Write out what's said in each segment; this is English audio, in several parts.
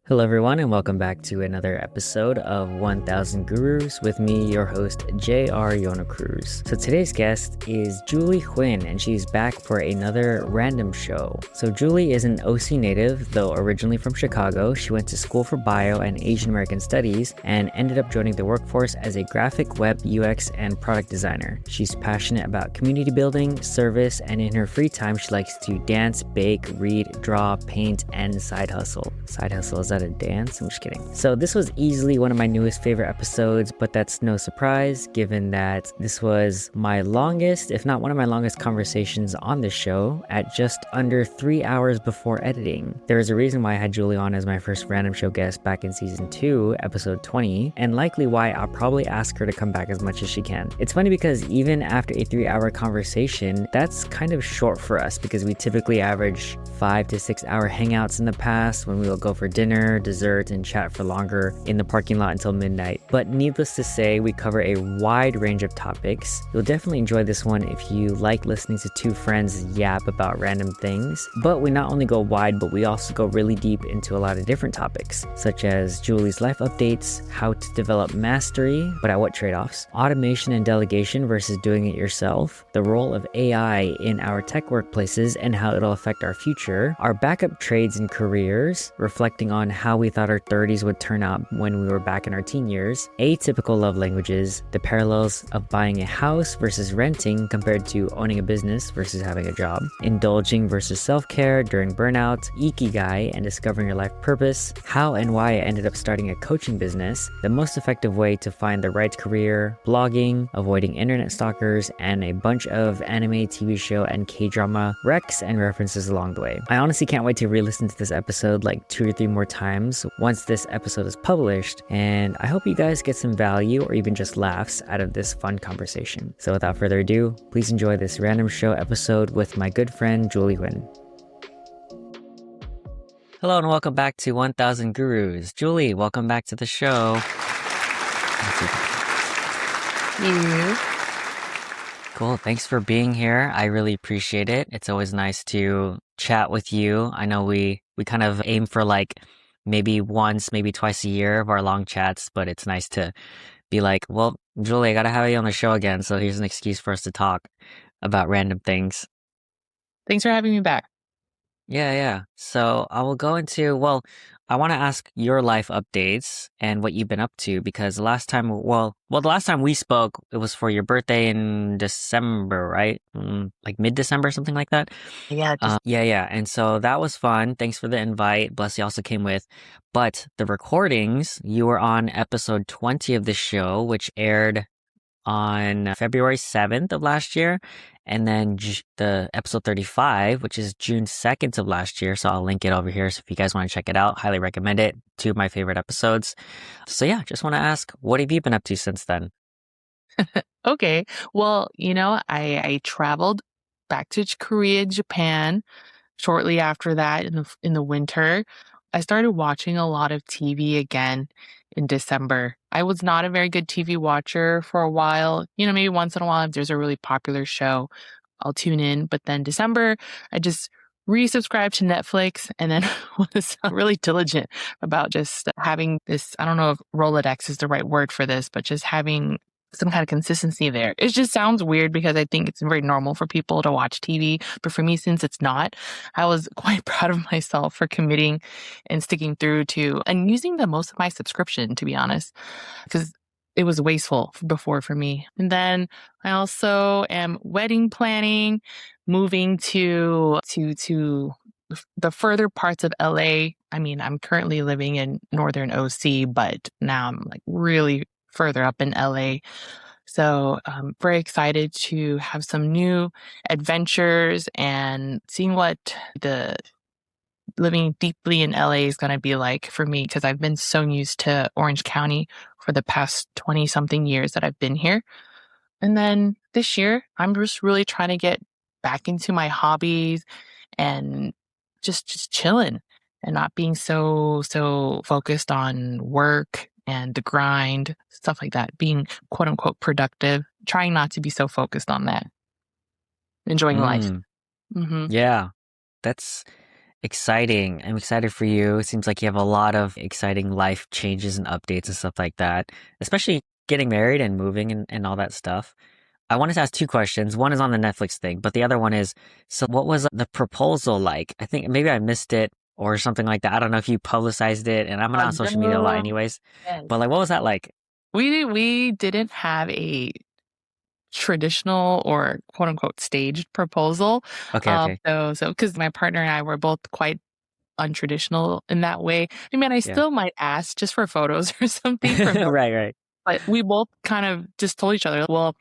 Hello, everyone, and welcome back to another episode of 1000 Gurus with me, your host, J.R. Yonocruz. So today's guest is Julie Huynh, and she's back for another random show. So Julie is an OC native, though originally from Chicago. She went to school for bio and Asian American studies and ended up joining the workforce as a graphic web UX and product designer. She's passionate about community building, service, and in her free time, she likes to dance, bake, read, draw, paint, and side hustle. Side hustle, is that a dance? I'm just kidding. So this was easily one of my newest favorite episodes, but that's no surprise given that this was my longest, if not one of my longest conversations on the show at just under 3 hours before editing. There is a reason why I had Julie on as my first random show guest back in season 2, episode 20, and likely why I'll probably ask her to come back as much as she can. It's funny because even after a 3-hour conversation, that's kind of short for us because we typically average 5 to 6 hour hangouts in the past when we will go for dinner, dessert, and chat for longer in the parking lot until midnight. But needless to say, we cover a wide range of topics. You'll definitely enjoy this one if you like listening to two friends yap about random things. But we not only go wide, but we also go really deep into a lot of different topics, such as Julie's life updates, how to develop mastery, but at what trade-offs, automation and delegation versus doing it yourself, the role of AI in our tech workplaces and how it'll affect our future, our backup trades and careers, reflecting on how we thought our 30s would turn out when we were back in our teen years, atypical love languages, the parallels of buying a house versus renting compared to owning a business versus having a job, indulging versus self-care during burnout, ikigai and discovering your life purpose, how and why I ended up starting a coaching business, the most effective way to find the right career, blogging, avoiding internet stalkers, and a bunch of anime, TV show, and K-drama recs and references along the way. I honestly can't wait to re-listen to this episode like 2 or 3 more times once this episode is published, and I hope you guys get some value or even just laughs out of this fun conversation. So without further ado, please enjoy this random show episode with my good friend Julie Huynh. Hello and welcome back to 1000 Gurus. Julie, welcome back to the show. You. Cool, thanks for being here. I really appreciate it. It's always nice to chat with you. I know we kind of aim for like maybe once, maybe twice a year of our long chats, but it's nice to be like, well, Julie, I gotta have you on the show again, so here's an excuse for us to talk about random things. Thanks for having me back. Yeah. So I will go into, well, I want to ask your life updates and what you've been up to because the last time we spoke, it was for your birthday in December, right? Like mid-December, something like that. Yeah. Yeah. And so that was fun. Thanks for the invite. Blessy also came with. But the recordings, you were on episode 20 of the show, which aired on February 7th of last year. And then the episode 35, which is June 2nd of last year. So I'll link it over here. So if you guys want to check it out, highly recommend it. 2 of my favorite episodes. So yeah, just want to ask, what have you been up to since then? Okay. Well, I traveled back to Korea, Japan shortly after that in the winter. I started watching a lot of TV again in December. I was not a very good TV watcher for a while. Maybe once in a while if there's a really popular show, I'll tune in. But then December, I just resubscribed to Netflix and then was really diligent about just having this, I don't know if Rolodex is the right word for this, but just having some kind of consistency there. It just sounds weird because I think it's very normal for people to watch TV. But for me, since it's not, I was quite proud of myself for committing and sticking through to and using the most of my subscription, to be honest, because it was wasteful before for me. And then I also am wedding planning, moving to the further parts of LA. I mean, I'm currently living in northern OC, but now I'm like really further up in LA. So I'm very excited to have some new adventures and seeing what the living deeply in LA is going to be like for me because I've been so used to Orange County for the past 20 something years that I've been here. And then this year, I'm just really trying to get back into my hobbies and just chilling and not being so focused on work and the grind, stuff like that, being quote unquote productive, trying not to be so focused on that, enjoying life. Mm-hmm. Yeah, that's Exciting. I'm excited for you. It seems like you have a lot of exciting life changes and updates and stuff like that, especially getting married and moving and all that stuff. I wanted to ask two questions. One is on the Netflix thing, but the other one is, so what was the proposal like? I think maybe I missed it or something like that. I don't know if you publicized it, and I'm not on social media a lot No. anyways, Yes. but like, what was that like? We didn't have a traditional or quote unquote staged proposal. Okay, okay. So because my partner and I were both quite untraditional in that way. I mean, I Yeah. still might ask just for photos or something from Right, right. but we both kind of just told each other, well,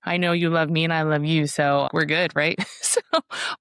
I know you love me and I love you, so we're good, right? So,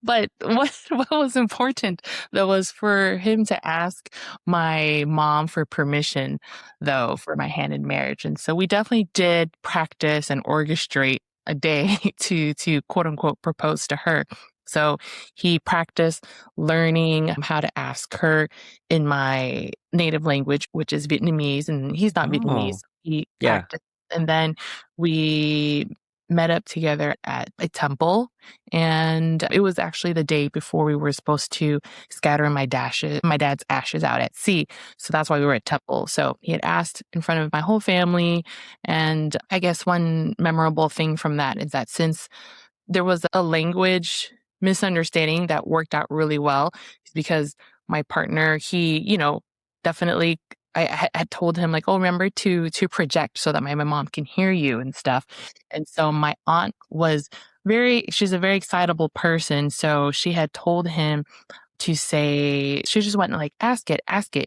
but what was important though was for him to ask my mom for permission, though, for my hand in marriage, and so we definitely did practice and orchestrate a day to quote unquote propose to her. So he practiced learning how to ask her in my native language, which is Vietnamese, and he's not Vietnamese. Oh, He yeah. practiced, and then we met up together at a temple, and it was actually the day before we were supposed to scatter my dad's ashes out at sea. So that's why we were at temple. So he had asked in front of my whole family, and I guess one memorable thing from that is that since there was a language misunderstanding that worked out really well because my partner, he, definitely I had told him like, oh, remember to project so that my mom can hear you and stuff. And so my aunt was she's a very excitable person. So she had told him to say, she just went like, ask it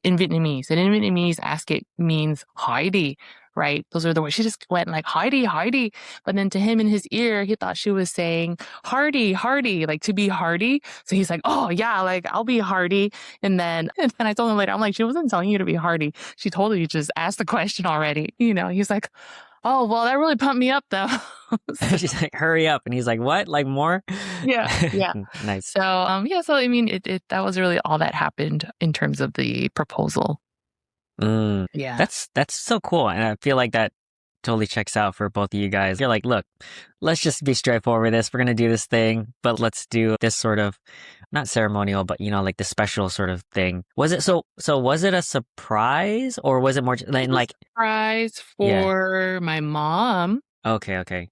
in Vietnamese. And in Vietnamese, ask it means Heidi, right? Those are the words. She just went like, Heidi, Heidi. But then to him in his ear, he thought she was saying hardy, hardy, like to be hardy. So he's like, oh yeah, like I'll be hardy. And then I told him later, I'm like, she wasn't telling you to be hardy. She told you to just ask the question already. He's like, oh, well, that really pumped me up though. So, She's like, hurry up. And he's like, what? Like more? yeah, yeah. Nice. So, yeah, so I mean, that was really all that happened in terms of the proposal. Mm, Yeah. that's so cool. And I feel like that totally checks out for both of you guys. You're like, look, let's just be straightforward with this. We're gonna do this thing, but let's do this sort of not ceremonial, but like the special sort of thing. Was it so was it a surprise or was it more It was like a surprise yeah. for my mom. Okay, okay.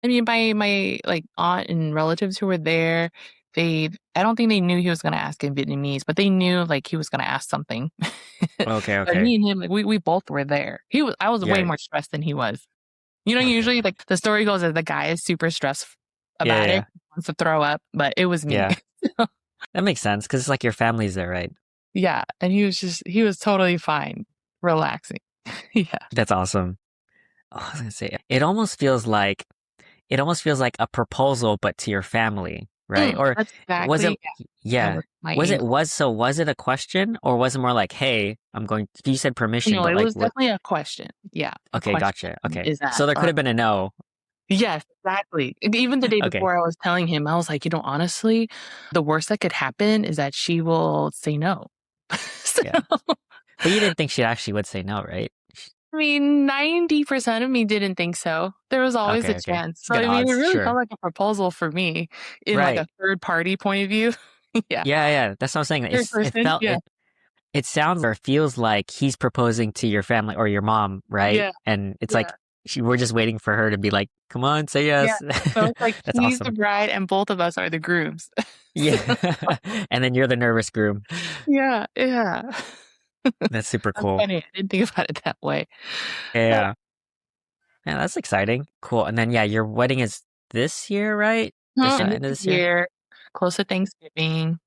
I mean, my like aunt and relatives who were there, I don't think they knew he was gonna ask in Vietnamese, but they knew like he was gonna ask something. Okay, But okay. me and him, like we both were there. I was way Yeah. more stressed than he was. Okay. Usually like the story goes that the guy is super stressed Yeah, about it, yeah. wants to throw up, but it was me. Yeah. That makes sense because it's like your family's there, right? Yeah, and he was totally fine, relaxing. Yeah. That's awesome. Oh, I was gonna say it almost feels like a proposal, but to your family, right? Or That's was it, exactly that yeah, was my angle. was it a question or was it more like, hey, you said permission, No, but it like, was definitely a question. Yeah, a okay, question gotcha. Okay. is So that, there could have been a no. yes, exactly. Even the day Okay. before I was telling him, I was like, honestly, the worst that could happen is that she will say no. So, Yeah. But you didn't think she actually would say no, right? I mean, 90% of me didn't think so. There was always a Okay, okay. chance. It's So, good I mean, it odds. really felt Sure. like a proposal for me in like a Right. third party point of view. Yeah. Yeah, yeah. That's what I'm saying. Third person. Yeah. It sounds or feels like he's proposing to your family or your mom, right? Yeah. And it's Yeah. like we're just waiting for her to be like, "Come on, say Yeah. yes." So it's like That's he's the awesome. bride and both of us are the grooms. Yeah. So, And then you're the nervous groom. yeah. Yeah. That's super That's cool. funny. I didn't think about it that way. Uh, Yeah. Yeah, that's exciting. Cool. And then yeah, your wedding is this year, right? This End of end of the this year? year, close to Thanksgiving.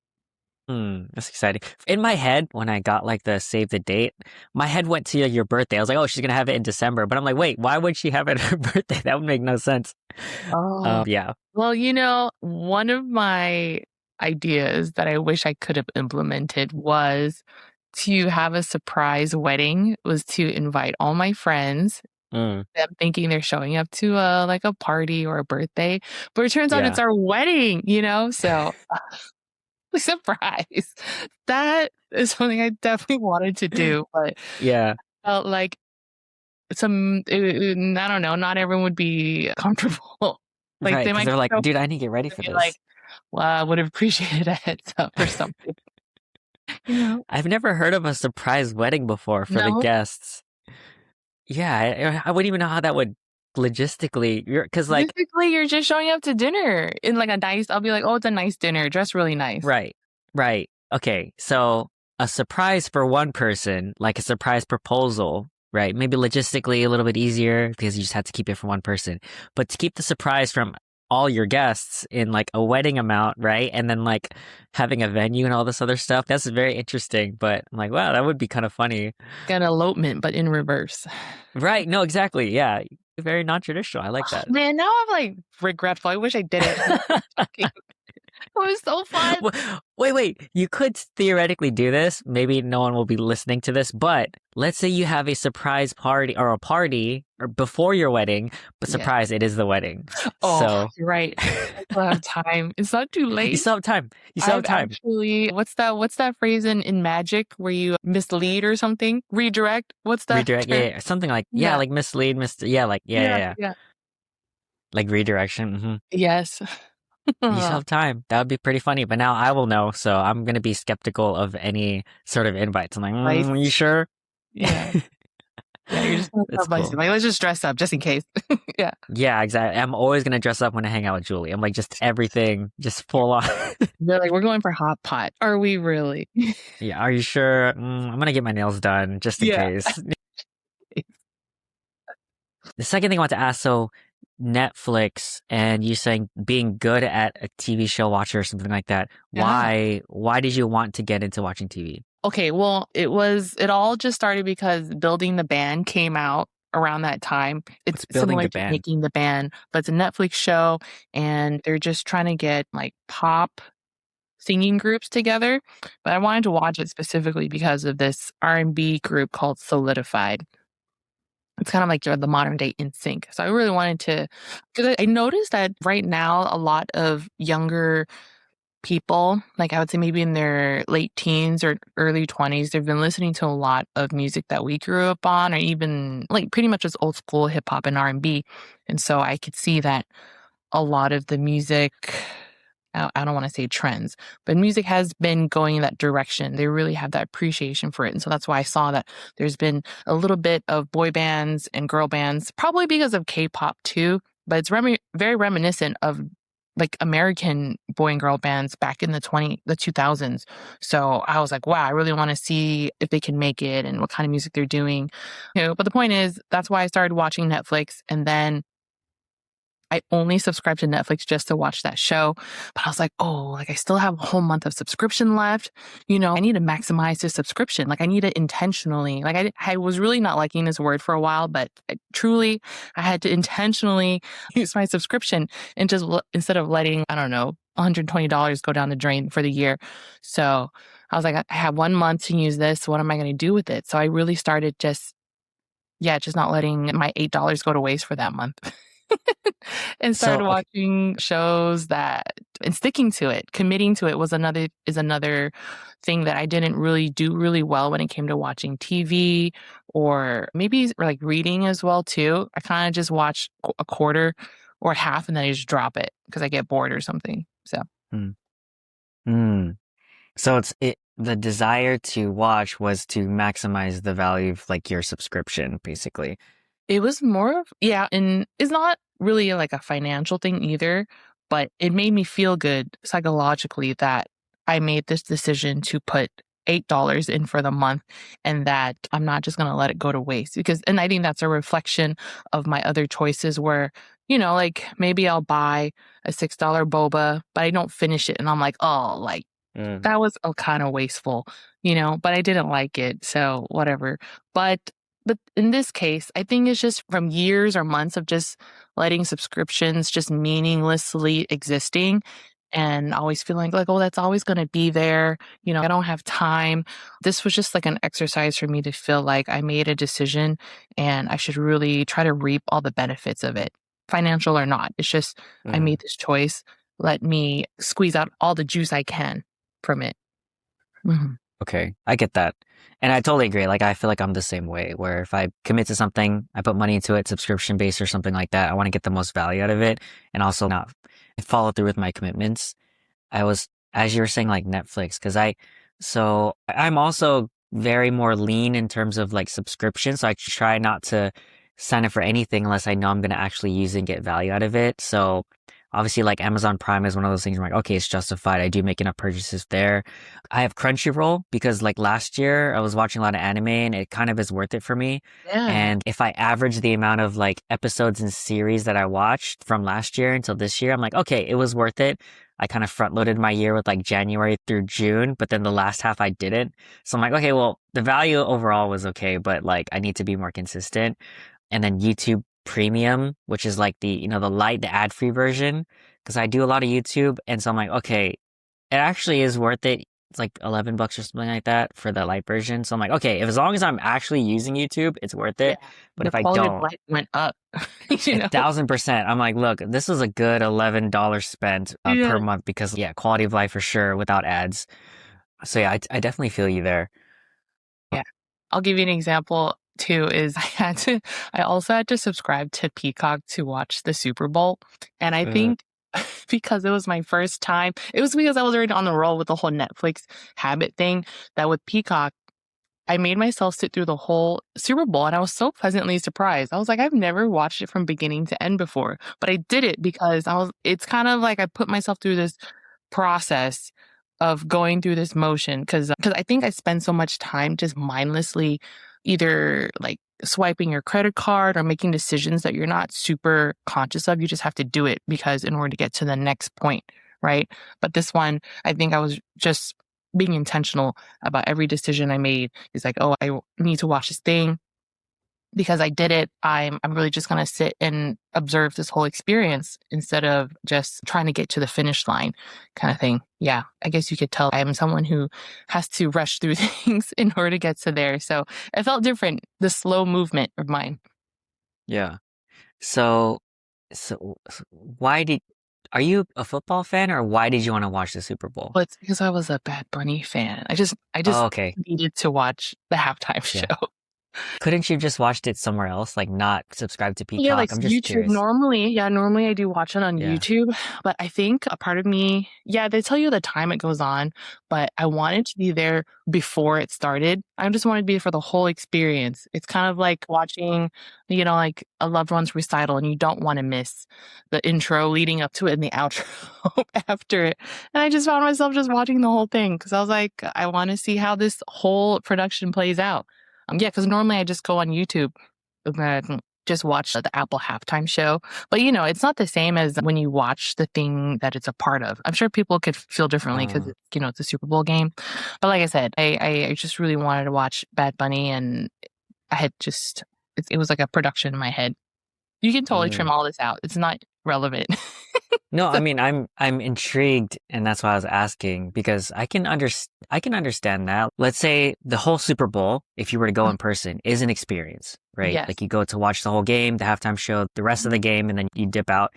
That's exciting. In my head, when I got like the save the date, my head went to your birthday. I was like, oh, she's gonna have it in December. But I'm like, wait, why would she have it on her birthday? That would make no sense. Oh, Yeah. well, one of my ideas that I wish I could have implemented was to have a surprise wedding, was to invite all my friends, Mm, them thinking they're showing up to like a party or a birthday, but it turns out yeah. it's our wedding. So surprise. That is something I definitely wanted to do, but Yeah. felt like I don't know, not everyone would be comfortable. Like Right. they Because might they're like, show up dude, I need to get ready and for be like, this. well, I would have appreciated a heads up or something. You know? I've never heard of a surprise wedding before for the No? guests. Yeah, I wouldn't even know how that would logistically, because like, Basically, you're just showing up to dinner in like a nice, I'll be like, oh, it's a nice dinner, dress really nice. right, right. Okay, so a surprise for one person, like a surprise proposal, right? Maybe logistically a little bit easier because you just have to keep it for one person. But to keep the surprise from all your guests in like a wedding amount, right? And then like having a venue and all this other stuff, that's very interesting. But I'm like, wow, that would be kind of funny. Got an elopement, but in reverse. Right. No, exactly. Yeah. Very non-traditional. I like that. Man, now I'm like regretful. I wish I did it. It was so fun. Wait. You could theoretically do this. Maybe no one will be listening to this, but let's say you have a surprise party or a party or before your wedding, but Yeah. surprise, it is the wedding. Oh, So you're right. I still have time. It's not too you late. still have time. You still have I've time. actually, what's that phrase in magic where you mislead or something? Redirect? What's that Redirect. term? Yeah. Something like, Yeah. like mislead, yeah, like, yeah. Like redirection. Yes. You still have time. That would be pretty funny. But now I will know. So I'm going to be skeptical of any sort of invites. I'm like, Right. you sure? Yeah. Yeah, you're just That's cool. like, let's just dress up just in case. Yeah. Yeah, exactly. I'm always going to dress up when I hang out with Julie. I'm like, just everything, just full on. They're like, we're going for hot pot. Are we really? Yeah, are you sure? I'm going to get my nails done just in Yeah. case. The second thing I want to ask, so Netflix and you saying being good at a TV show watcher or something like that. Yeah. Why did you want to get into watching TV? Okay, well, it all just started because Building the Band came out around that time. It's Building similar the to Band? Making the Band, but it's a Netflix show and they're just trying to get like pop singing groups together. But I wanted to watch it specifically because of this R&B group called Solidified. It's kind of like the modern day NSYNC. So I really wanted to, because I noticed that right now a lot of younger people, like I would say maybe in their late teens or early 20s, they've been listening to a lot of music that we grew up on, or even like pretty much just old school hip hop and R&B. And so I could see that a lot of the music, I don't want to say trends, but music has been going in that direction. They really have that appreciation for it. And so that's why I saw that there's been a little bit of boy bands and girl bands, probably because of K-pop too, but it's very reminiscent of like American boy and girl bands back in the 2000s. So I was like, wow, I really want to see if they can make it and what kind of music they're doing. But the point is, that's why I started watching Netflix. And then I only subscribed to Netflix just to watch that show. But I was like, oh, like I still have a whole month of subscription left. I need to maximize this subscription. Like I need to intentionally, like I was really not liking this word for a while, but I had to intentionally use my subscription and just instead of letting, I don't know, $120 go down the drain for the year. So I was like, I have 1 month to use this. What am I going to do with it? So I really started just not letting my $8 go to waste for that month. And started watching shows and sticking to it, committing to it is another thing that I didn't really do really well when it came to watching TV or maybe like reading as well too. I kind of just watch a quarter or half and then I just drop it because I get bored or something. So. So the desire to watch was to maximize the value of like your subscription, basically. It was more of, and it's not really like a financial thing either, but it made me feel good psychologically that I made this decision to put $8 in for the month and that I'm not just going to let it go to waste and I think that's a reflection of my other choices where, like maybe I'll buy a $6 boba, but I don't finish it and I'm like, oh, like that was kind of wasteful, but I didn't like it. So whatever. But in this case, I think it's just from years or months of just letting subscriptions just meaninglessly existing and always feeling like, oh, that's always going to be there. I don't have time. This was just like an exercise for me to feel like I made a decision and I should really try to reap all the benefits of it, financial or not. It's just, I made this choice. Let me squeeze out all the juice I can from it. Mm-hmm. Okay, I get that. And I totally agree. Like, I feel like I'm the same way, where if I commit to something, I put money into it, subscription based or something like that, I want to get the most value out of it and also not follow through with my commitments. As you were saying, like Netflix, because So I'm also very more lean in terms of like subscription. So I try not to sign up for anything unless I know I'm going to actually use it and get value out of it. So obviously like Amazon Prime is one of those things where I'm like, okay, it's justified. I do make enough purchases there. I have Crunchyroll because like last year I was watching a lot of anime and it kind of is worth it for me. Yeah. And if I average the amount of like episodes and series that I watched from last year until this year, I'm like, okay, it was worth it. I kind of front loaded my year with like January through June, but then the last half I didn't. So I'm like, okay, well, the value overall was okay, but like I need to be more consistent. And then YouTube Premium, which is like the ad-free version, because I do a lot of YouTube. And so I'm like, okay, it actually is worth it. It's like $11 or something like that for the light version. So I'm like, okay, if as long as I'm actually using YouTube, it's worth Yeah. it. But The if I quality of don't, life went up, you know? 1,000%. I'm like, look, this was a good $11 spent per Yeah. month because yeah, quality of life for sure without ads. So yeah, I definitely feel you there. Yeah. I'll give you an example too, is I also had to subscribe to Peacock to watch the Super Bowl. And I Mm, think because it was my first time, it was because I was already on the roll with the whole Netflix habit thing, that with Peacock, I made myself sit through the whole Super Bowl and I was so pleasantly surprised. I was like, I've never watched it from beginning to end before, but I did it because it's kind of like I put myself through this process of going through this motion because I think I spend so much time just mindlessly either like swiping your credit card or making decisions that you're not super conscious of. You just have to do it because in order to get to the next point, right? But this one, I think I was just being intentional about every decision I made. It's like, oh, I need to watch this thing because I did it. I'm really just gonna sit and observe this whole experience instead of just trying to get to the finish line, kind of thing. Yeah, I guess you could tell I'm someone who has to rush through things in order to get to there. So it felt different, the slow movement of mine. yeah. So, so why did, are you a football fan or why did you want to watch the Super Bowl? But it's because I was a Bad Bunny fan. I just Oh, okay. needed to watch the halftime Yeah. show. Couldn't you just watched it somewhere else, like not subscribe to Yeah, like Peacock? I'm just YouTube curious. normally. Yeah, normally I do watch it on Yeah. YouTube, but I think a part of me, yeah, they tell you the time it goes on, but I wanted to be there before it started. I just wanted to be for the whole experience. It's kind of like watching, like a loved one's recital and you don't want to miss the intro leading up to it and the outro after it. And I just found myself just watching the whole thing because I was like, I want to see how this whole production plays out. Yeah, because normally I just go on YouTube and just watch the Apple halftime show. But it's not the same as when you watch the thing that it's a part of. I'm sure people could feel differently because Uh, it's a Super Bowl game. But like I said, I just really wanted to watch Bad Bunny, and I had just it was like a production in my head. You can totally trim mm. all this out. It's not relevant. No, I So, mean I'm intrigued and that's why I was asking because I can understand that. Let's say the whole Super Bowl, if you were to go in person, is an experience, right? yes. Like you go to watch the whole game, the halftime show, the rest of the game, and then you dip out.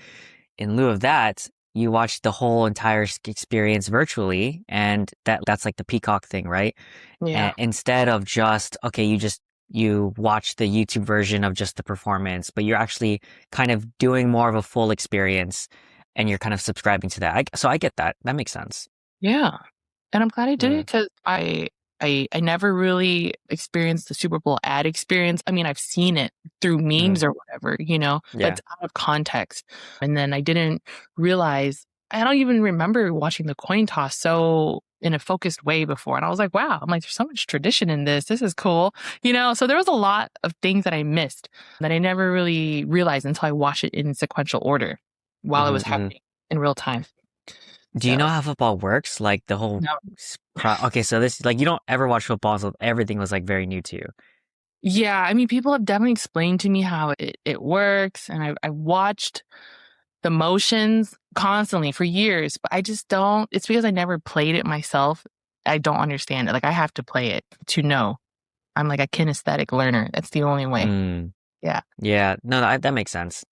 In lieu of that, you watch the whole entire experience virtually, and that's like the Peacock thing, right? Yeah. Instead of just okay, you watch the YouTube version of just the performance, but you're actually kind of doing more of a full experience and you're kind of subscribing to that. So I get that. That makes sense. Yeah. And I'm glad I did Mm, it because I never really experienced the Super Bowl ad experience. I mean, I've seen it through mm, memes or whatever, but yeah. it's out of context. And then I didn't realize, I don't even remember watching the coin toss so in a focused way before. And I was like, wow, I'm like, there's so much tradition in this. This is cool. So there was a lot of things that I missed that I never really realized until I watched it in sequential order while it Hmm. was Hmm. happening in real time. Do you So, know how football works? Like the whole no. okay, so this like you don't ever watch football, so everything was like very new to you. Yeah, I mean, people have definitely explained to me how it works, and I watched the motions constantly for years, but I just don't. It's because I never played it myself. I don't understand it. Like I have to play it to know. I'm like a kinesthetic learner. That's the only way. Mm, Yeah. yeah, no, that makes sense.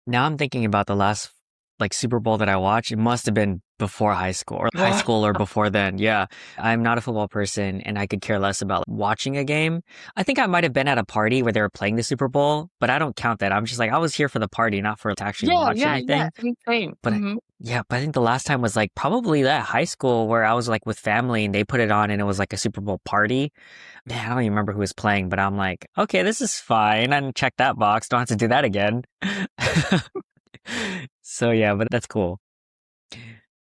Now I'm thinking about the last like Super Bowl that I watched. It must have been before high school or before then. Yeah. I'm not a football person and I could care less about watching a game. I think I might have been at a party where they were playing the Super Bowl, but I don't count that. I'm just like, I was here for the party, not for to actually Yeah, watch yeah, yeah. anything. Same. But yeah, but I think the last time was like probably that high school where I was like with family and they put it on and it was like a Super Bowl party. Man, I don't even remember who was playing, but I'm like, okay, this is fine. I didn't check that box. Don't have to do that again. So yeah, but that's cool.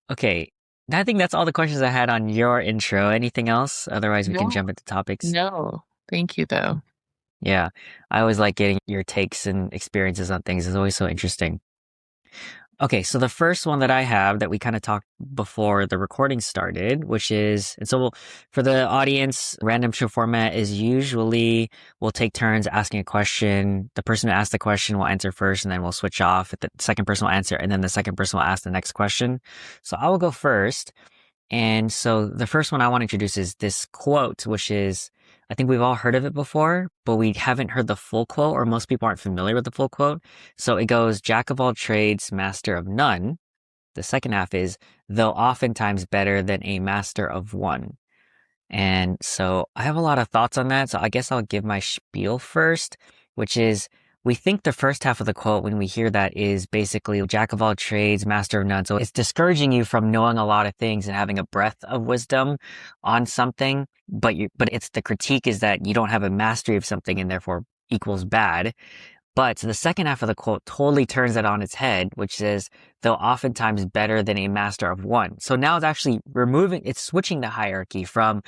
Okay. I think that's all the questions I had on your intro. Anything else? Otherwise, we can No, jump into topics. no. Thank you, though. Yeah. I always like getting your takes and experiences on things. It's always so interesting. Okay, so the first one that I have that we kind of talked before the recording started, which is, and so for the audience, random show format is usually we'll take turns asking a question. The person who asked the question will answer first, and then we'll switch off. The second person will answer, and then the second person will ask the next question. So I will go first. And so the first one I want to introduce is this quote, which is, I think we've all heard of it before, but we haven't heard the full quote, or most people aren't familiar with the full quote. So it goes, Jack of all trades, master of none. The second half is, though oftentimes better than a master of one. And so I have a lot of thoughts on that. So I guess I'll give my spiel first, which is we think the first half of the quote when we hear that is basically jack of all trades, master of none. So it's discouraging you from knowing a lot of things and having a breadth of wisdom on something. But it's the critique is that you don't have a mastery of something and therefore equals bad. But the second half of the quote totally turns that on its head, which says, though oftentimes better than a master of one. So now it's actually it's switching the hierarchy from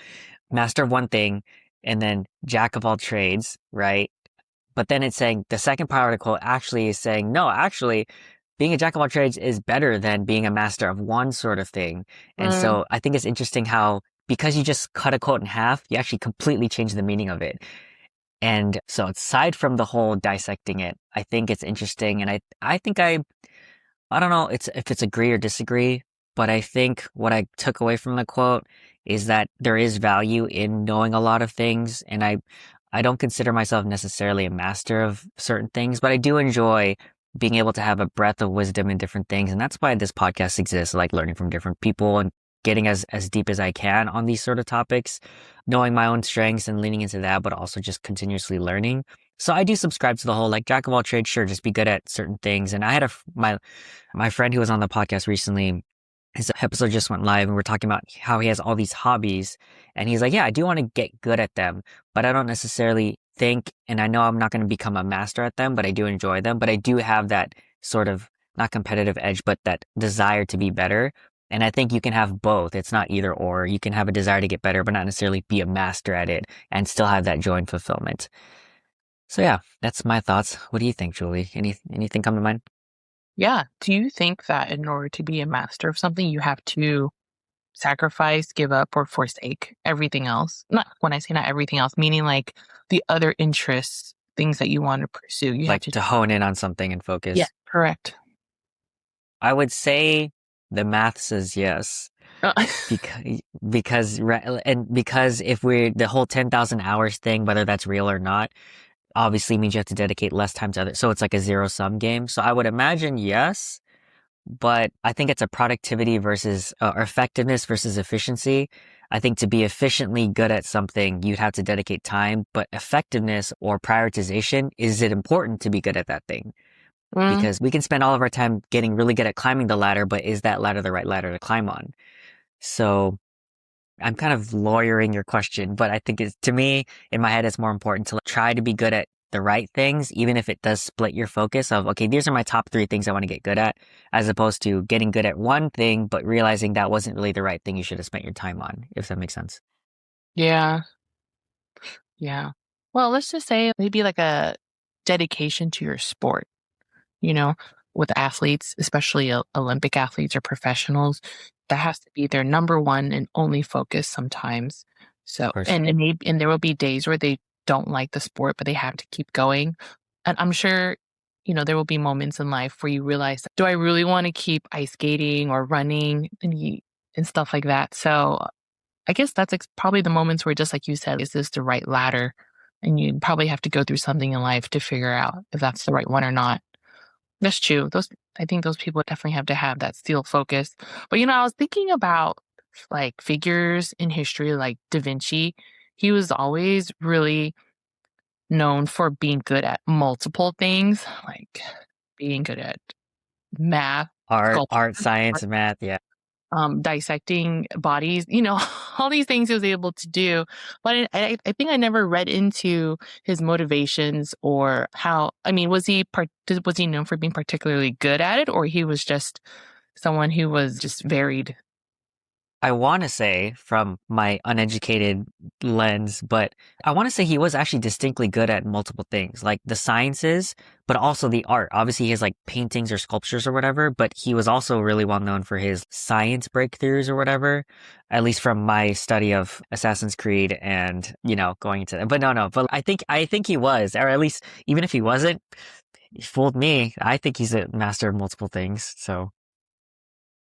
master of one thing and then jack of all trades, right? But then it's saying the second part of the quote actually is saying, no, actually, being a jack of all trades is better than being a master of one sort of thing. And Mm, so I think it's interesting how, because you just cut a quote in half, you actually completely change the meaning of it. And so aside from the whole dissecting it, I think it's interesting. And I think I don't know if it's agree or disagree, but I think what I took away from the quote is that there is value in knowing a lot of things. And I don't consider myself necessarily a master of certain things, but I do enjoy being able to have a breadth of wisdom in different things. And that's why this podcast exists, like learning from different people and getting as deep as I can on these sort of topics, knowing my own strengths and leaning into that, but also just continuously learning. So I do subscribe to the whole like jack of all trades, sure, just be good at certain things. And I had my friend who was on the podcast recently, his episode just went live and we're talking about how he has all these hobbies and he's like, yeah, I do want to get good at them, but I don't necessarily think, and I know I'm not going to become a master at them, but I do enjoy them, but I do have that sort of not competitive edge, but that desire to be better. And I think you can have both. It's not either or. You can have a desire to get better, but not necessarily be a master at it and still have that joy and fulfillment. So yeah, that's my thoughts. What do you think, Julie? Anything come to mind? yeah. Do you think that in order to be a master of something, you have to sacrifice, give up, or forsake everything else? Not when I say not everything else, meaning like the other interests, things that you want to pursue. You have Like to hone in on something and yeah, focus. correct. I would say the math says yes. Because if we're the whole 10,000 hours thing, whether that's real or not, obviously means you have to dedicate less time to others. So it's like a zero sum game. So I would imagine yes, but I think it's a productivity versus or effectiveness versus efficiency. I think to be efficiently good at something, you'd have to dedicate time, but effectiveness or prioritization, is it important to be good at that thing? Mm, Because we can spend all of our time getting really good at climbing the ladder, but is that ladder the right ladder to climb on? So I'm kind of lawyering your question, but I think to me, in my head, it's more important to try to be good at the right things, even if it does split your focus of, okay, these are my top 3 things I want to get good at, as opposed to getting good at one thing, but realizing that wasn't really the right thing you should have spent your time on, if that makes sense. yeah, yeah. Well, let's just say maybe like a dedication to your sport, you know, with athletes, especially Olympic athletes or professionals, that has to be their number one and only focus sometimes. Of So, course. and there will be days where they don't like the sport, but they have to keep going. And I'm sure, there will be moments in life where you realize, do I really want to keep ice skating or running and stuff like that? So I guess that's probably the moments where, just like you said, is this the right ladder? And you probably have to go through something in life to figure out if that's the right one or not. That's true. I think those people definitely have to have that steel focus. But, I was thinking about like figures in history like Da Vinci. He was always really known for being good at multiple things, like being good at math, sculpture, Art, science, math. Yeah. dissecting bodies, all these things he was able to do. But I think I never read into his motivations or how, I mean, was he known for being particularly good at it, or he was just someone who was just varied? I want to say from my uneducated lens, but I want to say he was actually distinctly good at multiple things, like the sciences, but also the art. Obviously, he has like paintings or sculptures or whatever, but he was also really well known for his science breakthroughs or whatever, at least from my study of Assassin's Creed and, going into that. But no, but I think he was, or at least even if he wasn't, he fooled me. I think he's a master of multiple things. So.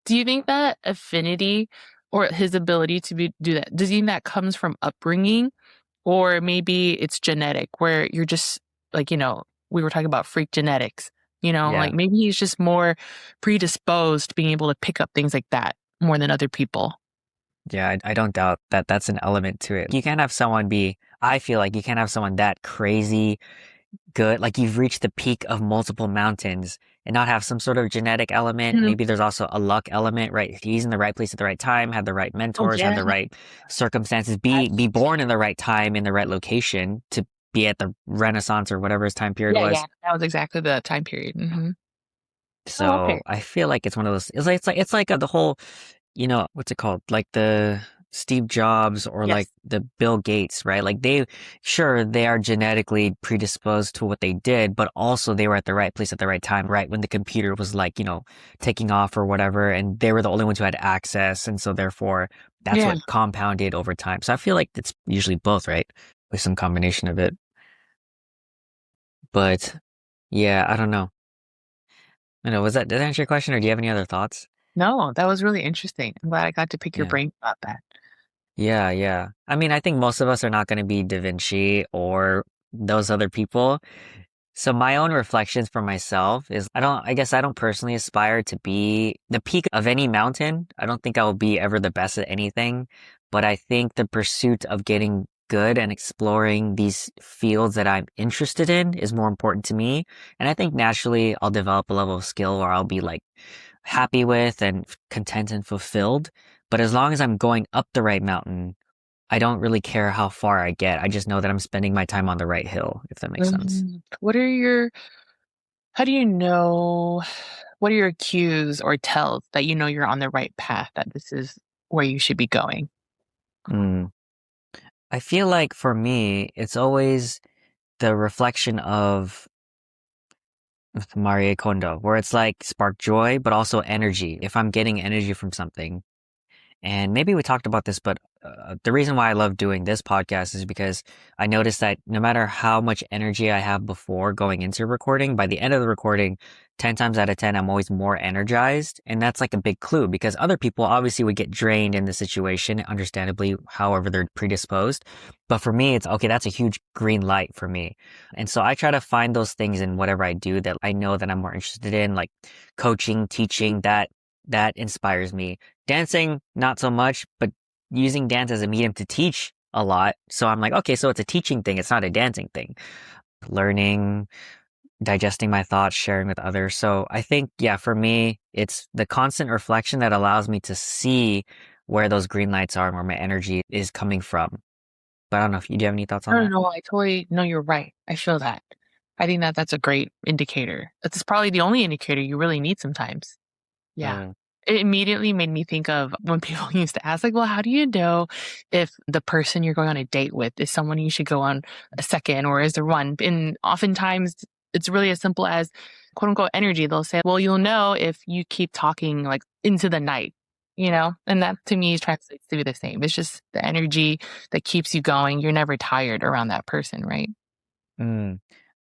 Do you think that affinity or his ability to do that, does you think that comes from upbringing, or maybe it's genetic where you're just like, we were talking about freak genetics, Yeah. like maybe he's just more predisposed to being able to pick up things like that more than other people. Yeah, I don't doubt that that's an element to it. You can't have someone I feel like you can't have someone that crazy good, like you've reached the peak of multiple mountains and not have some sort of genetic element. Mhm. Maybe there's also a luck element, right? If he's in the right place at the right time, had the right Oh, mentors, had yeah. the right circumstances, be born in the right time, in the right location to be at the Renaissance or whatever his time period Yeah, yeah. was. That was exactly the time period. Oh, So okay. I feel like it's one of those, it's like the whole what's it called? Like the Steve Jobs or like Yes. the Bill Gates, right? Like sure, they are genetically predisposed to what they did, but also they were at the right place at the right time, right? When the computer was like, taking off or whatever, and they were the only ones who had access. And so therefore that's Yeah. what compounded over time. So I feel like it's usually both, right? With some combination of it. But yeah, I don't know. I know, did that answer your question or do you have any other thoughts? No, that was really interesting. I'm glad I got to pick your Yeah. brain about that. Yeah, yeah. I mean, I think most of us are not going to be Da Vinci or those other people. So my own reflections for myself is I guess I don't personally aspire to be the peak of any mountain. I don't think I will be ever the best at anything, but I think the pursuit of getting good and exploring these fields that I'm interested in is more important to me. And I think naturally I'll develop a level of skill where I'll be like happy with and content and fulfilled. But as long as I'm going up the right mountain, I don't really care how far I get. I just know that I'm spending my time on the right hill, if that makes sense. How do you know, what are your cues or tells that you know you're on the right path, that this is where you should be going? Mm. I feel like for me, it's always the reflection of Marie Kondo, where it's like spark joy, but also energy. If I'm getting energy from something, and maybe we talked about this, but the reason why I love doing this podcast is because I noticed that no matter how much energy I have before going into recording, by the end of the recording, 10 times out of 10, I'm always more energized. And that's like a big clue because other people obviously would get drained in the situation, understandably, however they're predisposed. But for me, it's okay, that's a huge green light for me. And so I try to find those things in whatever I do that I know that I'm more interested in, like coaching, teaching, that inspires me. Dancing, not so much, but using dance as a medium to teach a lot. So I'm like, okay, so it's a teaching thing. It's not a dancing thing. Learning, digesting my thoughts, sharing with others. So I think, yeah, for me, it's the constant reflection that allows me to see where those green lights are and where my energy is coming from. But I don't know if you do have any thoughts on No, no, that. no, I totally no, you're right. I feel that. I think that that's a great indicator. That's probably the only indicator you really need sometimes. Yeah. Mm, It immediately made me think of when people used to ask, like, well, how do you know if the person you're going on a date with is someone you should go on a second, or is there one? And oftentimes it's really as simple as quote unquote energy. They'll say, well, you'll know if you keep talking like into the night, and that to me translates to be the same. It's just the energy that keeps you going. You're never tired around that person, right? mm.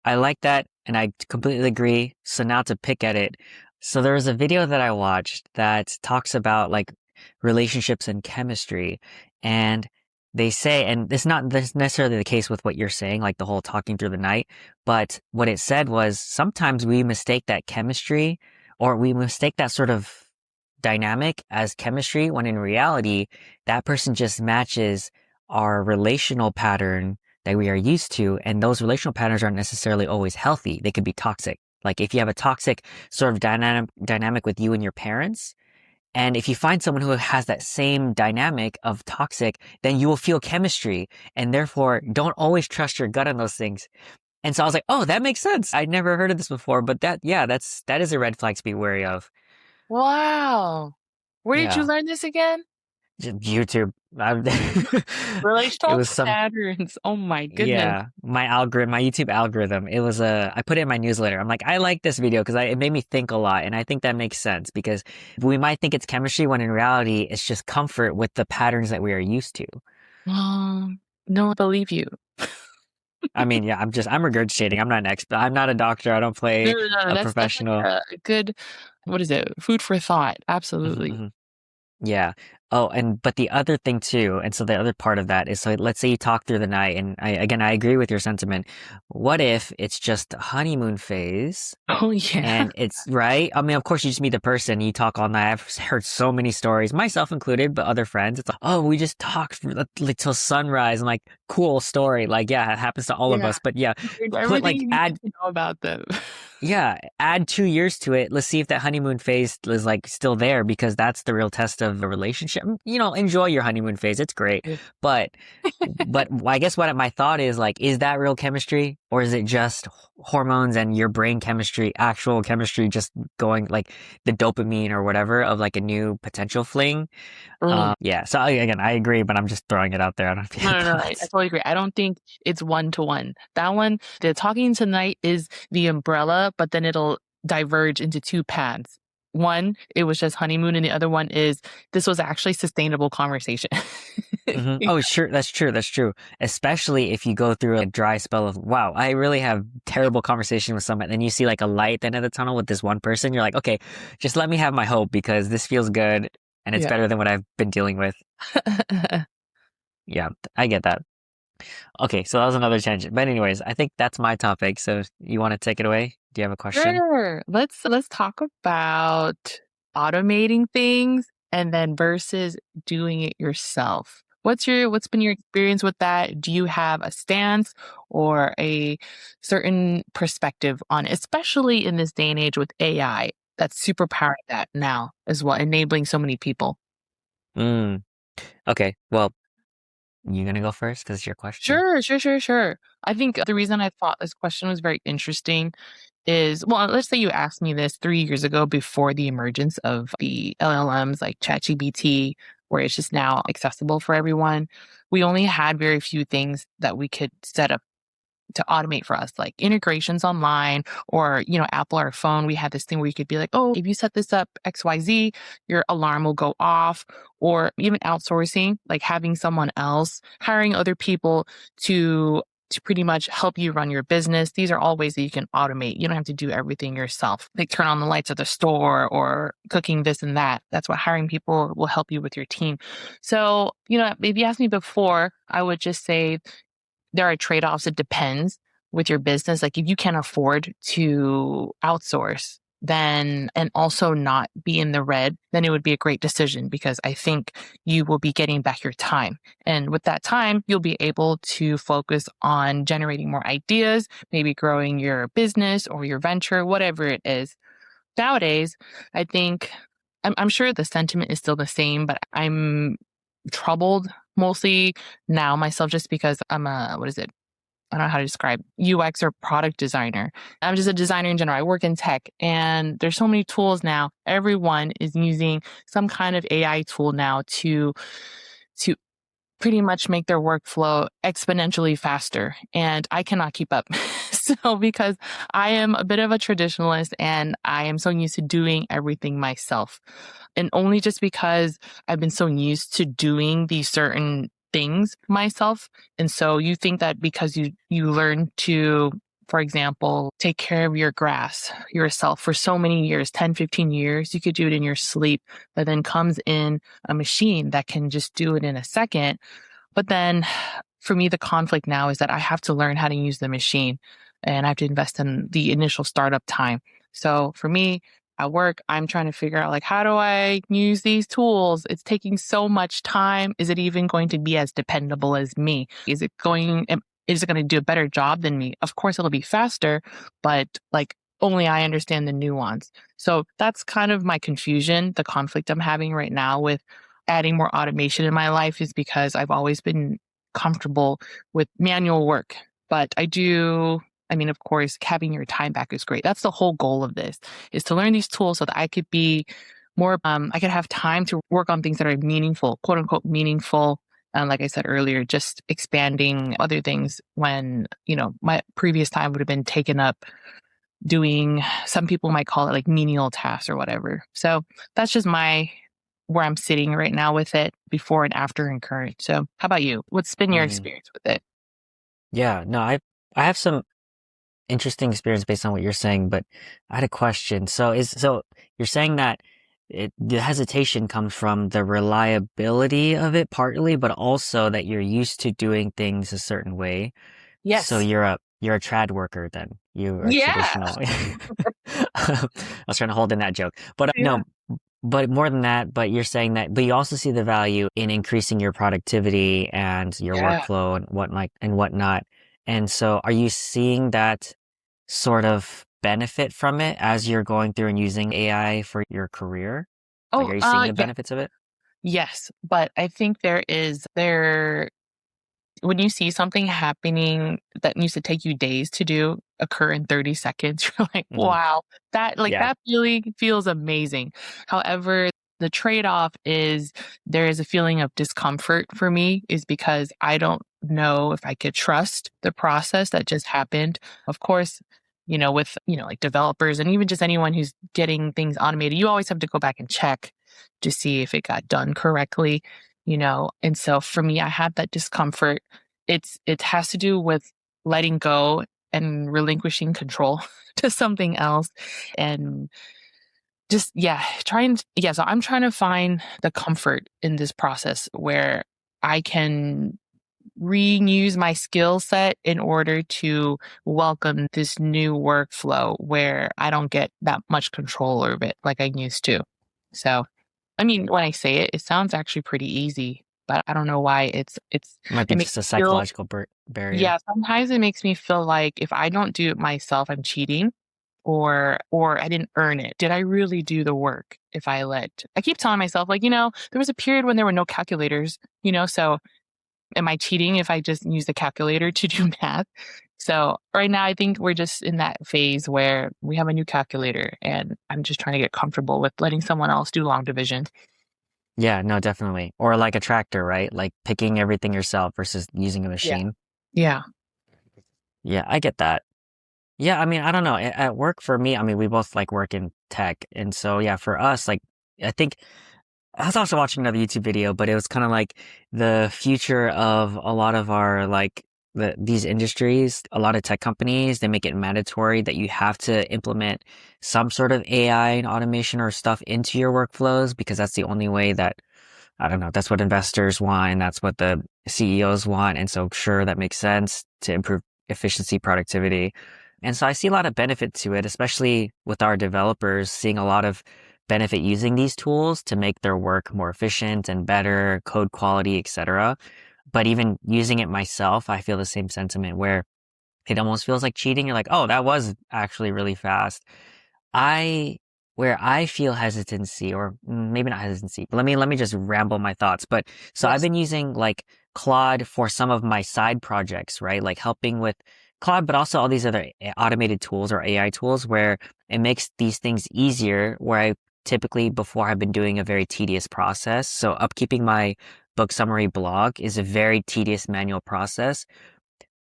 I like that, and I completely agree. So now to pick at it. So there was a video that I watched that talks about like relationships and chemistry, and they say, and it's not this necessarily the case with what you're saying, like the whole talking through the night, but what it said was sometimes we mistake that chemistry or we mistake that sort of dynamic as chemistry when in reality, that person just matches our relational pattern that we are used to. And those relational patterns aren't necessarily always healthy. They could be toxic. Like if you have a toxic sort of dynamic with you and your parents, and if you find someone who has that same dynamic of toxic, then you will feel chemistry. And therefore, don't always trust your gut on those things. And so I was like, oh, that makes sense. I'd never heard of this before, but that is a red flag to be wary of. Wow. Where did you Yeah. learn this again? YouTube. It Relational was some, patterns. Oh my goodness. yeah, my YouTube algorithm. It was I put it in my newsletter. I'm like, I like this video because it made me think a lot. And I think that makes sense because we might think it's chemistry when in reality, it's just comfort with the patterns that we are used to. No, I believe you. I mean, yeah, I'm regurgitating. I'm not an expert. I'm not a doctor. I don't No, play no, no. a That's definitely professional. a good, what is it? Food for thought. Mhm, Absolutely. mhm. Yeah. Oh, but the other thing too, and so the other part of that is, so let's say you talk through the night, and I agree with your sentiment. What if it's just a honeymoon phase Oh yeah. and it's right? I mean, of course you just meet the person, you talk all night. I've heard so many stories, myself included, but other friends. It's like, oh, we just talked like till sunrise. I'm like, cool story. Like, yeah, it happens to all of Yeah. us. But yeah, put Everything like you needed to know about them. yeah, add 2 years to it. Let's see if that honeymoon phase is like still there because that's the real test of the relationship. You know, enjoy your honeymoon phase. It's great. Yeah. But I guess what my thought is like, is that real chemistry or is it just hormones and your brain chemistry, actual chemistry just going like the dopamine or whatever of like a new potential fling? Mm. Yeah. So again, I agree, but I'm just throwing it out there. I don't know if you No, have no, no. I thoughts. totally agree. I don't think it's one to one. That one, the talking tonight is the umbrella, but then it'll diverge into two paths. One, it was just honeymoon, and the other one is this was actually sustainable conversation. Oh, sure. That's true. That's true. Especially if you go through a dry spell of, wow, I really have terrible conversation with someone. Then you see like a light at the end of the tunnel with this one person. You're like, okay, just let me have my hope because this feels good and it's Yeah. better than what I've been dealing with. Yeah, I get that. Okay, so that was another tangent. But anyways, I think that's my topic. So you want to take it away? Do you have a question? Sure. Let's talk about automating things and then versus doing it yourself. What's been your experience with that? Do you have a stance or a certain perspective on it, especially in this day and age with AI that's super powered that now as well, enabling so many people? Mm, okay. Well, you gonna go first because it's your question. Sure, sure, sure, sure. I think the reason I thought this question was very interesting is, well, let's say you asked me this 3 years ago before the emergence of the LLMs like ChatGPT, where it's just now accessible for everyone. We only had very few things that we could set up to automate for us, like integrations online or, Apple, our phone. We had this thing where you could be like, oh, if you set this up XYZ, your alarm will go off, or even outsourcing, like having someone else, hiring other people to pretty much help you run your business. These are all ways that you can automate. You don't have to do everything yourself, like turn on the lights at the store or cooking this and that. That's what hiring people will help you with your team. So, if you asked me before, I would just say there are trade-offs. It depends with your business. Like if you can afford to outsource, then and also not be in the red, then it would be a great decision because I think you will be getting back your time. And with that time, you'll be able to focus on generating more ideas, maybe growing your business or your venture, whatever it is. Nowadays, I think I'm sure the sentiment is still the same, but I'm troubled mostly now myself just because I'm a, what is it? I don't know how to describe UX or product designer. I'm just a designer in general. I work in tech and there's so many tools now. Everyone is using some kind of AI tool now to pretty much make their workflow exponentially faster. And I cannot keep up. So because I am a bit of a traditionalist and I am so used to doing everything myself. And only just because I've been so used to doing these certain things myself. And so you think that because you learn to, for example, take care of your grass yourself for so many years, 10, 15 years, you could do it in your sleep, but then comes in a machine that can just do it in a second. But then for me, the conflict now is that I have to learn how to use the machine and I have to invest in the initial startup time. So for me, at work, I'm trying to figure out like, how do I use these tools? It's taking so much time. Is it even going to be as dependable as me? Is it going to do a better job than me? Of course, it'll be faster, but like only I understand the nuance. So that's kind of my confusion, the conflict I'm having right now with adding more automation in my life is because I've always been comfortable with manual work. But I mean, of course, having your time back is great. That's the whole goal of this, is to learn these tools so that I could be more, I could have time to work on things that are meaningful, quote unquote, meaningful. And like I said earlier, just expanding other things when, my previous time would have been taken up doing, some people might call it like menial tasks or whatever. So that's just where I'm sitting right now with it, before and after and current. So how about you? What's been your Hmm. experience with it? Yeah, no, I have some interesting experience based on what you're saying, but I had a question. So you're saying that the hesitation comes from the reliability of it partly, but also that you're used to doing things a certain way. So Yes. you're a trad worker then. You are Yeah. traditional. I was trying to hold in that joke. But Yeah. no, but more than that, but you're saying that, but you also see the value in increasing your productivity and your Yeah. workflow and whatnot. And so are you seeing that sort of benefit from it as you're going through and using AI for your career? Like, Oh, are you seeing the yeah. benefits of it? Yes. But I think when you see something happening that needs to take you days to do occur in 30 seconds, you're like, Hmm. wow, Yeah. that really feels amazing. However, the trade-off is there is a feeling of discomfort for me, is because I don't know if I could trust the process that just happened. Of course, with, like developers and even just anyone who's getting things automated, you always have to go back and check to see if it got done correctly. And so for me, I had that discomfort. It has to do with letting go and relinquishing control to something else, and just, yeah, so I'm trying to find the comfort in this process where I can reuse my skill set in order to welcome this new workflow where I don't get that much control over it like I used to. So, I mean, when I say it, it sounds actually pretty easy, but I don't know why Might be it makes just a me feel, psychological barrier. yeah, sometimes it makes me feel like if I don't do it myself, I'm cheating, or I didn't earn it. Did I really do the work if I keep telling myself, like, there was a period when there were no calculators, so am I cheating if I just use the calculator to do math? So right now, I think we're just in that phase where we have a new calculator, and I'm just trying to get comfortable with letting someone else do long division. Yeah, no, definitely. Or like a tractor, right? Like picking everything yourself versus using a Yeah. machine. Yeah. Yeah, I get that. Yeah, I mean, I don't know. At work for me, I mean, we both like work in tech. And so, yeah, for us, like, I think I was also watching another YouTube video, but it was kind of like the future of a lot of our like these industries, a lot of tech companies, they make it mandatory that you have to implement some sort of AI and automation or stuff into your workflows because that's the only way that I don't know, that's what investors want and that's what the CEOs want. And so sure, that makes sense to improve efficiency, productivity. And so I see a lot of benefit to it, especially with our developers seeing a lot of benefit using these tools to make their work more efficient and better, code quality, etc. But even using it myself, I feel the same sentiment where it almost feels like cheating. You're like, oh, that was actually really fast. I where I feel hesitancy or maybe not hesitancy, but let me just ramble my thoughts. But so I've Yes. been using like Claude for some of my side projects, right? Like helping with Claude, but also all these other automated tools or AI tools where it makes these things easier where I typically before have been doing a very tedious process. So upkeeping my book summary blog is a very tedious manual process.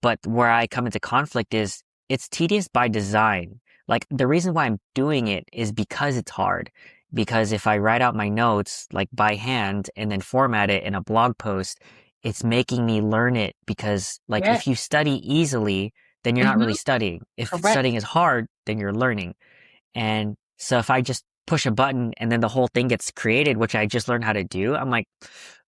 But where I come into conflict is it's tedious by design. Like the reason why I'm doing it is because it's hard. Because if I write out my notes like by hand and then format it in a blog post, it's making me learn it because like Yeah. if you study easily, then you're not really Hmm. studying. If Correct. studying is hard, then you're learning. And so if I just push a button and then the whole thing gets created, which I just learned how to do, I'm like,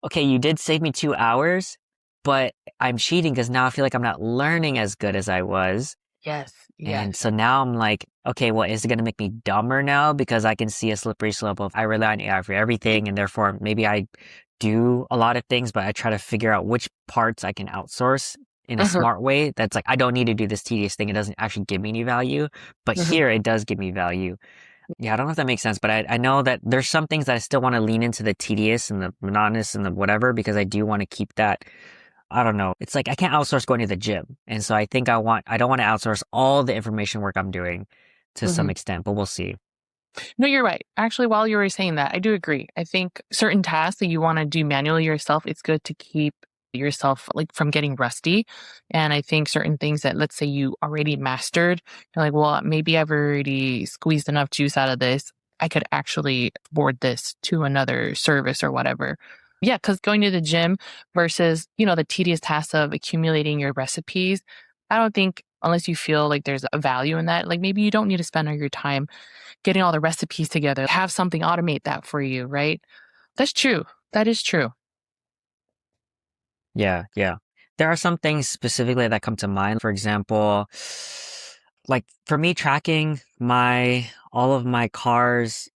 okay, you did save me 2 hours, but I'm cheating because now I feel like I'm not learning as good as I was. Yes, And yes. so now I'm like, okay, well, is it going to make me dumber now? Because I can see a slippery slope of I rely on AI for everything. And therefore, maybe I do a lot of things, but I try to figure out which parts I can outsource in a Mhm, smart way. That's like, I don't need to do this tedious thing. It doesn't actually give me any value. But mhm. here it does give me value. Yeah, I don't know if that makes sense, but I know that there's some things that I still want to lean into the tedious and the monotonous and the whatever because I do want to keep that. I don't know. It's like I can't outsource going to the gym. And so I think I don't want to outsource all the information work I'm doing to some Mhm. extent, but we'll see. No, you're right. Actually, while you were saying that, I do agree. I think certain tasks that you want to do manually yourself, it's good to keep yourself like from getting rusty. And I think certain things that let's say you already mastered, you're like, well, maybe I've already squeezed enough juice out of this. I could actually board this to another service or whatever. Yeah, because going to the gym versus, the tedious task of accumulating your recipes, I don't think unless you feel like there's a value in that, like maybe you don't need to spend all your time getting all the recipes together, have something automate that for you, right? That's true. That is true. Yeah, yeah. There are some things specifically that come to mind. For example, like for me tracking my all of my cars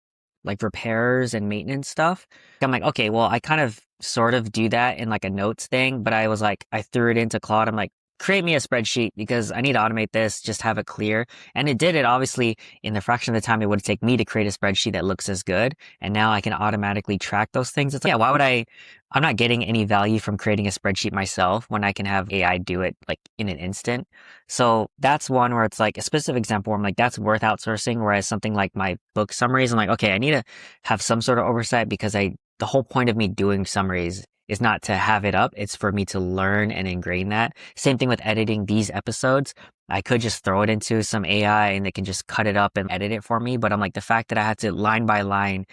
like repairs and maintenance stuff. I'm like, okay, well, I kind of sort of do that in like a notes thing, but I was like, I threw it into Claude. I'm like, create me a spreadsheet because I need to automate this, just have it clear. And it did it obviously in the fraction of the time it would take me to create a spreadsheet that looks as good. And now I can automatically track those things. It's like, yeah, why would I'm not getting any value from creating a spreadsheet myself when I can have AI do it like in an instant. So that's one where it's like a specific example where I'm like, that's worth outsourcing. Whereas something like my book summaries, I'm like, okay, I need to have some sort of oversight because the whole point of me doing summaries is not to have it up. It's for me to learn and ingrain that. Same thing with editing these episodes. I could just throw it into some AI and they can just cut it up and edit it for me. But I'm like, the fact that I had to line by line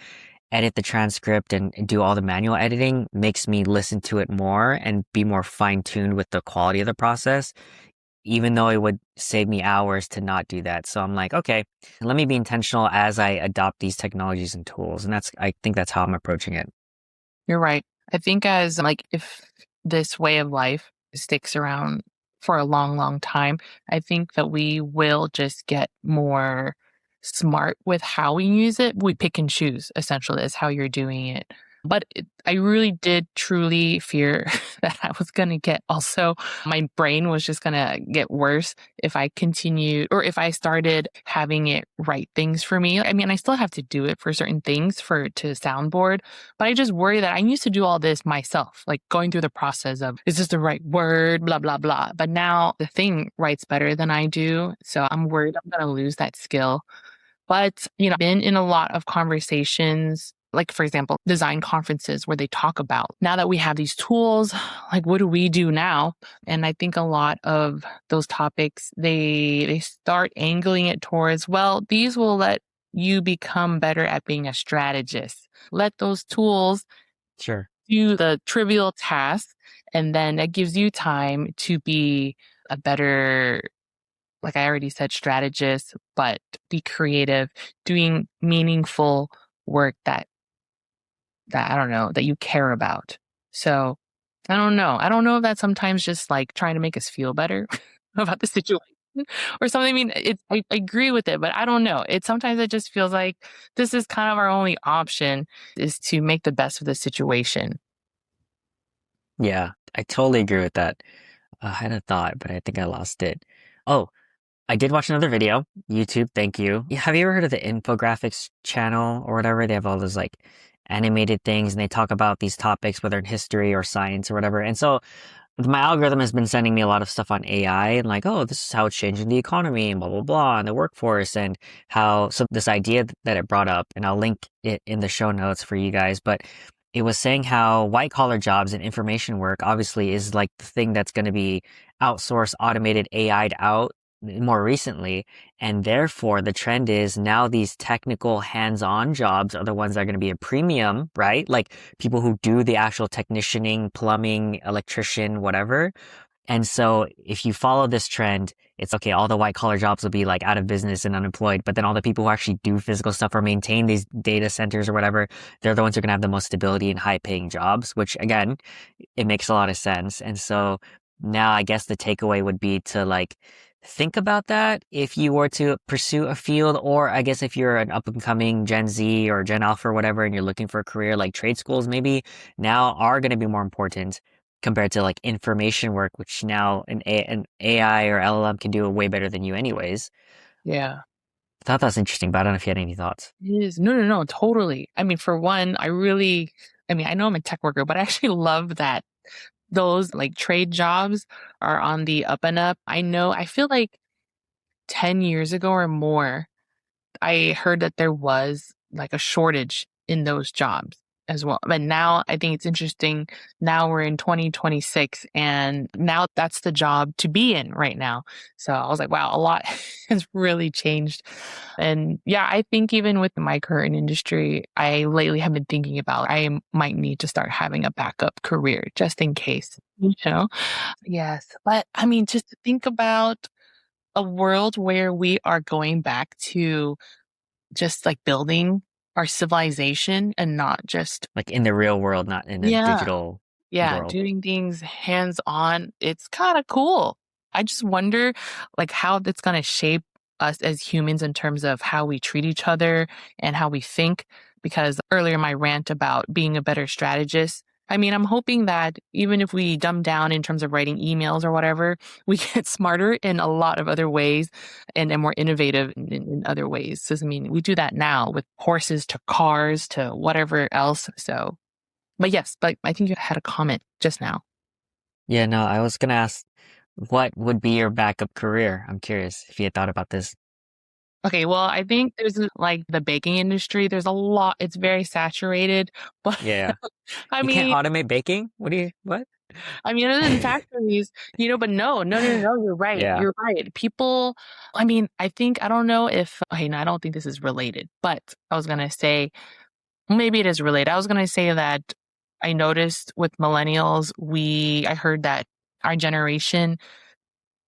edit the transcript and do all the manual editing makes me listen to it more and be more fine tuned with the quality of the process, even though it would save me hours to not do that. So I'm like, okay, let me be intentional as I adopt these technologies and tools. And I think that's how I'm approaching it. You're right. I think as like if this way of life sticks around for a long, long time, I think that we will just get more smart with how we use it. We pick and choose essentially is how you're doing it. But I really did truly fear that I was going to get also, my brain was just going to get worse if I continued or if I started having it write things for me. I mean, I still have to do it for certain things to soundboard, but I just worry that I used to do all this myself, like going through the process of, is this the right word? Blah, blah, blah. But now the thing writes better than I do. So I'm worried I'm going to lose that skill. But, been in a lot of conversations, like for example, design conferences where they talk about now that we have these tools, like what do we do now? And I think a lot of those topics, they start angling it towards, well, these will let you become better at being a strategist. Let those tools Sure. do the trivial tasks, and then that gives you time to be a better, like I already said, strategist, but be creative, doing meaningful work that I don't know, that you care about. So I don't know. I don't know if that's sometimes just like trying to make us feel better about the situation or something. I mean, I agree with it, but I don't know. Sometimes it just feels like this is kind of our only option is to make the best of the situation. Yeah, I totally agree with that. I had a thought, but I think I lost it. Oh, I did watch another video. YouTube, thank you. Yeah, have you ever heard of the infographics channel or whatever? They have all those like animated things and they talk about these topics, whether in history or science or whatever. And so my algorithm has been sending me a lot of stuff on AI and like, oh, this is how it's changing the economy and blah, blah, blah, and the workforce and so this idea that it brought up, and I'll link it in the show notes for you guys, but it was saying how white collar jobs and information work obviously is like the thing that's going to be outsourced, automated, AI'd out more recently. And therefore the trend is now these technical hands-on jobs are the ones that are going to be a premium, right? Like people who do the actual technicianing, plumbing, electrician, whatever. And so if you follow this trend, it's okay, all the white collar jobs will be like out of business and unemployed, but then all the people who actually do physical stuff or maintain these data centers or whatever, they're the ones who are going to have the most stability and high paying jobs, which again, it makes a lot of sense. And so now I guess the takeaway would be to like think about that if you were to pursue a field, or I guess if you're an up and coming Gen Z or Gen Alpha or whatever, and you're looking for a career, like trade schools maybe now are going to be more important compared to like information work, which now an AI or LLM can do way better than you anyways. Yeah. I thought that was interesting, but I don't know if you had any thoughts. It is. No, no, no, totally. I mean, for one, I mean, I know I'm a tech worker, but I actually love that those like trade jobs are on the up and up. I feel like 10 years ago or more, I heard that there was like a shortage in those jobs as well. But now I think it's interesting. Now we're in 2026 and now that's the job to be in right now. So I was like, wow, a lot has really changed. And yeah, I think even with my current industry, I lately have been thinking about might need to start having a backup career just in case, you know? Yes. But I mean, just think about a world where we are going back to just like building our civilization and not just Like in the real world, not in a yeah, digital yeah, world. doing things hands on. It's kind of cool. I just wonder like how that's going to shape us as humans in terms of how we treat each other and how we think. Because earlier my rant about being a better strategist, I mean, I'm hoping that even if we dumb down in terms of writing emails or whatever, we get smarter in a lot of other ways and more innovative in other ways. So, I mean, we do that now with horses to cars to whatever else. So, but yes, but I think you had a comment just now. Yeah, no, I was gonna ask what would be your backup career? I'm curious if you had thought about this. Okay, well, I think there's like the baking industry, there's a lot, it's very saturated, but Yeah. I You can't mean, automate baking? What? other than factories, but no, no, no, no, no, you're right. Yeah. You're right. People, I mean, I don't know if, okay, no, I don't think this is related, but I was going to say, maybe it is related. I was going to say that I noticed with millennials, I heard that our generation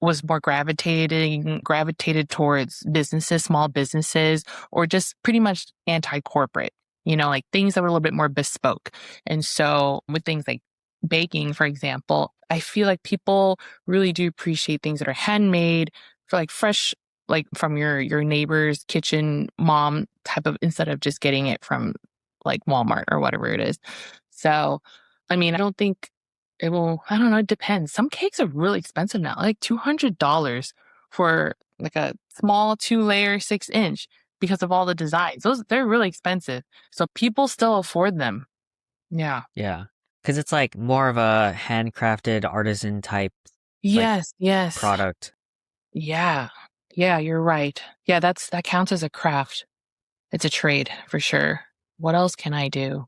was more gravitated towards businesses, small businesses, or just pretty much anti-corporate, like things that were a little bit more bespoke. And so with things like baking, for example, I feel like people really do appreciate things that are handmade for like fresh, like from your neighbor's kitchen mom type of, instead of just getting it from like Walmart or whatever it is. So, I mean, I don't think I don't know, it depends. Some cakes are really expensive now, like $200 for like a small 2-layer 6-inch because of all the designs. They're really expensive. So people still afford them. Yeah. Yeah. Because it's like more of a handcrafted artisan type like Yes, yes. product. Yeah. Yeah, you're right. Yeah, that counts as a craft. It's a trade for sure. What else can I do?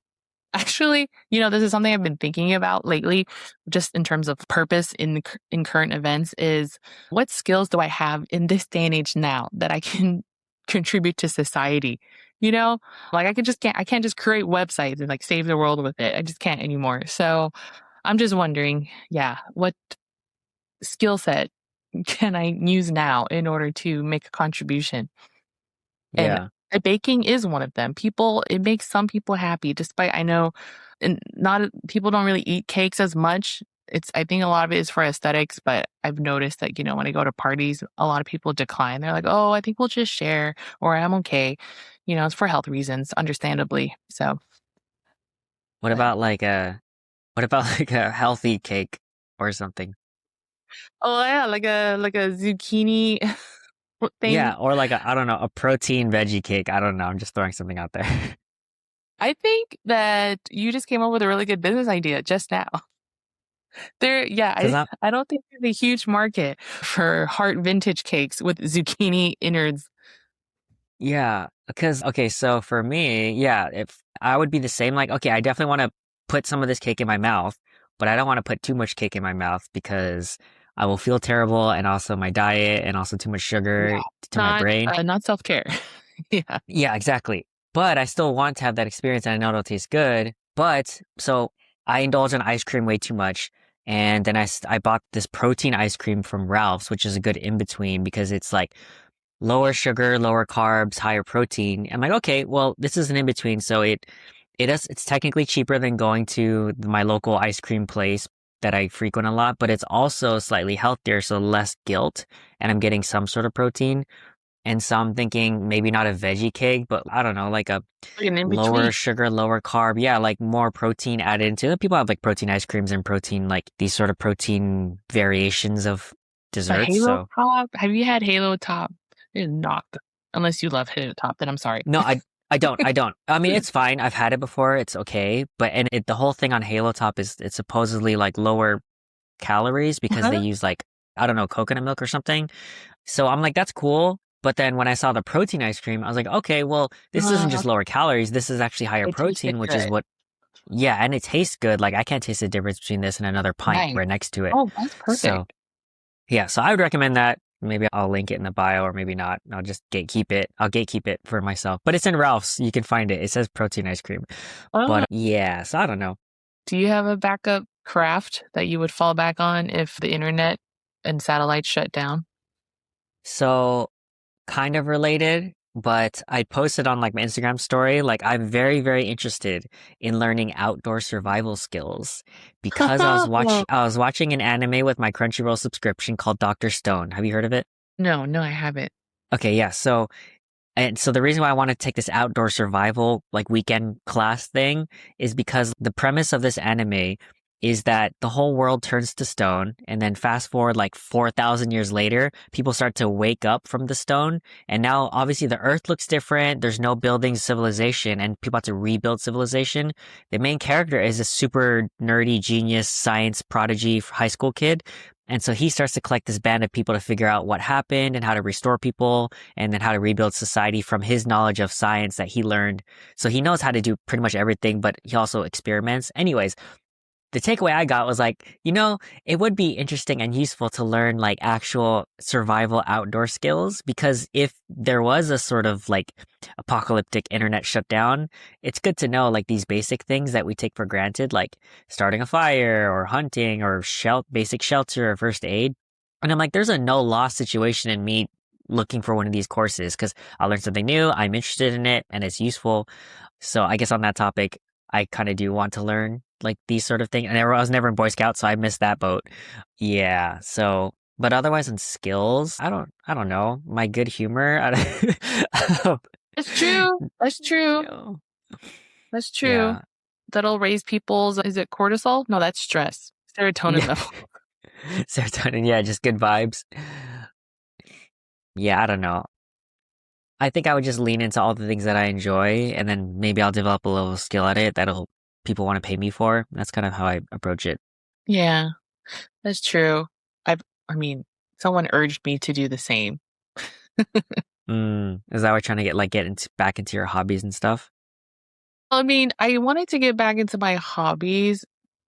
Actually, this is something I've been thinking about lately, just in terms of purpose in current events is what skills do I have in this day and age now that I can contribute to society? Like I can't just create websites and like save the world with it. I just can't anymore. So I'm just wondering, yeah, what skill set can I use now in order to make a contribution? And Yeah. baking is one of them. It makes some people happy, despite I know, and not people don't really eat cakes as much. I think a lot of it is for aesthetics, but I've noticed that, when I go to parties, a lot of people decline. They're like, oh, I think we'll just share, or I'm okay. It's for health reasons, understandably. So, What but about like a what about like a healthy cake or something? oh yeah, like a zucchini thing. Yeah, or like I don't know, a protein veggie cake. I don't know. I'm just throwing something out there. I think that you just came up with a really good business idea just now. Yeah, Because I don't think there's a huge market for heart vintage cakes with zucchini innards. yeah, because okay, so for me, yeah, if I would be the same, like, okay, I definitely want to put some of this cake in my mouth, but I don't want to put too much cake in my mouth because I will feel terrible, and also my diet, and also too much Yeah, sugar to my not brain. not self-care. Yeah. Yeah, exactly. But I still want to have that experience, and I know it'll taste good. But so I indulge in ice cream way too much, and then I bought this protein ice cream from Ralph's, which is a good in between because it's like lower sugar, lower carbs, higher protein. I'm like, okay, well, this is an in between, so it's technically cheaper than going to my local ice cream place. that I frequent a lot, but it's also slightly healthier, so less guilt, and I'm getting some sort of protein. And so I'm thinking maybe not a veggie cake, but I don't know, like a Like an in lower between. sugar, lower carb. Yeah, like more protein added into it. People have like protein ice creams and protein, like these sort of protein variations of A desserts. Halo So Top? Have you had Halo Top? It's not good. Unless you love Halo Top, then I'm sorry. no, I don't. I mean, it's fine. I've had it before. It's okay. But and the whole thing on Halo Top is it's supposedly like lower calories because they Uh-huh. use like I don't know, coconut milk or something. So I'm like, that's cool. But then when I saw the protein ice cream, I was like, okay, well, this isn't Uh, just lower calories. This is actually higher it tasted protein, which is good. what, yeah, and it tastes good. Like I can't taste the difference between this and another pint Nice. right next to it. Oh, that's So perfect. yeah, so I would recommend that. Maybe I'll link it in the bio or maybe not. I'll just gatekeep it. I'll gatekeep it for myself. But it's in Ralph's. You can find it. It says protein ice cream. But yeah, so I don't know. Do you have a backup craft that you would fall back on if the internet and satellites shut down? So kind of related, but I posted on like my Instagram story, like I'm very, very interested in learning outdoor survival skills because I was watching an anime with my Crunchyroll subscription called Doctor Stone. Have you heard of it? No, no, I haven't. Okay, yeah. So the reason why I want to take this outdoor survival like weekend class thing is because the premise of this anime is that the whole world turns to stone and then fast forward like 4,000 years later, people start to wake up from the stone and now obviously the earth looks different. There's no buildings, civilization, and people have to rebuild civilization. The main character is a super nerdy genius science prodigy high school kid. And so he starts to collect this band of people to figure out what happened and how to restore people and then how to rebuild society from his knowledge of science that he learned. So he knows how to do pretty much everything, but he also experiments. Anyways, the takeaway I got was like, it would be interesting and useful to learn like actual survival outdoor skills because if there was a sort of like apocalyptic internet shutdown, it's good to know like these basic things that we take for granted, like starting a fire or hunting or basic shelter or first aid. And I'm like, there's a no loss situation in me looking for one of these courses because I'll learn something new. I'm interested in it and it's useful. So I guess on that topic, I kind of do want to learn like these sort of things. And I was never in Boy Scouts, so I missed that boat. Yeah. So, but otherwise in skills, I don't know. My good humor. I don't, That's true. That's you true. know, That's true. yeah. That'll raise people's, is it cortisol? No, that's stress. Serotonin Yeah. level. Serotonin. Yeah. Just good vibes. Yeah. I don't know. I think I would just lean into all the things that I enjoy and then maybe I'll develop a little skill at it that'll people want to pay me for. That's kind of how I approach it. Yeah, that's true. I mean, someone urged me to do the same. Is that why trying to get back into your hobbies and stuff? I mean, I wanted to get back into my hobbies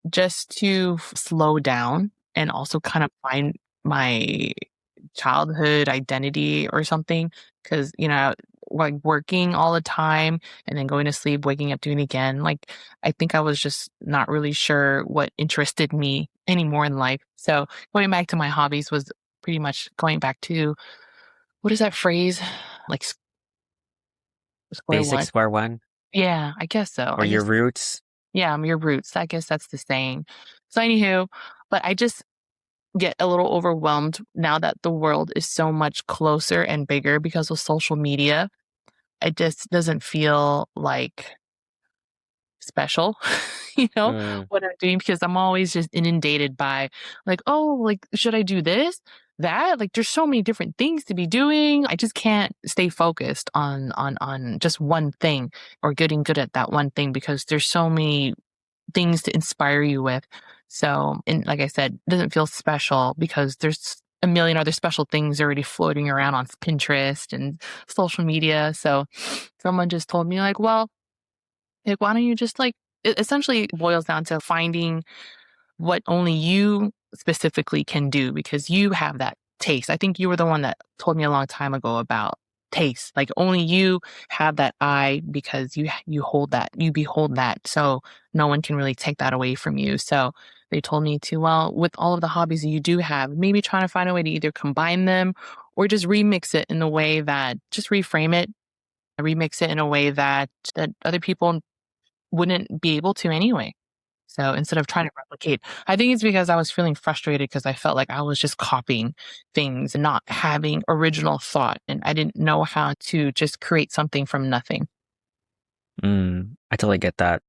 just to slow down and also kind of find my childhood identity or something. Because, like working all the time and then going to sleep, waking up, doing it again. Like, I think I was just not really sure what interested me anymore in life. So going back to my hobbies was pretty much going back to what is that phrase? Like square Basic one. square one Yeah, I guess so. or your roots? Yeah, I'm your roots. I guess that's the saying. So, anywho, but I just get a little overwhelmed now that the world is so much closer and bigger because of social media. It just doesn't feel like special, Mm, what I'm doing because I'm always just inundated by like, oh, like, should I do this? That? Like, there's so many different things to be doing. I just can't stay focused on just one thing or getting good at that one thing because there's so many things to inspire you with. So, and like I said, it doesn't feel special because there's a million other special things already floating around on Pinterest and social media. So someone just told me like, well, like, why don't you just like, it essentially boils down to finding what only you specifically can do because you have that taste. I think you were the one that told me a long time ago about taste. Like only you have that eye because you hold that, you behold that. So no one can really take that away from you. So they told me to, well, with all of the hobbies that you do have, maybe trying to find a way to either combine them or just remix it in a way that just reframe it, remix it in a way that other people wouldn't be able to anyway. So instead of trying to replicate, I think it's because I was feeling frustrated because I felt like I was just copying things and not having original thought. And I didn't know how to just create something from nothing. I totally get that.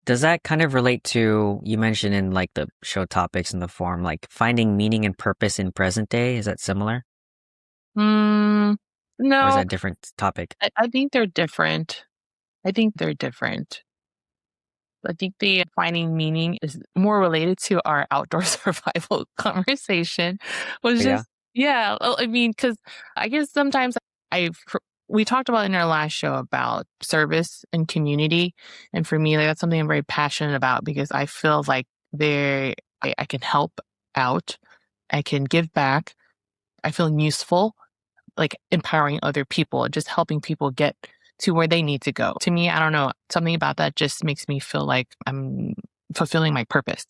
Does that kind of relate to, you mentioned in like the show topics in the form, like finding meaning and purpose in present day? Is that similar? Mm, Or is no, that a different topic? I think they're different. I think they're different. I think the finding meaning is more related to our outdoor survival conversation. Was Yeah. just, yeah. Well, I mean, because I guess sometimes we talked about in our last show about service and community, and for me, like, that's something I'm very passionate about because I feel like I can help out, I can give back, I feel useful, like empowering other people and just helping people get to where they need to go. To me, I don't know, something about that just makes me feel like I'm fulfilling my purpose,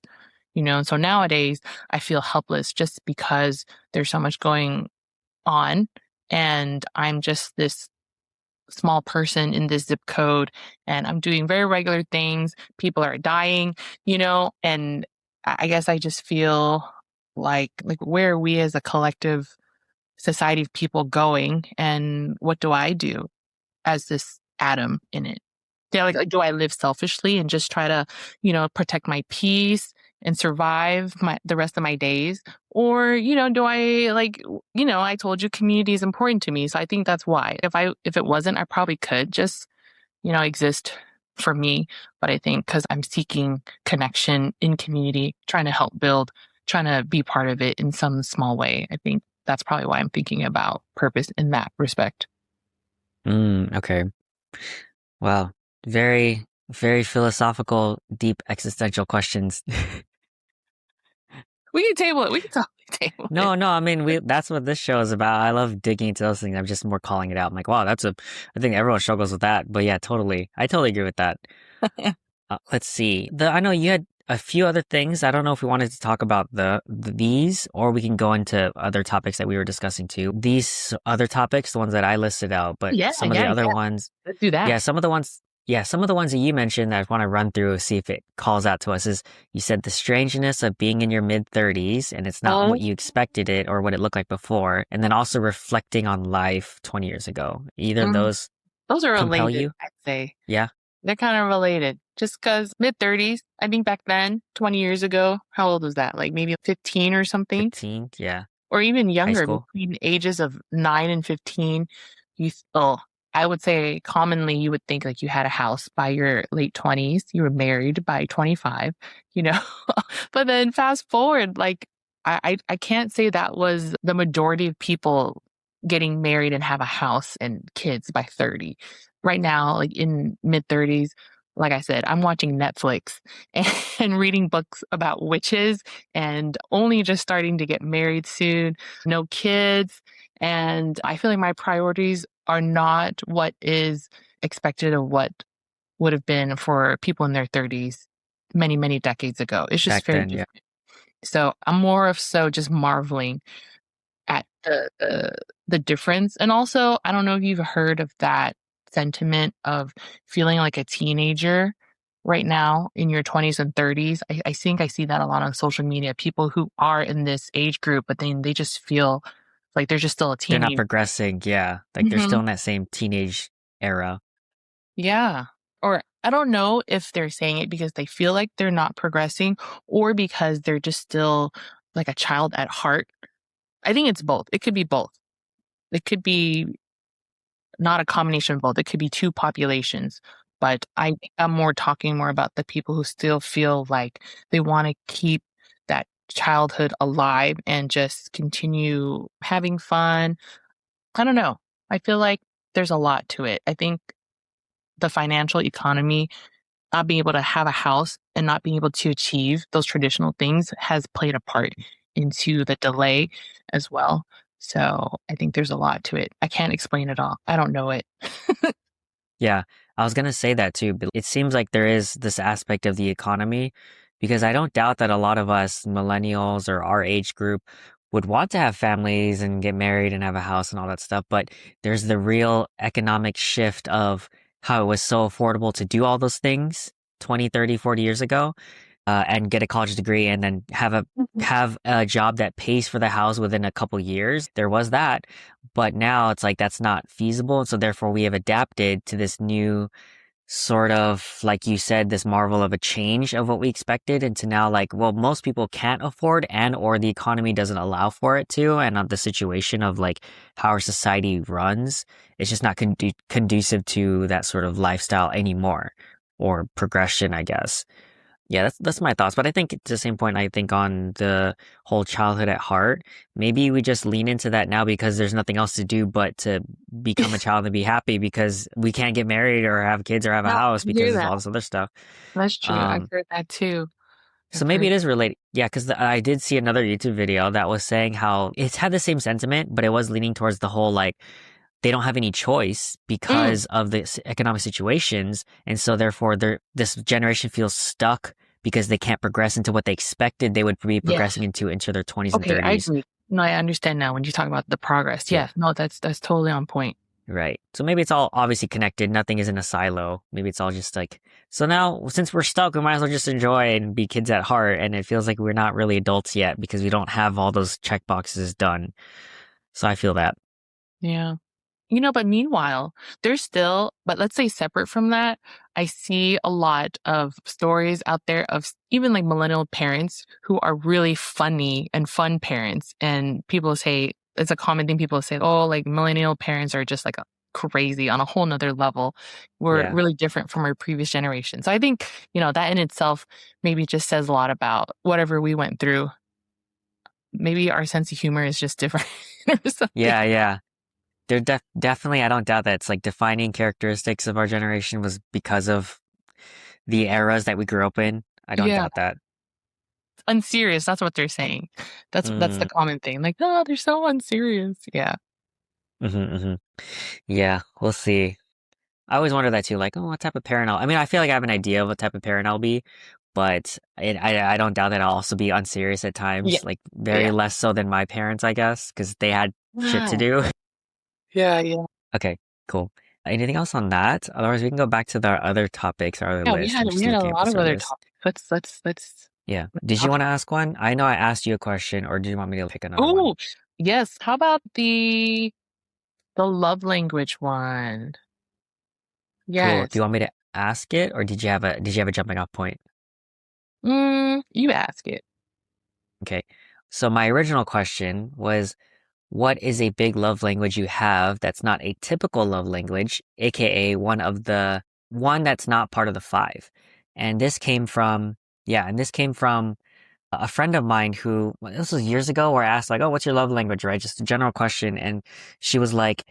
you know? And so nowadays I feel helpless just because there's so much going on and I'm just this small person in this zip code and I'm doing very regular things. People are dying, and I guess I just feel like where are we as a collective society of people going and what do I do as this atom in it? Yeah, like, do I live selfishly and just try to, protect my peace and survive the rest of my days? Or, do I I told you community is important to me. So I think that's why. If it wasn't, I probably could just, exist for me. But I think because I'm seeking connection in community, trying to help build, trying to be part of it in some small way, I think that's probably why I'm thinking about purpose in that respect. Okay. Wow. Very, very philosophical, deep existential questions. We can table it. We can totally table it. No, I mean, that's what this show is about. I love digging into those things. I'm just more calling it out. I'm like, wow, I think everyone struggles with that. But yeah, totally. I totally agree with that. Let's see. I know you had a few other things. I don't know if we wanted to talk about these or we can go into other topics that we were discussing too. These other topics, the ones that I listed out, but Yeah, some of the yeah, other yeah. ones, Let's do that. yeah, some of the ones that you mentioned that I want to run through, see if it calls out to us is you said the strangeness of being in your mid 30s and it's not what Um, you expected it or what it looked like before. And then also reflecting on life 20 years ago. Either of mm, those those are compel related, you? I'd say. Yeah. They're kind of related. Just because mid 30s, I think back then, 20 years ago, how old was that? Like maybe 15 or something? 15. Yeah. Or even High younger, school. between ages of 9 and 15, I would say commonly you would think like you had a house by your late 20s, you were married by 25, you know. But then fast forward, like I can't say that was the majority of people getting married and have a house and kids by 30. Right now, like in mid 30s, like I said, I'm watching Netflix and reading books about witches and only just starting to get married soon, no kids. And I feel like my priorities are not what is expected of what would have been for people in their 30s many, many decades ago. It's just Back very then. Yeah. different. So I'm more of so just marveling at the difference. And also, I don't know if you've heard of that sentiment of feeling like a teenager right now in your 20s and 30s. I think I see that a lot on social media. People who are in this age group, but then they just feel like they're just still a They're not teenager. progressing. Yeah. Like they're Hmm. still in that same teenage era. Yeah. Or I don't know if they're saying it because they feel like they're not progressing or because they're just still like a child at heart. I think it's both. It could be both. It could be not a combination of both. It could be two populations. But I think I'm more talking more about the people who still feel like they want to keep that childhood alive and just continue having fun. I don't know. I feel like there's a lot to it. I think the financial economy, not being able to have a house and not being able to achieve those traditional things has played a part into the delay as well. So I think there's a lot to it. I can't explain it all. I don't know it. Yeah, I was gonna say that too, but it seems like there is this aspect of the economy because I don't doubt that a lot of us millennials or our age group would want to have families and get married and have a house and all that stuff, but there's the real economic shift of how it was so affordable to do all those things 20, 30, 40 years ago and get a college degree and then have a job that pays for the house within a couple years. There was that, but now it's like that's not feasible. So therefore, we have adapted to this new sort of, like you said, this marvel of a change of what we expected into now like, well, most people can't afford and or the economy doesn't allow for it to, and of the situation of like how our society runs, it's just not conducive to that sort of lifestyle anymore or progression, I guess. Yeah, that's my thoughts. But I think at the same point, I think on the whole childhood at heart, maybe we just lean into that now because there's nothing else to do but to become a child and be happy because we can't get married or have kids or have a No, house I hear because of that. all this other stuff. That's true. I've Um, heard that too. so I've maybe heard. it is related. Yeah, because I did see another YouTube video that was saying how it's had the same sentiment, but it was leaning towards the whole like they don't have any choice Mm, because of the economic situations, and so therefore this generation feels stuck because they can't progress into what they expected they would be yeah. progressing into their 20s and Okay, I 30s. agree. No, I understand now when you talk about the progress. Yeah, Yeah, no, that's totally on point. right. So maybe it's all obviously connected. Nothing is in a silo. Maybe it's all just like so now since we're stuck, we might as well just enjoy and be kids at heart. And it feels like we're not really adults yet because we don't have all those check boxes done. So I feel that. Yeah. But meanwhile, there's still, but let's say separate from that, I see a lot of stories out there of even like millennial parents who are really funny and fun parents. And people say, it's a common thing people say, oh, like millennial parents are just like crazy on a whole nother level. We're Yeah. really different from our previous generation. So I think, that in itself maybe just says a lot about whatever we went through. Maybe our sense of humor is just different or something. Yeah, yeah. They're definitely, I don't doubt that it's like defining characteristics of our generation was because of the eras that we grew up in. I don't Yeah. doubt that. Unserious, that's what they're saying. That's the Mm, common thing. Like, "Oh, they're so unserious." Yeah. hmm. Yeah, we'll see. I always wonder that too, like, oh, what type of parent I mean, I feel like I have an idea of what type of parent I'll be, but I don't doubt that I'll also be unserious at Yeah. times, like very Yeah. less so than my parents, I guess, because they had shit to Yeah. do. Yeah, yeah. Okay, cool. Anything else on that? Otherwise, we can go back to the other topics, our other Yeah, we list. had I'm we just had a looking at lot this of our other list. topics. Let's Yeah. Did you talk want to about. ask one? I know I asked you a question, or do you want me to pick another one? Ooh, yes. How about the love language one? Cool. Do you Yes. want me to ask it, or did you have a jumping off point? You ask it. Okay. So my original question was, what is a big love language you have that's not a typical love language, aka one that's not part of the five? And this came from, yeah, and this came from a friend of mine who, well, this was years ago, where I asked like, "Oh, what's your love language?" Right, just a general question, and she was like,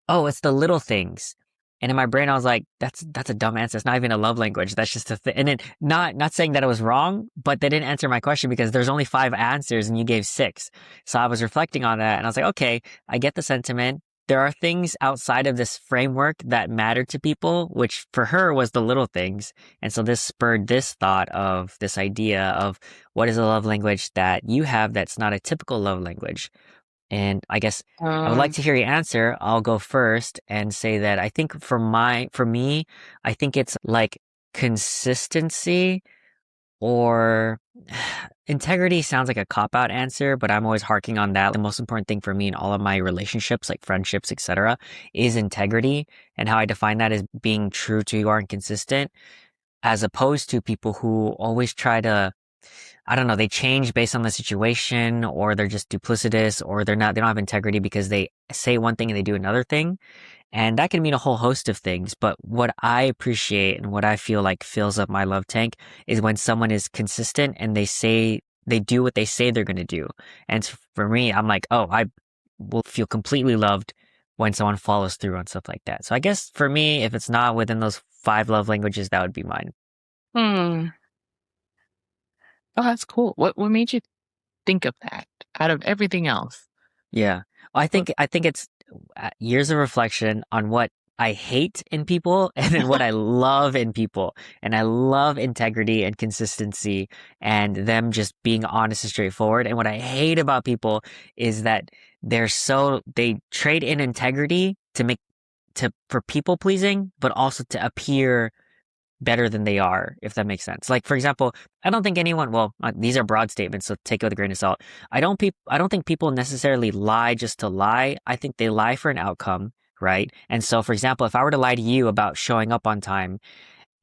"Oh, it's the little things." And in my brain, I was like, "That's a dumb answer. It's not even a love language. That's just a thing." And then not saying that it was wrong, but they didn't answer my question because there's only five answers and you gave six. So I was reflecting on that, and I was like, "Okay, I get the sentiment." There are things outside of this framework that matter to people, which for her was the little things. And so this spurred this thought of this idea of what is a love language that you have that's not a typical love language? And I guess I would like Um, to hear your answer. I'll go first and say that I think for me, I think it's like consistency or integrity sounds like a cop out answer, but I'm always harking on that. The most important thing for me in all of my relationships, like friendships, etc., is integrity. And how I define that is being true to who you are and consistent, as opposed to people who always try to, I don't know, they change based on the situation, or they're just duplicitous, or they don't have integrity because they say one thing and they do another thing. And that can mean a whole host of things. But what I appreciate and what I feel like fills up my love tank is when someone is consistent and they do what they say they're going to do. And for me, I'm like, oh, I will feel completely loved when someone follows through on stuff like that. So I guess for me, if it's not within those five love languages, that would be mine. hmm. Oh, that's cool. What made you think of that out of everything else? Yeah. What? I think it's years of reflection on what I hate in people and then what I love in people. And I love integrity and consistency and them just being honest and straightforward. And what I hate about people is that they trade in integrity to for people pleasing, but also to appear better than they are, if that makes sense. Like, for example, I don't think anyone, well, these are broad statements, so take it with a grain of salt. I don't think people necessarily lie just to lie. I think they lie for an outcome, right? And so, for example, if I were to lie to you about showing up on time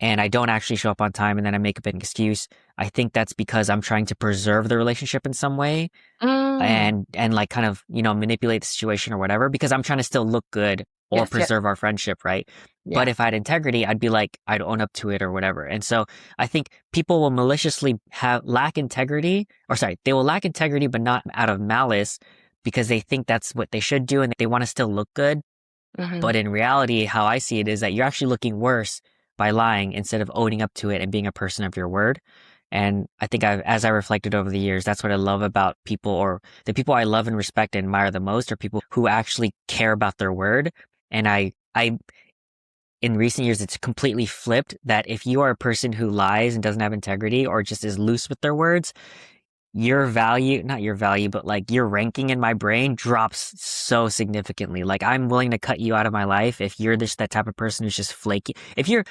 and I don't actually show up on time and then I make up an excuse, I think that's because I'm trying to preserve the relationship in some way Mm. and like kind of, manipulate the situation or whatever because I'm trying to still look good or Yes, yes. preserve our friendship, right? But Yeah. if I had integrity, I'd be like, I'd own up to it or whatever. And so I think people will maliciously lack integrity, or sorry, they will lack integrity, but not out of malice because they think that's what they should do and they want to still look good. Hmm. But in reality, how I see it is that you're actually looking worse by lying instead of owning up to it and being a person of your word. And I think as I reflected over the years, that's what I love about people, or the people I love and respect and admire the most are people who actually care about their word. And in recent years, it's completely flipped that if you are a person who lies and doesn't have integrity or just is loose with their words, your value, not your value, but like your ranking in my brain drops so significantly. Like I'm willing to cut you out of my life if you're just that type of person who's just flaky. If you're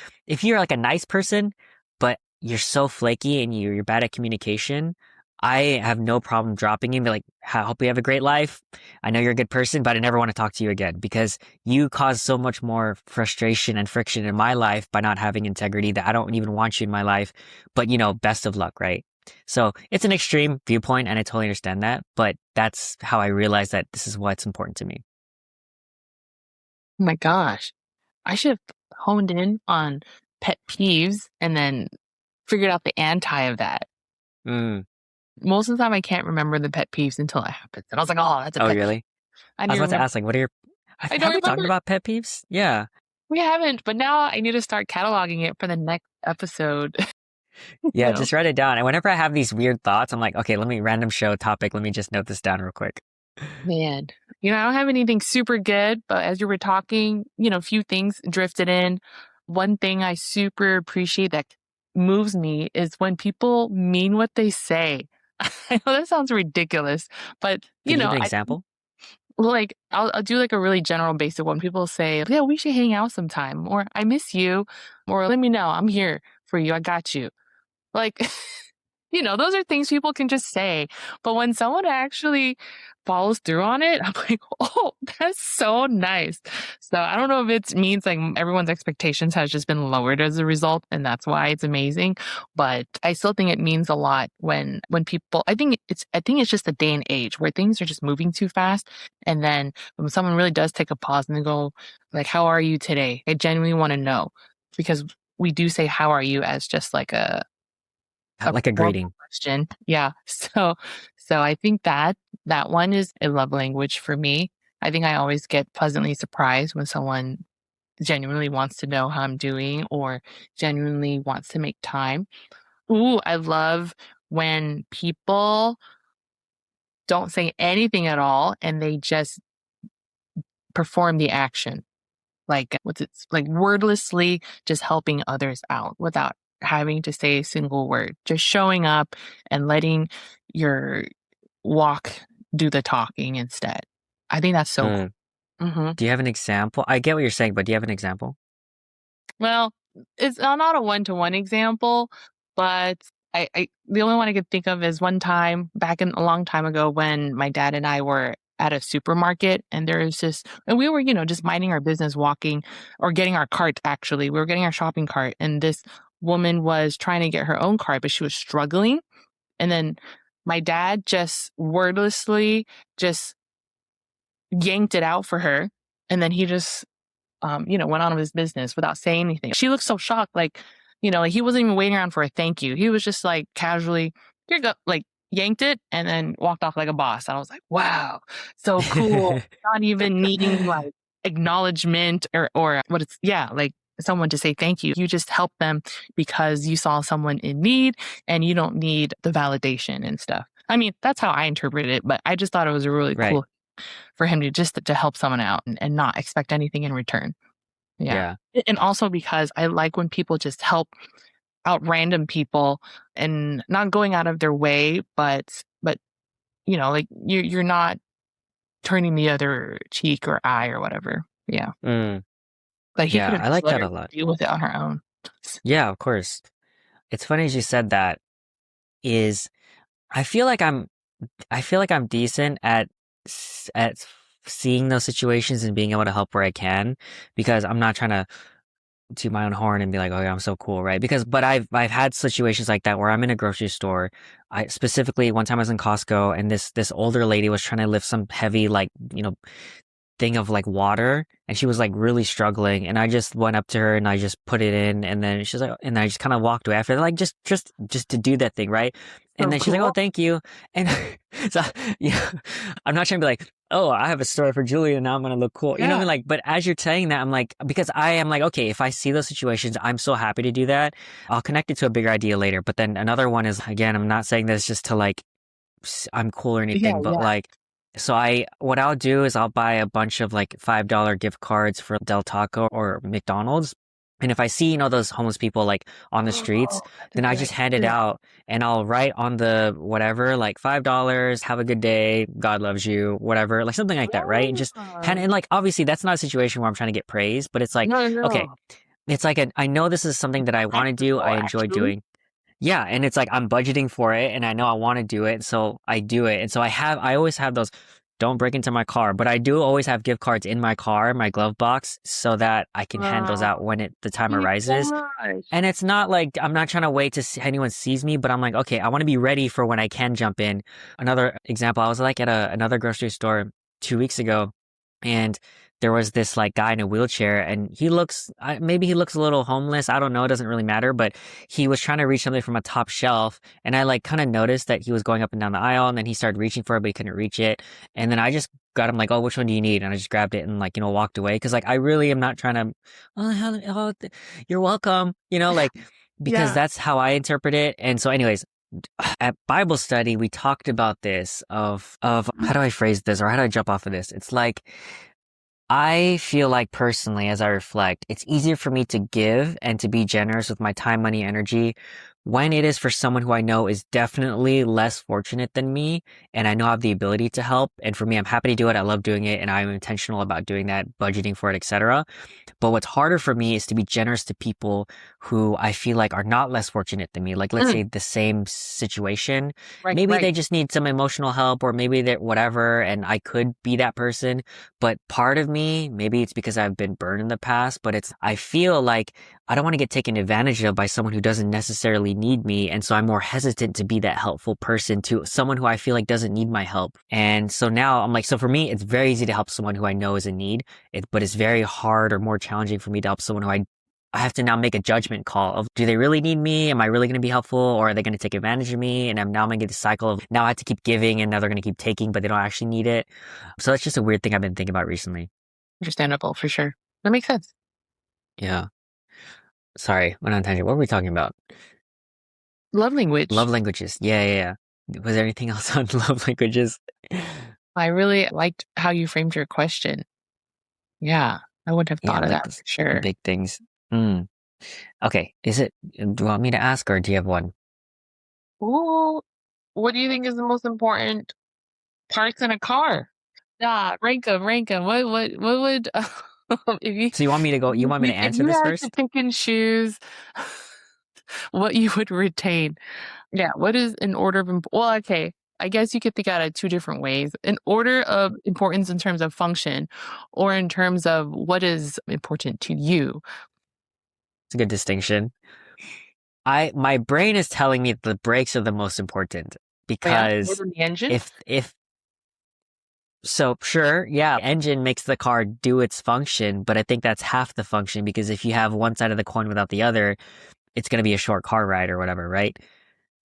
like a nice person, but you're so flaky and you're bad at communication, I have no problem dropping you and be like, I hope you have a great life. I know you're a good person, but I never want to talk to you again because you cause so much more frustration and friction in my life by not having integrity that I don't even want you in my life. But best of luck, right? So it's an extreme viewpoint and I totally understand that, but that's how I realized that this is what's important to me. Oh my gosh. I should have honed in on pet peeves and then figured out the anti of that. Mm. Most of the time, I can't remember the pet peeves until it happens. And I was like, oh, that's a Oh, pet peeve. really? I I was didn't about to remember. ask, like, what are your, I have don't we talked remember. about pet peeves? Yeah. We haven't, but now I need to start cataloging it for the next episode. Yeah, No. just write it down. And whenever I have these weird thoughts, I'm like, okay, let me random show topic. Let me just note this down real quick. Man, I don't have anything super good, but as you were talking, a few things drifted in. One thing I super appreciate that moves me is when people mean what they say. I know that sounds ridiculous, but Can you give an example? like I'll do like a really general basic one. People say, "Yeah, we should hang out sometime," or "I miss you," or "Let me know, I'm here for you, I got you." Like those are things people can just say. But when someone actually follows through on it, I'm like, oh, that's so nice. So I don't know if it means like everyone's expectations has just been lowered as a result, and that's why it's amazing. But I still think it means a lot when people. I think it's just a day and age where things are just moving too fast, and then when someone really does take a pause and they go like, "How are you today?" I genuinely want to know because we do say "How are you" as just like a Like a formal greeting. question. Yeah. So I think that one is a love language for me. I think I always get pleasantly surprised when someone genuinely wants to know how I'm doing or genuinely wants to make time. Ooh, I love when people don't say anything at all and they just perform the action. Like what's it like wordlessly just helping others out without having to say a single word. Just showing up and letting your walk do the talking instead. I think that's so Mm. cool. Hmm. Do you have an example? I get what you're saying, but do you have an example? Well, it's not a one-to-one example, but I the only one I could think of is one time back in a long time ago when my dad and I were at a supermarket and there was just and we were, just minding our business, walking or getting our cart actually. We were getting our shopping cart and this woman was trying to get her own cart, but she was struggling. And then my dad just wordlessly just yanked it out for her. And then he just went on with his business without saying anything. She looked so shocked, like he wasn't even waiting around for a thank you. He was just like casually, here you go, like yanked it and then walked off like a boss. I was like, wow, so cool. Not even needing like acknowledgement or what it's, yeah, like someone to say thank you. You just help them because you saw someone in need and you don't need the validation and stuff. I mean, that's how I interpret it, but I just thought it was a really Right. cool for him to just to help someone out and not expect anything in return. Yeah. Yeah. And also because I like when people just help out random people and not going out of their way, but like you're not turning the other cheek or eye or whatever. Yeah. Mm. Like he could Yeah, have I just like let that her a lot. deal with it on her own. Yeah, of course. It's funny as you said that is I feel like I'm decent at seeing those situations and being able to help where I can because I'm not trying to toot my own horn and be like, oh yeah, I'm so cool, right? Because but I've had situations like that where I'm in a grocery store. I specifically one time I was in Costco and this older lady was trying to lift some heavy like, thing of like water and she was like really struggling and I just went up to her and I just put it in and then she's like and I just kind of walked away after like just to do that thing, right? And So then she's like, oh, cool. thank you. And so yeah, I'm not trying to be like, oh, I have a story for Julie and now I'm gonna look cool. You know what I Yeah. mean? Like, but as you're saying that, I'm like, because I am like, okay, if I see those situations, I'm so happy to do that. I'll connect it to a bigger idea later. But then another one is again, I'm not saying this just to like I'm cool or Yeah, anything, but yeah. like, so what I'll do is I'll buy a bunch of like $5 gift cards for Del Taco or McDonald's. And if I see, those homeless people like on the streets, Oh, that's a then I good just hand it idea. out and I'll write on the whatever, like $5, have a good day, God loves you, whatever, like something like that, right? And just hand Yeah. and like obviously that's not a situation where I'm trying to get praise, but it's like, No, okay, no. it's like I know this is something that I want to do, I Practical, enjoy actually. doing. Yeah, and it's like I'm budgeting for it and I know I want to do it, so I do it. And so I always have those don't break into my car, but I do always have gift cards in my car, my glove box, so that I can hand those out when the time Sweet arises. gosh. And it's not like I'm not trying to wait to see anyone sees me, but I'm like, okay, I want to be ready for when I can jump in. Another example, I was like at another grocery store 2 weeks ago, and there was this like guy in a wheelchair, and maybe he looks a little homeless. I don't know. It doesn't really matter, but he was trying to reach something from a top shelf, and I like kind of noticed that he was going up and down the aisle, and then he started reaching for it, but he couldn't reach it. And then I just got him like, oh, which one do you need? And I just grabbed it and like, walked away. Cause like, I really am not trying to, oh, you're welcome, like, because Yeah. that's how I interpret it. And so anyways, at Bible study, we talked about this of how do I phrase this or how do I jump off of this? It's like, I feel like personally, as I reflect, it's easier for me to give and to be generous with my time, money, energy when it is for someone who I know is definitely less fortunate than me and I know I have the ability to help. And for me, I'm happy to do it. I love doing it and I'm intentional about doing that, budgeting for it, etc. But what's harder for me is to be generous to people who I feel like are not less fortunate than me. Like, let's Mm, say the same situation. right, Maybe they right. just need some emotional help or maybe they're whatever. And I could be that person. But part of me, maybe it's because I've been burned in the past, but I feel like I don't want to get taken advantage of by someone who doesn't necessarily need me. And so I'm more hesitant to be that helpful person to someone who I feel like doesn't need my help. And so now I'm like, so for me, it's very easy to help someone who I know is in need. But it's very hard or more challenging for me to help someone who I have to now make a judgment call of do they really need me? Am I really going to be helpful or are they going to take advantage of me? And I'm now going to get the cycle of now I have to keep giving and now they're going to keep taking, but they don't actually need it. So that's just a weird thing I've been thinking about recently. Understandable for sure. That makes sense. Yeah. Sorry, went on a tangent. What were we talking about? Love language. Love languages. Yeah, yeah, yeah. Was there anything else on love languages? I really liked how you framed your question. Yeah, I wouldn't have Yeah, thought of like that for the sure. big things. Mm. Okay. Do you want me to ask or do you have one? Ooh, what do you think is the most important parts in a car? Yeah, rank 'em. What would if So you want me to if answer you this had to first? pick and choose what you would retain? Yeah, what is an order of well, okay, I guess you could think about it 2 different ways. An order of importance in terms of function or in terms of what is important to you. It's a good distinction. My brain is telling me the brakes are the most important Oh, yeah? More because than the engine? if so sure, yeah, engine makes the car do its function, but I think that's half the function because if you have one side of the coin without the other, it's going to be a short car ride or whatever, right?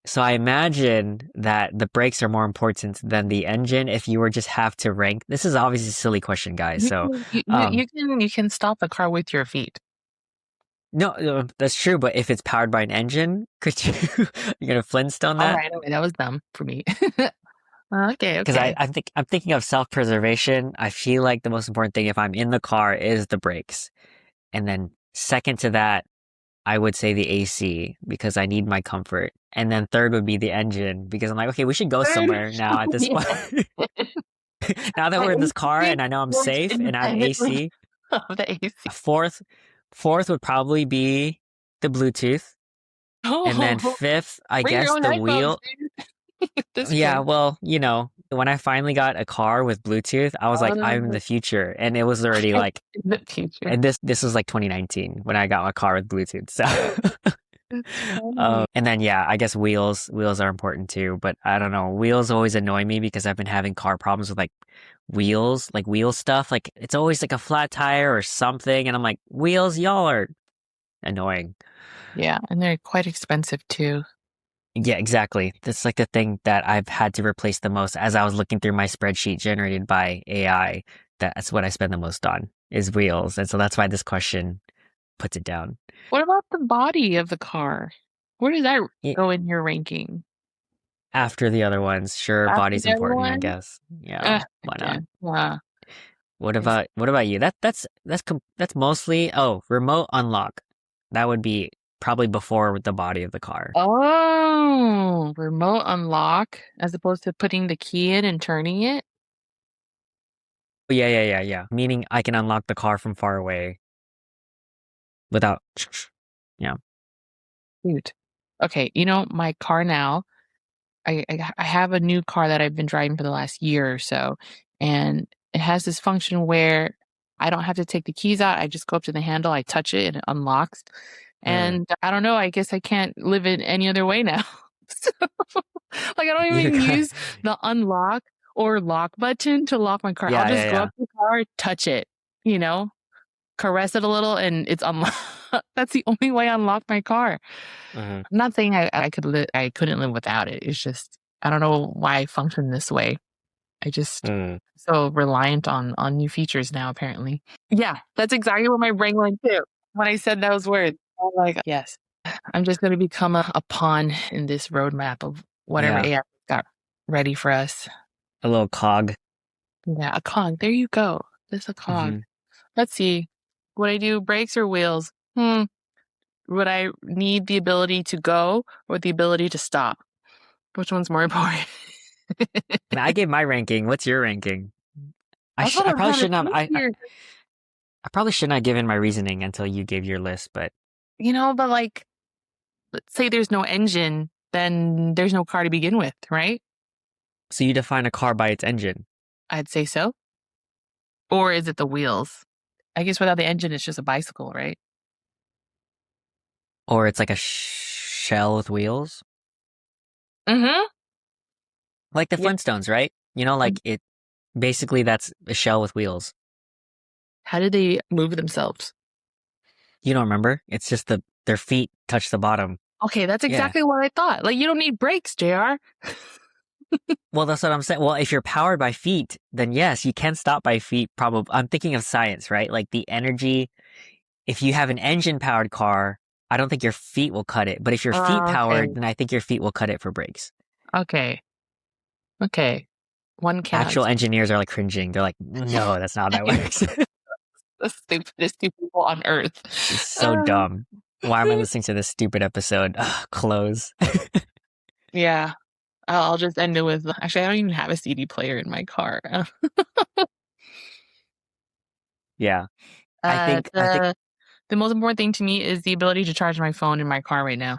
So I imagine that the brakes are more important than the engine if you were just have to rank. This is obviously a silly question, guys. You So, can um, you can stop a car with your feet. no, no, that's true. But if it's powered by an engine, could you, you're gonna Flintstone that? Alright, okay, that was dumb for me. Okay, Because okay. I'm thinking of self-preservation. I feel like the most important thing if I'm in the car is the brakes. And then second to that, I would say the AC because I need my comfort. And then third would be the engine because I'm like, okay, we should go Third, somewhere now at this yeah. point. Now that My we're in this car AC and I know I'm works safe and I have independently AC, of the AC. fourth, fourth would probably be the Bluetooth. And then Oh, fifth, I bring your guess own the headphones, wheel. dude, at this Yeah, point. well, when I finally got a car with Bluetooth, I was like, I'm in Uh, the future. And it was already like, in the future. and this was like 2019 when I got my car with Bluetooth. So, That's funny. and then yeah, I guess wheels are important too. But I don't know, wheels always annoy me because I've been having car problems with like wheels, like wheel stuff. Like it's always like a flat tire or something, and I'm like, wheels, y'all are annoying. Yeah, and they're quite expensive too. Yeah, exactly. That's like the thing that I've had to replace the most as I was looking through my spreadsheet generated by AI. That's what I spend the most on is wheels. And so that's why this question puts it down. What about the body of the car? Where does that I- go in your ranking? After the other ones, sure, After body's the other important, I one? guess. Yeah, why Yeah. not? Wow. What It's, about you? That's mostly remote unlock. That would be probably before the body of the car. oh, remote unlock as opposed to putting the key in and turning it? Yeah. Meaning I can unlock the car from far away without yeah. Shoot. Okay, my car now, I have a new car that I've been driving for the last year or so, and it has this function where I don't have to take the keys out. I just go up to the handle, I touch it, and it unlocks. Mm. And I don't know, I guess I can't live it any other way now. So, like, I don't You even got use the unlock or lock button to lock my car. I'll yeah, just yeah, go yeah. up to the car, touch it, you know, caress it a little, and it's unlocked. That's the only way I unlock my car. Mhm. I'm not saying I couldn't live without it. It's just I don't know why I function this way. I just Mm. so reliant on new features now, apparently. Yeah, that's exactly what my brain went to when I said those words. I'm like, yes, I'm just going to become a pawn in this roadmap of whatever Yeah, AI got ready for us. a little cog. Yeah, a cog. There you go. Just a cog. Hmm. Let's see. Would I do brakes or wheels? Would I need the ability to go or the ability to stop? Which one's more important? And I gave my ranking. What's your ranking? That's what I I'm probably trying to shouldn't have. think here. I probably shouldn't have given my reasoning until you gave your list. But But like, let's say there's no engine, then there's no car to begin with, right? so you define a car by its engine, I'd say so. Or is it the wheels? I guess without the engine, it's just a bicycle, right? or it's like a shell with wheels, Mm-hmm. like the Yeah. Flintstones, right? Like it. Basically, that's a shell with wheels. How did they move themselves? You don't remember? It's just their feet touch the bottom. Okay, that's Yeah. exactly what I thought. Like, you don't need brakes, JR. Well, that's what I'm saying. Well, if you're powered by feet, then yes, you can stop by feet. Probably. I'm thinking of science, right? Like the energy. If you have an engine powered car, I don't think your feet will cut it. But if you're feet Okay. powered, then I think your feet will cut it for brakes. Okay. Okay. One Actual counts. engineers are like cringing. They're like, no, that's not how that works. The stupidest two people on earth. It's so dumb. Why am I listening to this stupid episode? Ugh, close. Yeah. I'll just end it with actually, I don't even have a CD player in my car. Yeah. I think, The most important thing to me is the ability to charge my phone in my car right now.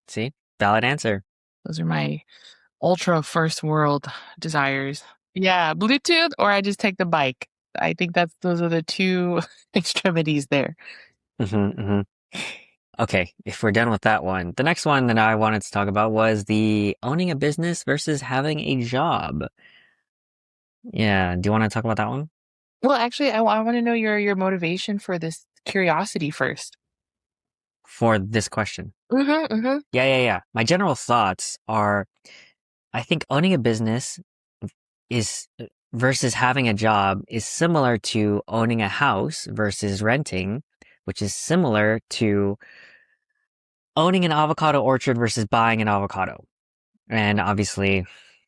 see, valid answer. Those are my ultra first world desires. Yeah, Bluetooth, or I just take the bike. I think those are the two extremities there. Hmm. Okay, if we're done with that one, the next one that I wanted to talk about was the owning a business versus having a job. Yeah, do you want to talk about that one? Well, actually, I want to know your motivation for this curiosity first. For this question. Mm-hmm, mm-hmm. Yeah. My general thoughts are I think owning a business is versus having a job is similar to owning a house versus renting, which is similar to owning an avocado orchard versus buying an avocado. And obviously,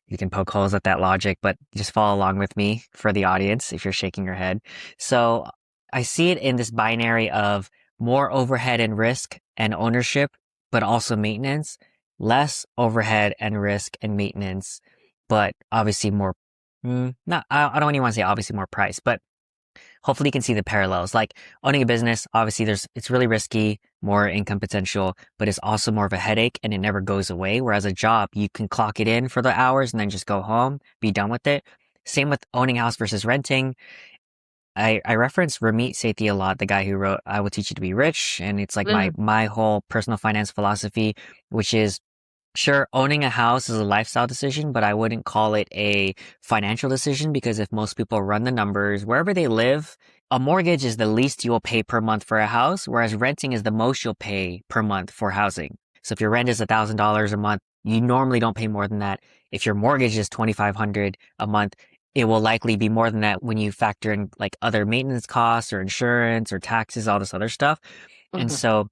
you can poke holes at that logic, but just follow along with me for the audience if you're shaking your head. So I see it in this binary of more overhead and risk and ownership, but also maintenance, less overhead and risk and maintenance, but obviously more, not, I don't even want to say obviously more price, but hopefully you can see the parallels. Like owning a business, obviously it's really risky. more income potential, but it's also more of a headache and it never goes away. Whereas a job, you can clock it in for the hours and then just go home, be done with it. Same with owning a house versus renting. I reference Ramit Sethi a lot, the guy who wrote I Will Teach You to Be Rich. And it's like Mm, my whole personal finance philosophy, which is sure, owning a house is a lifestyle decision, but I wouldn't call it a financial decision because if most people run the numbers, wherever they live, a mortgage is the least you will pay per month for a house, whereas renting is the most you'll pay per month for housing. So if your rent is $1,000 a month, you normally don't pay more than that. If your mortgage is $2,500 a month, it will likely be more than that when you factor in like other maintenance costs or insurance or taxes, all this other stuff. And mhm, so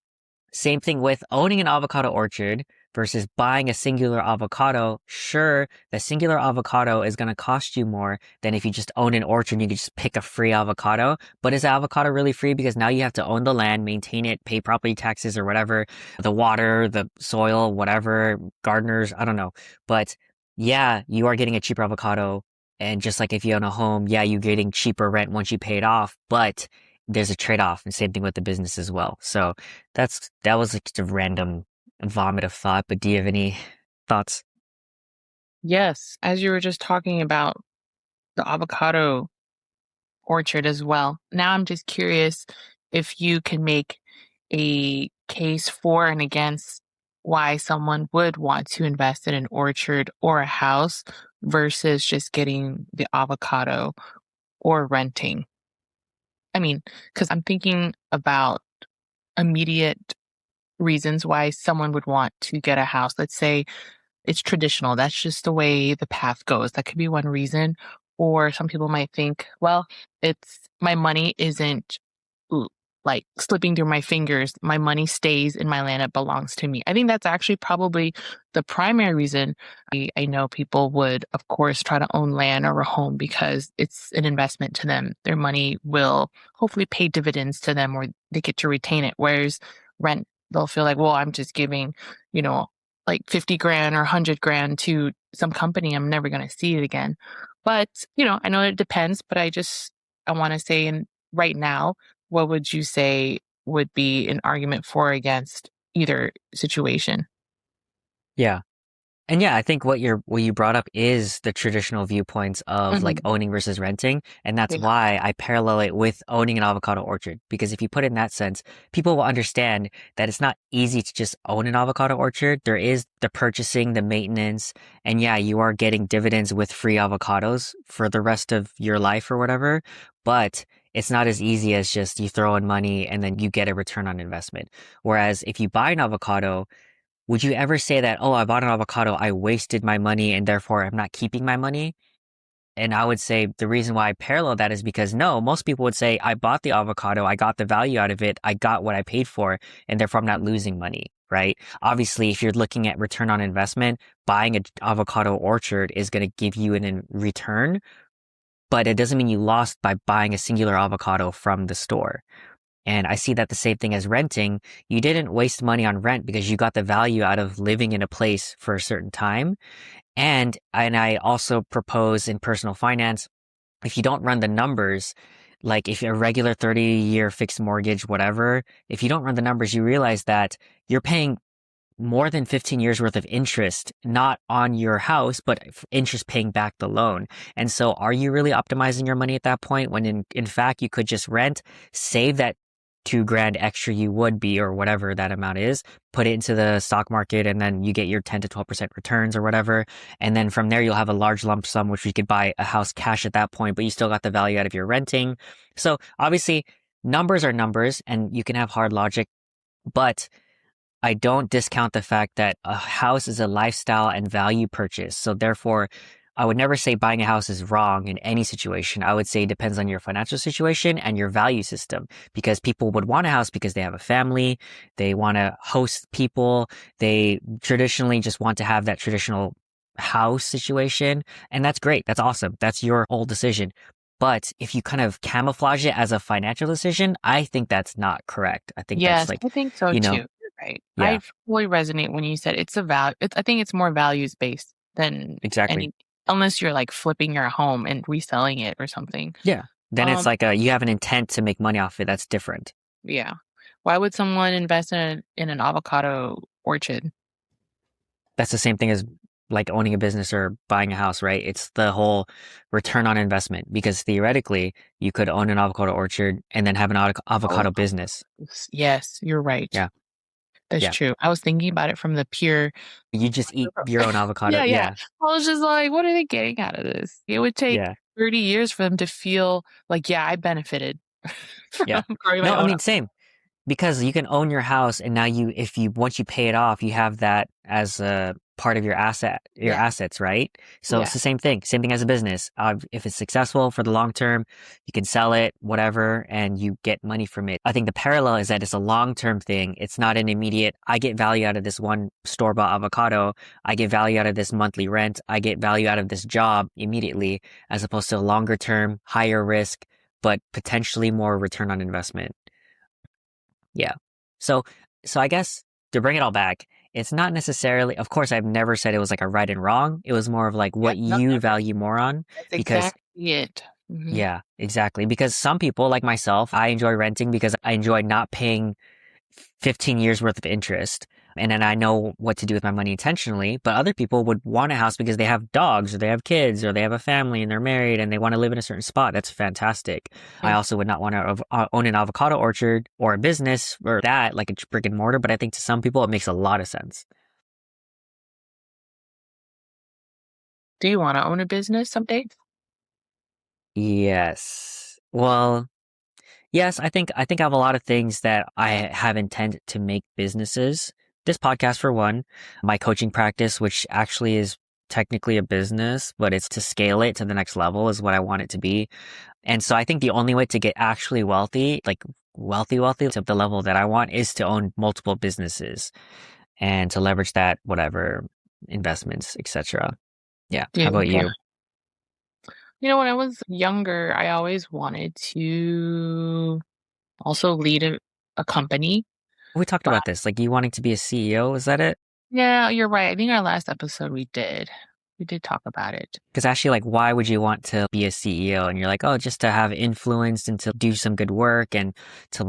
same thing with owning an avocado orchard versus buying a singular avocado. Sure, the singular avocado is going to cost you more than if you just own an orchard and you can just pick a free avocado. But is the avocado really free? Because now you have to own the land, maintain it, pay property taxes or whatever, the water, the soil, whatever, gardeners, I don't know. But yeah, you are getting a cheaper avocado. And just like if you own a home, yeah, you're getting cheaper rent once you pay it off, but there's a trade-off. And same thing with the business as well. So that was like just a random vomit of thought, but do you have any thoughts? yes, as you were just talking about the avocado orchard as well. Now I'm just curious if you can make a case for and against why someone would want to invest in an orchard or a house versus just getting the avocado or renting. I mean, because I'm thinking about immediate reasons why someone would want to get a house. Let's say it's traditional. That's just the way the path goes. That could be one reason. Or some people might think, well, it's my money isn't l- like slipping through my fingers. My money stays in my land. It belongs to me. I think that's actually probably the primary reason. I know people would, of course, try to own land or a home because it's an investment to them. Their money will hopefully pay dividends to them or they get to retain it. Whereas rent, they'll feel like, well, I'm just giving, you know, like 50 grand or 100 grand to some company. I'm never going to see it again. But, I know it depends, but I want to say right now, what would you say would be an argument for or against either situation? Yeah. And yeah, I think what you brought up is the traditional viewpoints of like Hmm. owning versus renting. And that's Yeah. why I parallel it with owning an avocado orchard. Because if you put it in that sense, people will understand that it's not easy to just own an avocado orchard. There is the purchasing, the maintenance, and yeah, you are getting dividends with free avocados for the rest of your life or whatever. But it's not as easy as just you throw in money and then you get a return on investment. Whereas if you buy an avocado, would you ever say that, oh, I bought an avocado, I wasted my money and therefore I'm not keeping my money? And I would say the reason why I parallel that is because no, most people would say, I bought the avocado, I got the value out of it, I got what I paid for, and therefore I'm not losing money, right? Obviously, if you're looking at return on investment, buying an avocado orchard is going to give you an in return, but it doesn't mean you lost by buying a singular avocado from the store. And I see that the same thing as renting. You didn't waste money on rent because you got the value out of living in a place for a certain time. And I also propose in personal finance, if you don't run the numbers, like if a regular 30-year fixed mortgage, whatever, if you don't run the numbers, you realize that you're paying more than 15 years worth of interest, not on your house, but interest paying back the loan. And so are you really optimizing your money at that point when in fact you could just rent, save that 2 grand extra you would be or whatever that amount is, put it into the stock market and then you get your 10 to 12% returns or whatever. And then from there you'll have a large lump sum, which you could buy a house cash at that point, but you still got the value out of your renting. So obviously numbers are numbers and you can have hard logic, but I don't discount the fact that a house is a lifestyle and value purchase. So therefore, I would never say buying a house is wrong in any situation. I would say it depends on your financial situation and your value system because people would want a house because they have a family, they want to host people, they traditionally just want to have that traditional house situation. And that's great. That's awesome. That's your whole decision. But if you kind of camouflage it as a financial decision, I think that's not correct. I think that's Yes, like, I think so you too. know, You're right. yeah. I fully resonate when you said it's a value. I think it's more values based than Exactly. any, unless you're like flipping your home and reselling it or something. Yeah. Then it's Um, like you have an intent to make money off it. That's different. yeah. Why would someone invest in an avocado orchard? That's the same thing as like owning a business or buying a house, right? It's the whole return on investment because theoretically you could own an avocado orchard and then have an Oh, avocado business. yes, you're right. Yeah. That's Yeah. true. I was thinking about it from the pure. You just eat your own avocado. Yeah, yeah. Yeah. I was just like, what are they getting out of this? It would take Yeah. 30 years for them to feel like, yeah, I benefited Yeah. from growing my No, I own. mean, same. Because you can own your house and now if you once you pay it off, you have that as a part of your Yeah, assets, right? So yeah. it's the same thing as a business. If it's successful for the long term, you can sell it, whatever, and you get money from it. I think the parallel is that it's a long-term thing. It's not an immediate, I get value out of this one store-bought avocado. I get value out of this monthly rent. I get value out of this job immediately, as opposed to a longer term, higher risk, but potentially more return on investment. Yeah. So, so I guess to bring it all back, it's not necessarily, of course, I've never said it was like a right and wrong. It was more of like Yeah, what no, you never. value more on That's because exactly it. Hmm. yeah, exactly. Because some people like myself, I enjoy renting because I enjoy not paying 15 years worth of interest. And then I know what to do with my money intentionally. But other people would want a house because they have dogs or they have kids or they have a family and they're married and they want to live in a certain spot. That's fantastic. I Yes. also would not want to own an avocado orchard or a business or that, like a brick and mortar. But I think to some people, it makes a lot of sense. Do you want to own a business someday? Yes. Well, yes, I think I have a lot of things that I have intent to make businesses. This podcast for one, my coaching practice, which actually is technically a business, but it's to scale it to the next level is what I want it to be. And so I think the only way to get actually wealthy, like wealthy to the level that I want is to own multiple businesses and to leverage that, whatever, investments, etc. Yeah. How about Yeah. you? When I was younger, I always wanted to also lead a company. We talked But about this, like you wanting to be a CEO, is that it? yeah, you're right. I think our last episode we did. We did talk about it. Because actually, like, why would you want to be a CEO? And you're like, oh, just to have influence and to do some good work and to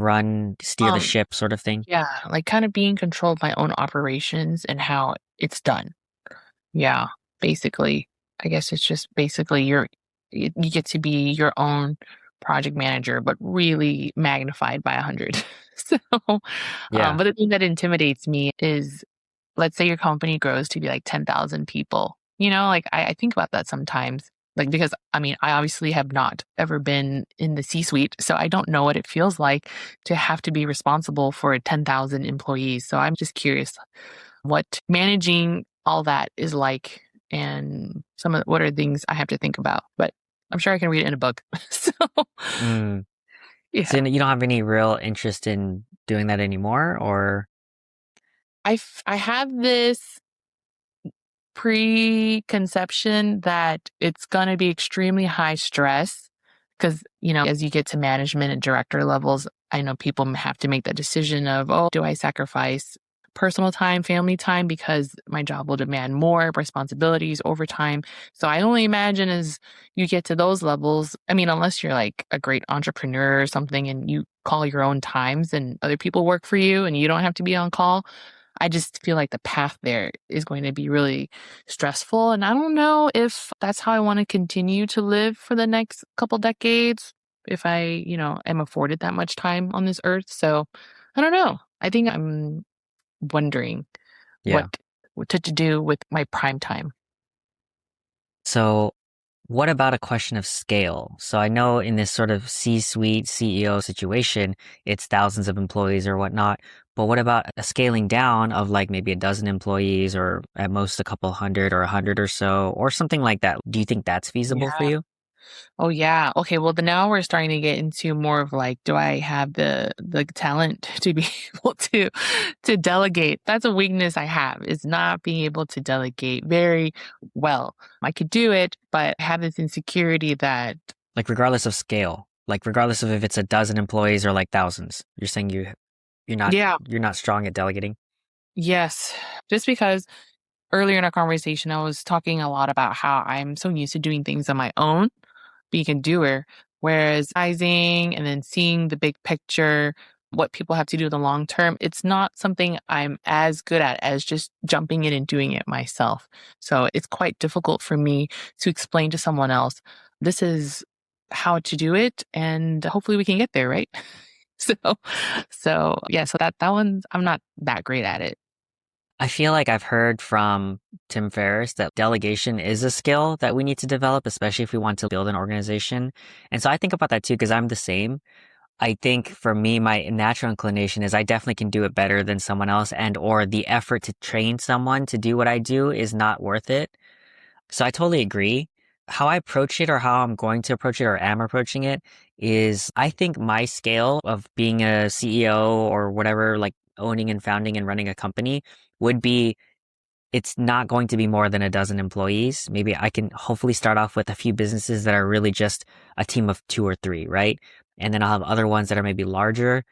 steer the Um, ship sort of thing. yeah, like kind of being in control of my own operations and how it's done. Yeah, basically. I guess it's just basically you get to be your own project manager, but really magnified by 100. So, Yeah. but the thing that intimidates me is, let's say your company grows to be like 10,000 people. Like I think about that sometimes. Like, because I mean, I obviously have not ever been in the C suite, so I don't know what it feels like to have to be responsible for 10,000 employees. So I'm just curious what managing all that is like and what are things I have to think about. But I'm sure I can read it in a book. So, Mm. yeah. So you don't have any real interest in doing that anymore, or I have this preconception that it's going to be extremely high stress because, as you get to management and director levels, I know people have to make that decision of, oh, do I sacrifice personal time, family time, because my job will demand more responsibilities, overtime. So I only imagine as you get to those levels, I mean, unless you're like a great entrepreneur or something and you call your own times and other people work for you and you don't have to be on call. I just feel like the path there is going to be really stressful. And I don't know if that's how I want to continue to live for the next couple decades, if I, am afforded that much time on this earth. So I don't know. I think I'm wondering yeah. what to do with my prime time. So what about a question of scale? So I know in this sort of C-suite CEO situation, it's thousands of employees or whatnot. But what about a scaling down of like maybe a dozen employees or at most a couple hundred or 100 or so or something like that? Do you think that's feasible for Yeah. you? Oh yeah. Okay. Well, then now we're starting to get into more of like, do I have the talent to be able to delegate? That's a weakness I have, is not being able to delegate very well. I could do it, but I have this insecurity that Like regardless of scale, like regardless of if it's a dozen employees or like thousands, you're saying you're not yeah, you're not strong at delegating. yes. Just because earlier in our conversation I was talking a lot about how I'm so used to doing things on my own, being a doer, whereas sizing and then seeing the big picture what people have to do in the long term, it's not something I'm as good at as just jumping in and doing it myself. So it's quite difficult for me to explain to someone else, this is how to do it, and hopefully we can get there, right? So, so yeah, so that one, I'm not that great at it. I feel like I've heard from Tim Ferriss that delegation is a skill that we need to develop, especially if we want to build an organization. And so I think about that too, because I'm the same. I think for me, my natural inclination is I definitely can do it better than someone else, and or the effort to train someone to do what I do is not worth it. So I totally agree. How I approach it or how I'm going to approach it or am approaching it is I think my scale of being a CEO or whatever, like owning and founding and running a company would be it's not going to be more than a dozen employees. Maybe I can hopefully start off with a few businesses that are really just a team of two or three, right? And then I'll have other ones that are maybe larger.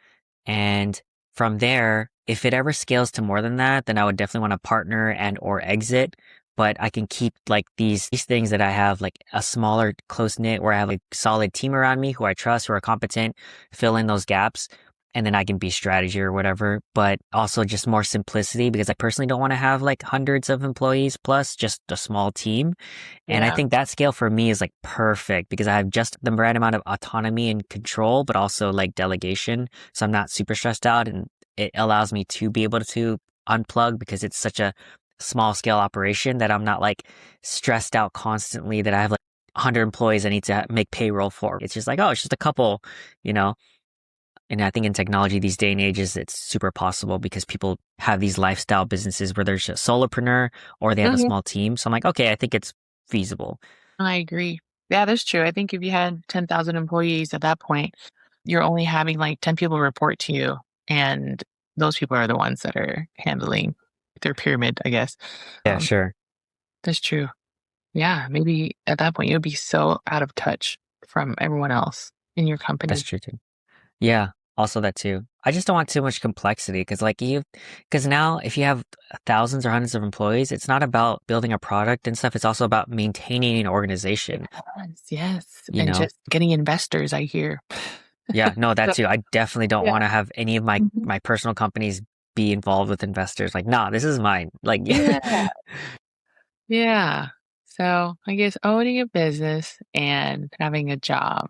And from there, if it ever scales to more than that, then I would definitely want to partner and or exit. But I can keep like these things that I have like a smaller close knit where I have a solid team around me who I trust, who are competent, fill in those gaps. And then I can be strategy or whatever, but also just more simplicity because I personally don't want to have like hundreds of employees plus just a small team. And I Yeah. think that scale for me is like perfect because I have just the right amount of autonomy and control, but also like delegation. So I'm not super stressed out and it allows me to be able to unplug because it's such a small scale operation that I'm not like stressed out constantly that I have like 100 employees I need to make payroll for. It's just like, oh, it's just a couple, you know? And I think in technology these day and ages, it's super possible because people have these lifestyle businesses where there's a solopreneur or they have a Mhm. small team. So I'm like, okay, I think it's feasible. I agree. Yeah, that's true. I think if you had 10,000 employees at that point, you're only having like 10 people report to you. And those people are the ones that are handling their pyramid, I guess. Yeah, Um, sure. that's true. Yeah, maybe at that point, you'll be so out of touch from everyone else in your That's company. true too. Yeah, also that too. I just don't want too much complexity because now if you have thousands or hundreds of employees, it's not about building a product and stuff. It's also about maintaining an organization, Yes, yes. you And know? just getting investors, I hear. Yeah, no, that So, too. I definitely don't yeah. want to have any of Mhm. my personal companies be involved with investors. Like, nah, this is mine. Like, Yeah. Yeah. So I guess owning a business and having a job.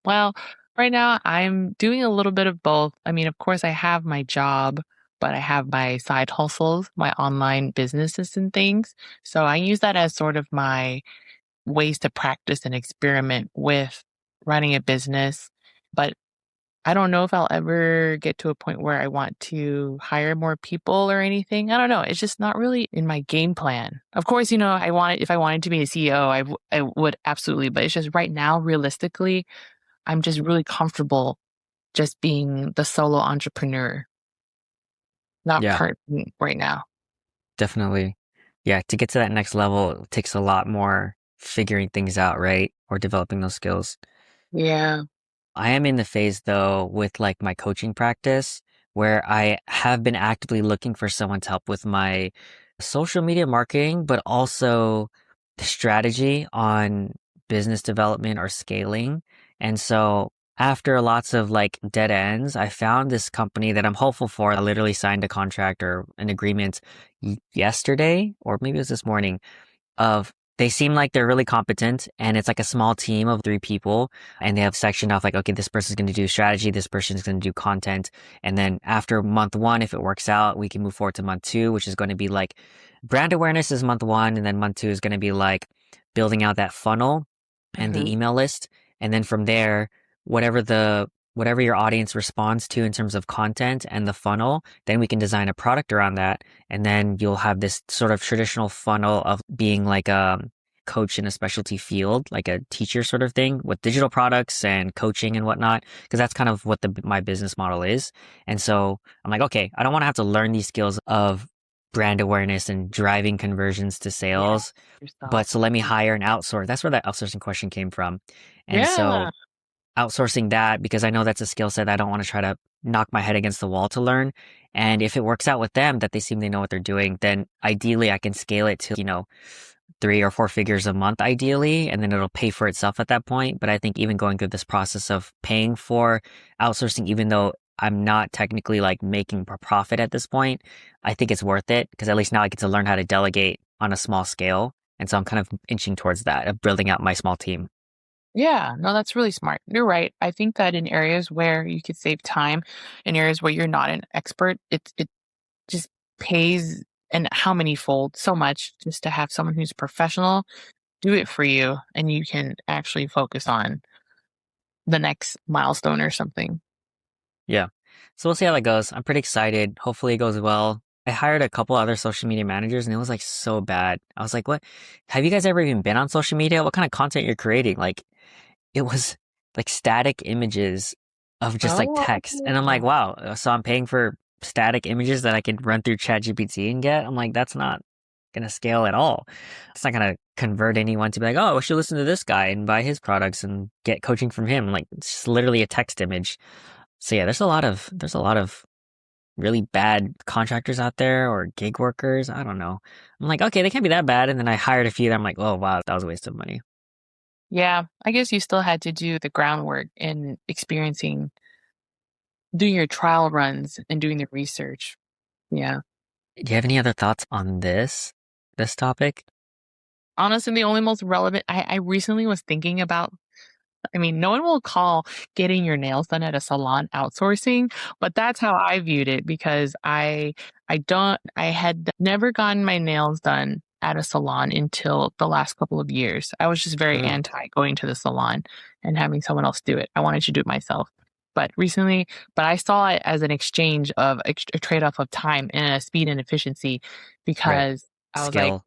Well, right now I'm doing a little bit of both. I mean, of course, I have my job, but I have my side hustles, my online businesses and things. So I use that as sort of my ways to practice and experiment with running a business. But I don't know if I'll ever get to a point where I want to hire more people or anything. I don't know. It's just not really in my game plan. Of course, if I wanted to be a CEO, I would absolutely. But it's just right now, realistically, I'm just really comfortable just being the solo entrepreneur, not yeah, part right now. definitely. Yeah, to get to that next level, it takes a lot more figuring things out, right? Or developing those skills. Yeah. I am in the phase though with like my coaching practice where I have been actively looking for someone to help with my social media marketing, but also the strategy on business development or scaling. And so after lots of like dead ends, I found this company that I'm hopeful for. I literally signed a contract or an agreement yesterday, or maybe it was this morning of they seem like they're really competent and it's like a small team of three people and they have sectioned off like, okay, this person's going to do strategy, this person's going to do content. And then after month one, if it works out, we can move forward to month two, which is going to be like brand awareness is month one. And then month two is going to be like building out that funnel and Hmm. the email list. And then from there, whatever whatever your audience responds to in terms of content and the funnel, then we can design a product around that. And then you'll have this sort of traditional funnel of being like a coach in a specialty field, like a teacher sort of thing with digital products and coaching and whatnot, because that's kind of what my business model is. And so I'm like, okay, I don't want to have to learn these skills of brand awareness and driving conversions to Yeah. sales. Yourself. But so let me hire and outsource. That's where that outsourcing question came from. And Yeah. so outsourcing that because I know that's a skill set I don't want to try to knock my head against the wall to learn. And if it works out with them that they seem they know what they're doing, then ideally I can scale it to, 3 or 4 figures a month ideally, and then it'll pay for itself at that point. But I think even going through this process of paying for outsourcing, even though I'm not technically like making a profit at this point, I think it's worth it because at least now I get to learn how to delegate on a small scale. And so I'm kind of inching towards that of building out my small team. Yeah, no, that's really smart. You're right. I think that in areas where you could save time, in areas where you're not an expert, it just pays and how many fold so much just to have someone who's professional do it for you and you can actually focus on the next milestone or something. Yeah. So we'll see how that goes. I'm pretty excited. Hopefully it goes well. I hired a couple other social media managers and it was like so bad. I was like, what? Have you guys ever even been on social media? What kind of content you're creating? Like it was like static images of just like text. And I'm like, Oh. wow. So I'm paying for static images that I could run through ChatGPT and get. I'm like, that's not going to scale at all. It's not going to convert anyone to be like, oh, we should listen to this guy and buy his products and get coaching from him. Like it's just literally a text image. So yeah, there's a lot of really bad contractors out there or gig workers. I don't know. I'm like, okay, they can't be that bad. And then I hired a few that I'm like, oh wow, that was a waste of money. Yeah, I guess you still had to do the groundwork in doing your trial runs and doing the research. Yeah. Do you have any other thoughts on this topic? Honestly, the only most relevant, I recently was thinking about, I mean, no one will call getting your nails done at a salon outsourcing, but that's how I viewed it because I had never gotten my nails done at a salon until the last couple of years. I was just very Oh, anti going to the salon and having someone else do it. I wanted to do it myself. But I saw it as an exchange of a trade-off of time and speed and efficiency right. because I was like,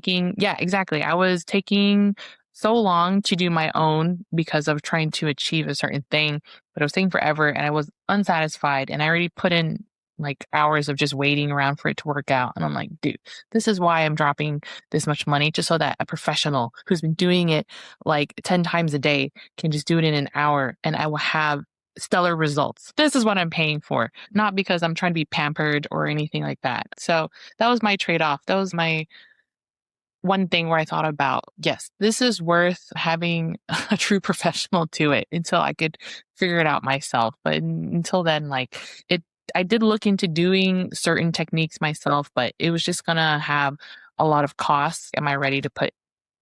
Skill. yeah, exactly. I was taking so long to do my own because of trying to achieve a certain thing, but it was taking forever and I was unsatisfied and I already put in like hours of just waiting around for it to work out. And I'm like, dude, this is why I'm dropping this much money just so that a professional who's been doing it like 10 times a day can just do it in an hour and I will have stellar results. This is what I'm paying for, not because I'm trying to be pampered or anything like that. So that was my trade off. That was my one thing where I thought about, yes, this is worth having a true professional do it until I could figure it out myself. But until then, like I did look into doing certain techniques myself, but it was just gonna have a lot of costs. Am I ready to put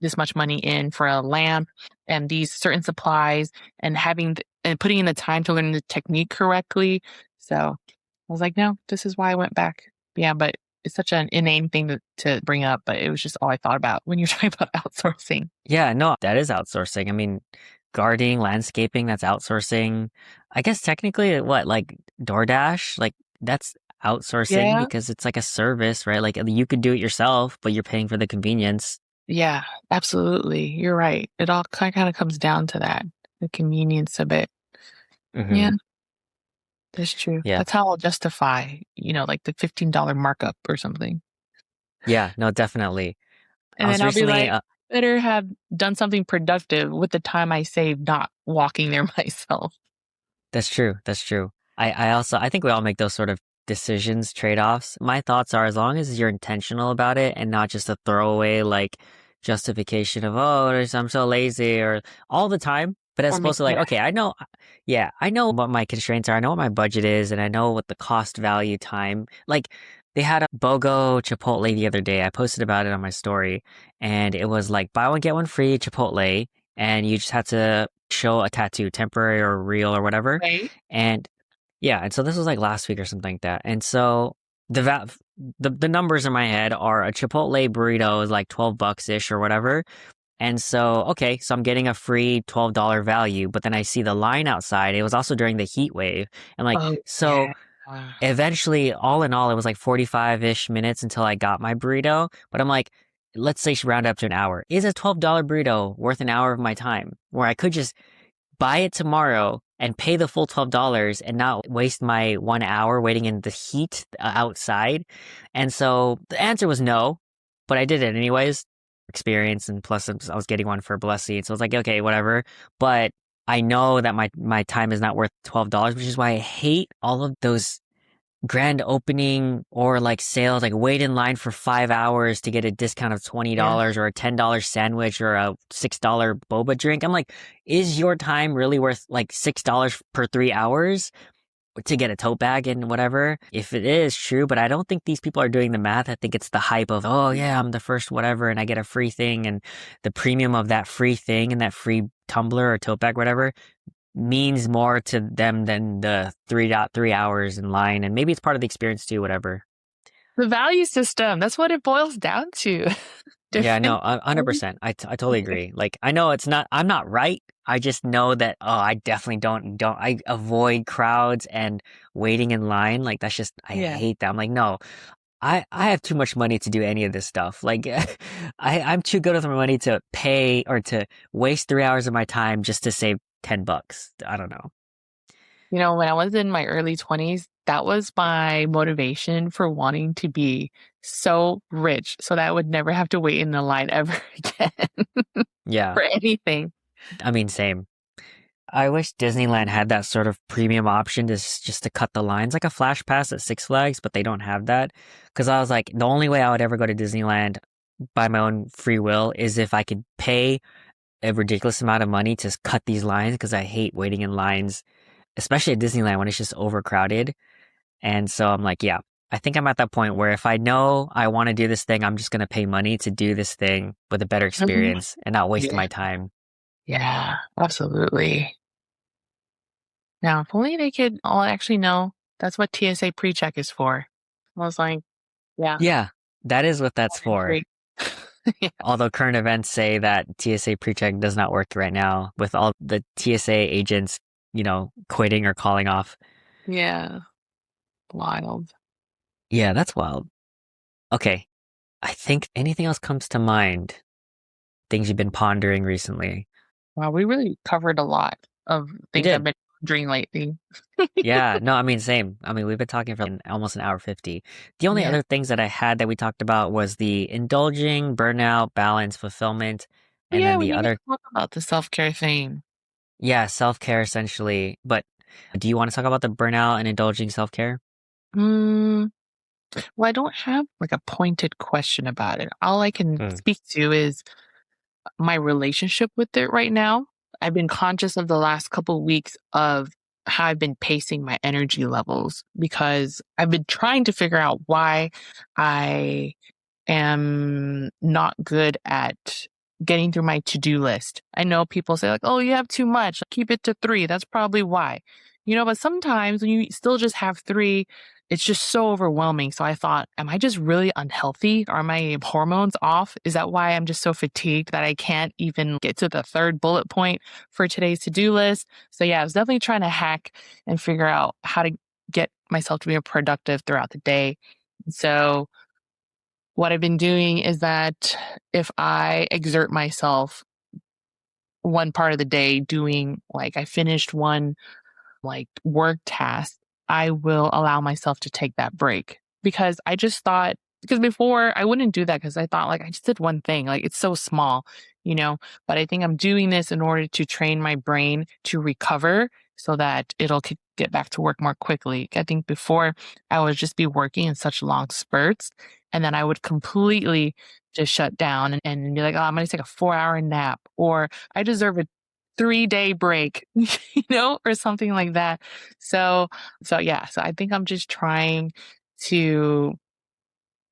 this much money in for a lamp and these certain supplies and and putting in the time to learn the technique correctly? So I was like, no, this is why I went back. Yeah, but it's such an inane thing to bring up, but it was just all I thought about when you're talking about outsourcing. Yeah, no, that is outsourcing. I mean, gardening, landscaping, that's outsourcing. I guess technically what, like DoorDash, like that's outsourcing Yeah. because it's like a service, right? Like you could do it yourself, but you're paying for the convenience. Yeah, absolutely. You're right. It all kind of comes down to that, the convenience of it. Yeah, Hmm. that's true. Yeah. That's how I'll justify, like the $15 markup or something. Yeah, no, definitely. I And then was I'll be recently, like, better have done something productive with the time I saved not walking there myself. that's true. That's true. I think we all make those sort of decisions, trade-offs. My thoughts are as long as you're intentional about it and not just a throwaway like justification of, oh, I'm so lazy or all the time. But as Or opposed to like, yeah. okay, yeah, I know what my constraints are. I know what my budget is and I know what the cost value time. Like they had a BOGO Chipotle the other day. I posted about it on my story and it was like buy one, get one free Chipotle. And you just had to show a tattoo, temporary or real or whatever. Right? And yeah, and so this was like last week or something like that. And so the numbers in my head are a Chipotle burrito is like 12 bucks ish or whatever. And so, okay, so I'm getting a free $12 value, but then I see the line outside. It was also during the heat wave. And like, Oh, so yeah. eventually, all in all, it was like 45-ish minutes until I got my burrito. But I'm like, let's say round up to an hour. Is a $12 burrito worth an hour of my time where I could just buy it tomorrow and pay the full $12 and not waste my 1 hour waiting in the heat outside? And so the answer was no, but I did it anyways. Experience and plus I was getting one for a blessing. So I was like, okay, whatever. But I know that my time is not worth $12, which is why I hate all of those grand opening or like sales, like wait in line for 5 hours to get a discount of Yeah. $20 or a $10 sandwich or a $6 boba drink. I'm like, is your time really worth like $6 per 3 hours? to get a tote bag and whatever. If it is true, but I don't think these people are doing the math. I think it's the hype of, oh yeah, I'm the first whatever and I get a free thing, and the premium of that free thing and that free tumbler or tote bag, whatever, means more to them than the 3.3 hours in line. And maybe it's part of the experience too, whatever. The value system, that's what it boils down to. Yeah, no, Different. 100%. I totally agree. Like, I know I'm not right. I just know that, oh, I definitely I avoid crowds and waiting in line. Like, that's just, I Yeah. hate that. I'm like, no, I have too much money to do any of this stuff. Like, I'm too good with my money to pay or to waste 3 hours of my time just to save $10. I don't know. When I was in my early 20s, that was my motivation for wanting to be so rich so that I would never have to wait in the line ever again Yeah. for anything. I mean, same. I wish Disneyland had that sort of premium option to just to cut the lines, like a Flash Pass at Six Flags, but they don't have that. Because I was like, the only way I would ever go to Disneyland by my own free will is if I could pay a ridiculous amount of money to cut these lines, because I hate waiting in lines, especially at Disneyland when it's just overcrowded. And so I'm like, yeah, I think I'm at that point where if I know I want to do this thing, I'm just going to pay money to do this thing with a better Mhm. experience and not waste Yeah. my time. Yeah, absolutely. Now, if only they could all actually know that's what TSA PreCheck is for. I was like, yeah, Yeah, that is what that's I for. agree. Yeah. Although current events say that TSA PreCheck does not work right now with all the TSA agents, quitting or calling off. Yeah. Wild. Yeah, that's wild. Okay, I think anything else comes to mind? Things you've been pondering recently? Wow, we really covered a lot of We things I've did. been doing lately. Yeah, no, I mean, same. I mean, we've been talking for almost an hour 50. The only Yeah. other things that I had that we talked about was the indulging, burnout, balance, fulfillment, Oh, and yeah, then we the need to other, talk about the self-care thing. yeah, self-care essentially. But do you want to talk about the burnout and indulging self-care? Mm, well, I don't have like a pointed question about it. All I can Hmm. speak to is my relationship with it right now. I've been conscious of the last couple weeks of how I've been pacing my energy levels because I've been trying to figure out why I am not good at getting through my to-do list. I know people say like, "Oh, you have too much. Keep it to 3." That's probably why. But sometimes when you still just have 3, it's just so overwhelming. So I thought, am I just really unhealthy? Are my hormones off? Is that why I'm just so fatigued that I can't even get to the third bullet point for today's to-do list? So yeah, I was definitely trying to hack and figure out how to get myself to be more productive throughout the day. So what I've been doing is that if I exert myself one part of the day doing, like, I finished one like work task, I will allow myself to take that break because I just thought, because before I wouldn't do that because I thought like I just did one thing, like it's so small, you know. But I think I'm doing this in order to train my brain to recover so that get back to work more quickly. I think before I would just be working in such long spurts and then I would completely just shut down and be like, oh, I'm going to take a 4-hour nap or I deserve a 3-day break, or something like that. So yeah, so I think I'm just trying to,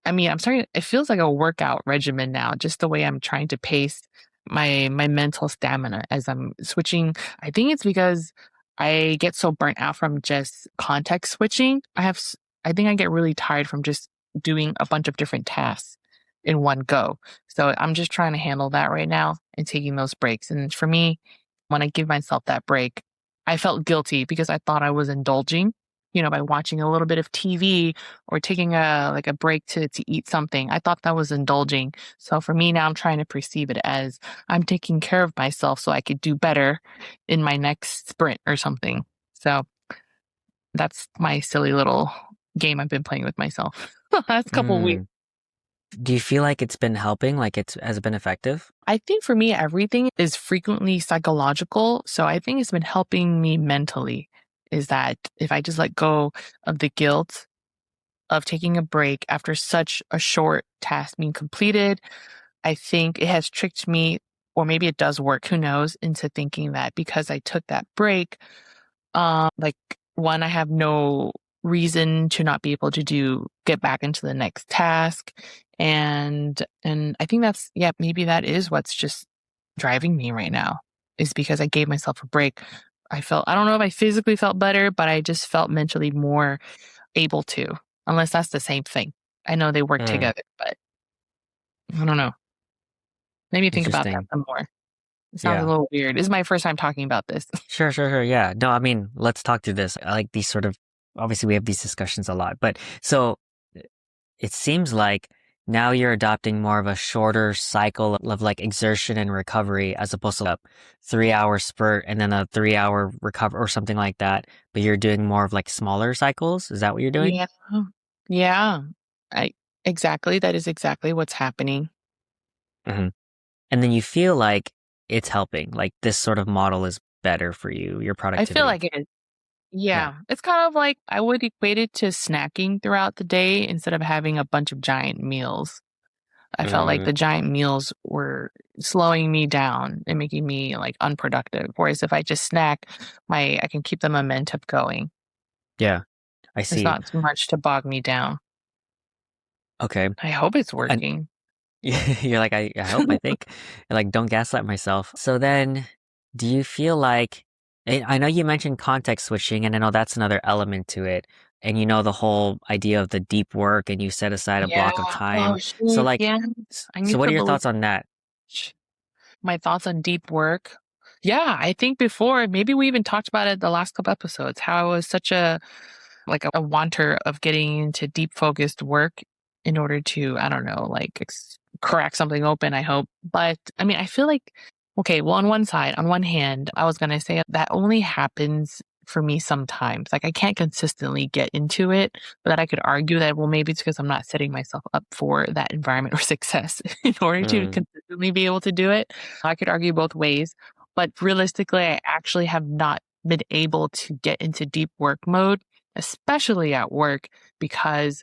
I mean, I'm starting, it feels like a workout regimen now, just the way I'm trying to pace my mental stamina as I'm switching. I think it's because I get so burnt out from just context switching. I think I get really tired from just doing a bunch of different tasks in one go. So I'm just trying to handle that right now and taking those breaks. And for me, when I give myself that break, I felt guilty because I thought I was indulging, by watching a little bit of TV or taking a break to eat something. I thought that was indulging. So for me now, I'm trying to perceive it as I'm taking care of myself so I could do better in my next sprint or something. So that's my silly little game I've been playing with myself the last couple of weeks. Mm. Do you feel like it's been helping? Like has it been effective? I think for me, everything is frequently psychological. So I think it's been helping me mentally is that if I just let go of the guilt of taking a break after such a short task being completed, I think it has tricked me, or maybe it does work, who knows, into thinking that because I took that break, like one, I have no reason to not be able to get back into the next task. And I think that's, yeah, maybe that is what's just driving me right now, is because I gave myself a break. I don't know if I physically felt better, but I just felt mentally more able to, unless that's the same thing. I know they work Mm, together, but I don't know. Maybe think about that interesting. some more. It sounds a Yeah. little weird. This is my first time talking about this. Sure. Yeah. No, I mean, let's talk through this. I like these sort of, obviously we have these discussions a lot, but so it seems like now you're adopting more of a shorter cycle of like exertion and recovery as opposed to a 3 hour spurt and then a 3 hour recover or something like that. But you're doing more of like smaller cycles. Is that what you're doing? Yeah. Yeah. I exactly. That is exactly what's happening. Hmm. And then you feel like it's helping, like this sort of model is better for you, your I feel productivity. like it is. Yeah. Yeah. It's kind of like I would equate it to snacking throughout the day instead of having a bunch of giant meals. I felt like Mm, the giant meals were slowing me down and making me like unproductive. Whereas if I just snack, I can keep the momentum going. yeah, I There's see. not too much to bog me down. Okay. I hope it's And working. you're like, I hope, I think. Like, don't gaslight myself. So then, do you feel like, I know you mentioned context switching, and I know that's another element to it. And you know the whole idea of the deep work, and you set aside a Yeah. block of Oh time. So shit. like, Yeah. I so need what are to your believe thoughts on that? my thoughts on deep work. Yeah, I think before maybe we even talked about it the last couple episodes, how I was such a wanter of getting into deep focused work in order to, I don't know, like crack something open, I hope. But I mean, I feel like, okay, well, on one hand, I was going to say that only happens for me sometimes. Like I can't consistently get into it, but that I could argue that, well, maybe it's because I'm not setting myself up for that environment or success in order to Mm, consistently be able to do it. I could argue both ways, but realistically, I actually have not been able to get into deep work mode, especially at work, because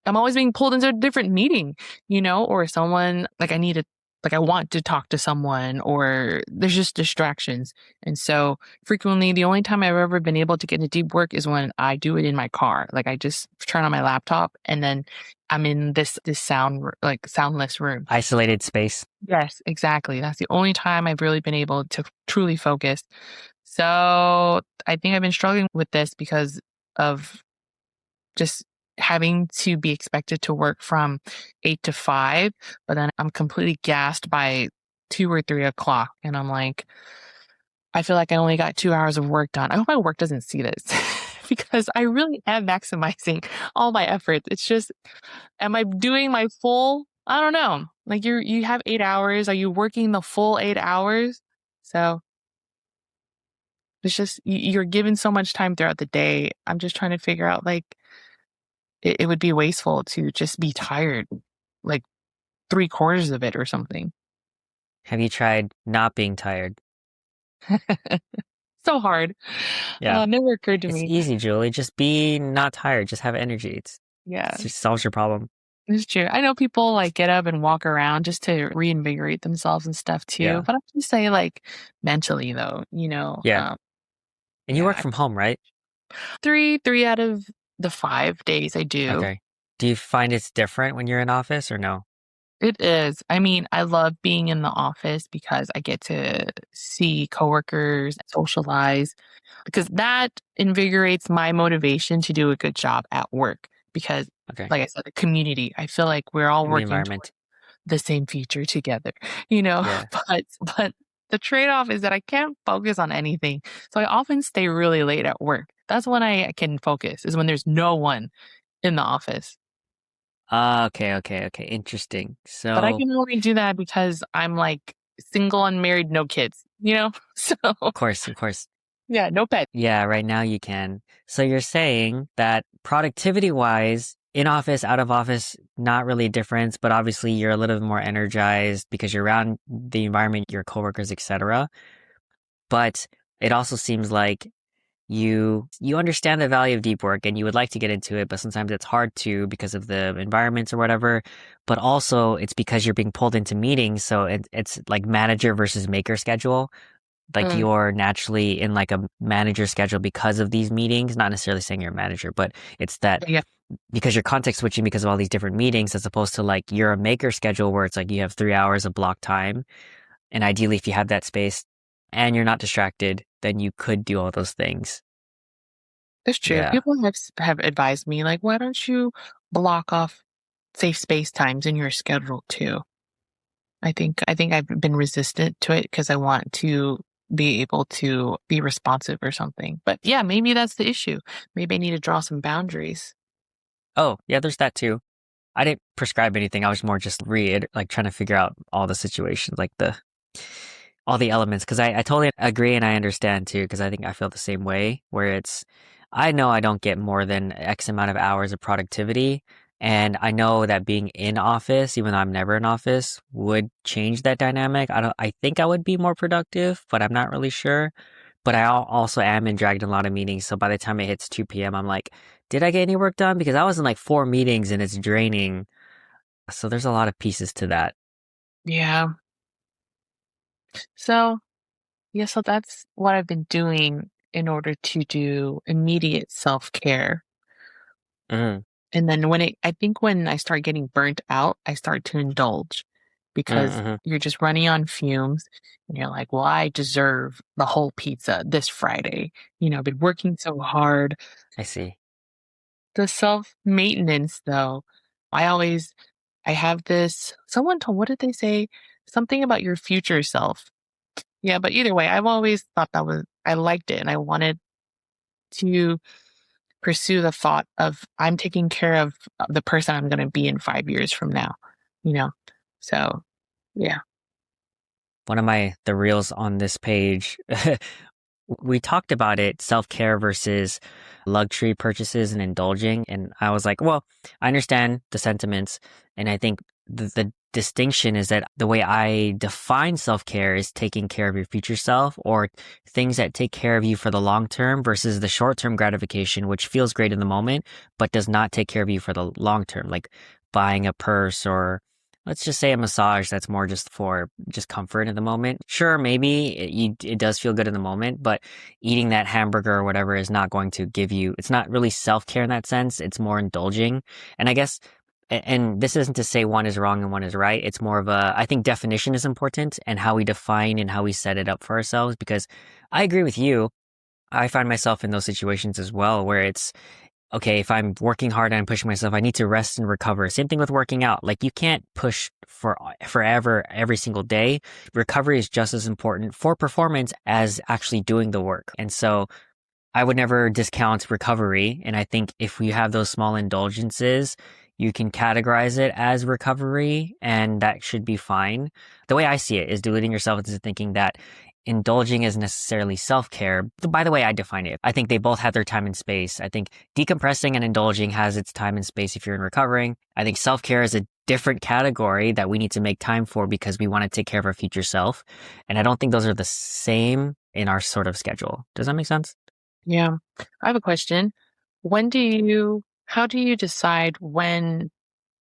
I'm always being pulled into a different meeting, or someone like I want to talk to someone, or there's just distractions. And so frequently the only time I've ever been able to get into deep work is when I do it in my car. Like I just turn on my laptop and then I'm in this soundless room. isolated space. Yes, exactly. That's the only time I've really been able to truly focus. So I think I've been struggling with this because of just having to be expected to work from 8 to 5, but then I'm completely gassed by 2 or 3 o'clock. And I'm like, I feel like I only got 2 hours of work done. I hope my work doesn't see this because I really am maximizing all my efforts. It's just, am I doing my full? I don't know. Like you have 8 hours. Are you working the full 8 hours? So it's just, you're given so much time throughout the day. I'm just trying to figure out like, it would be wasteful to just be tired, like 3/4 of it or something. Have you tried not being tired? So hard. Yeah. Never occurred to It's me. easy, Julie. Just be not tired. Just have energy. Yeah, It just solves your problem. it's true. I know people like get up and walk around just to reinvigorate themselves and stuff too. Yeah. But I'm just saying, like mentally though, Yeah. And you work yeah, from home, right? three out of the 5 days I do. Okay. Do you find it's different when you're in office or no? It is. I mean, I love being in the office because I get to see coworkers, socialize, because that invigorates my motivation to do a good job at work. Because, Okay. like I said, the community, I feel like we're all In the working toward environment. the same future together, you know? Yeah. But the trade-off is that I can't focus on anything. So I often stay really late at work. That's when I can focus, is when there's no one in the office. Okay. Interesting. But I So, can only do that because I'm like single, unmarried, no kids, you know? So of course. yeah, no pets. Yeah, right now you can. So you're saying that productivity wise, in office, out of office, not really a difference, but obviously you're a little bit more energized because you're around the environment, your coworkers, etc. But it also seems like you understand the value of deep work and you would like to get into it, but sometimes it's hard to because of the environments or whatever. But also it's because you're being pulled into meetings, so it's like manager versus maker schedule. Like Mm, you're naturally in like a manager schedule because of these meetings. Not necessarily saying you're a manager, but it's that yeah, because you're context switching because of all these different meetings, as opposed to like you're a maker schedule where it's like you have 3 hours of block time. And ideally, if you have that space and you're not distracted, then you could do all those things. that's true. Yeah. People have advised me, like, why don't you block off safe space times in your schedule too? I think I've been resistant to it because I want to be able to be responsive or something. But yeah, maybe that's the issue. Maybe I need to draw some boundaries. Oh, yeah, there's that too. I didn't prescribe anything. I was more just like trying to figure out all the situations, like all the elements. Cause I totally agree and I understand too. Cause I think I feel the same way where I know I don't get more than X amount of hours of productivity. And I know that being in office, even though I'm never in office, would change that dynamic. I think I would be more productive, but I'm not really sure. But also am in dragged in a lot of meetings. So by the time it hits 2 p.m., I'm like, did I get any work done? Because I was in like 4 meetings and it's draining. So there's a lot of pieces to that. Yeah. So yeah, so that's what I've been doing in order to do immediate self-care. Mm, And then I think when I start getting burnt out, I start to indulge because mm-hmm. you're just running on fumes and you're like, well, I deserve the whole pizza this Friday. I've been working so hard. I see. The self maintenance, though, I always, I have this, someone told, what did they say? Something about your future self. Yeah, but either way, I've always thought I liked it and I wanted to pursue the thought of I'm taking care of the person I'm going to be in 5 years from now, you know? So, yeah. One of the reels on this page, we talked about it, self-care versus luxury purchases and indulging. And I was like, well, I understand the sentiments. And I think the distinction is that the way I define self-care is taking care of your future self or things that take care of you for the long term versus the short-term gratification, which feels great in the moment, but does not take care of you for the long term, like buying a purse or let's just say a massage that's more just for just comfort in the moment. Sure, maybe it does feel good in the moment, but eating that hamburger or whatever is not going to give you, it's not really self-care in that sense. It's more indulging. And I guess, and this isn't to say one is wrong and one is right. It's more of I think definition is important and how we define and how we set it up for ourselves because I agree with you. I find myself in those situations as well where it's, okay, if I'm working hard and I'm pushing myself, I need to rest and recover. Same thing with working out. Like you can't push for forever every single day. Recovery is just as important for performance as actually doing the work. And so I would never discount recovery. And I think if we have those small indulgences, you can categorize it as recovery and that should be fine. The way I see it is deluding yourself into thinking that indulging is necessarily self-care. By the way, I define it. I think they both have their time and space. I think decompressing and indulging has its time and space if you're in recovering. I think self-care is a different category that we need to make time for because we want to take care of our future self. And I don't think those are the same in our sort of schedule. Does that make sense? Yeah. I have a question. How do you decide when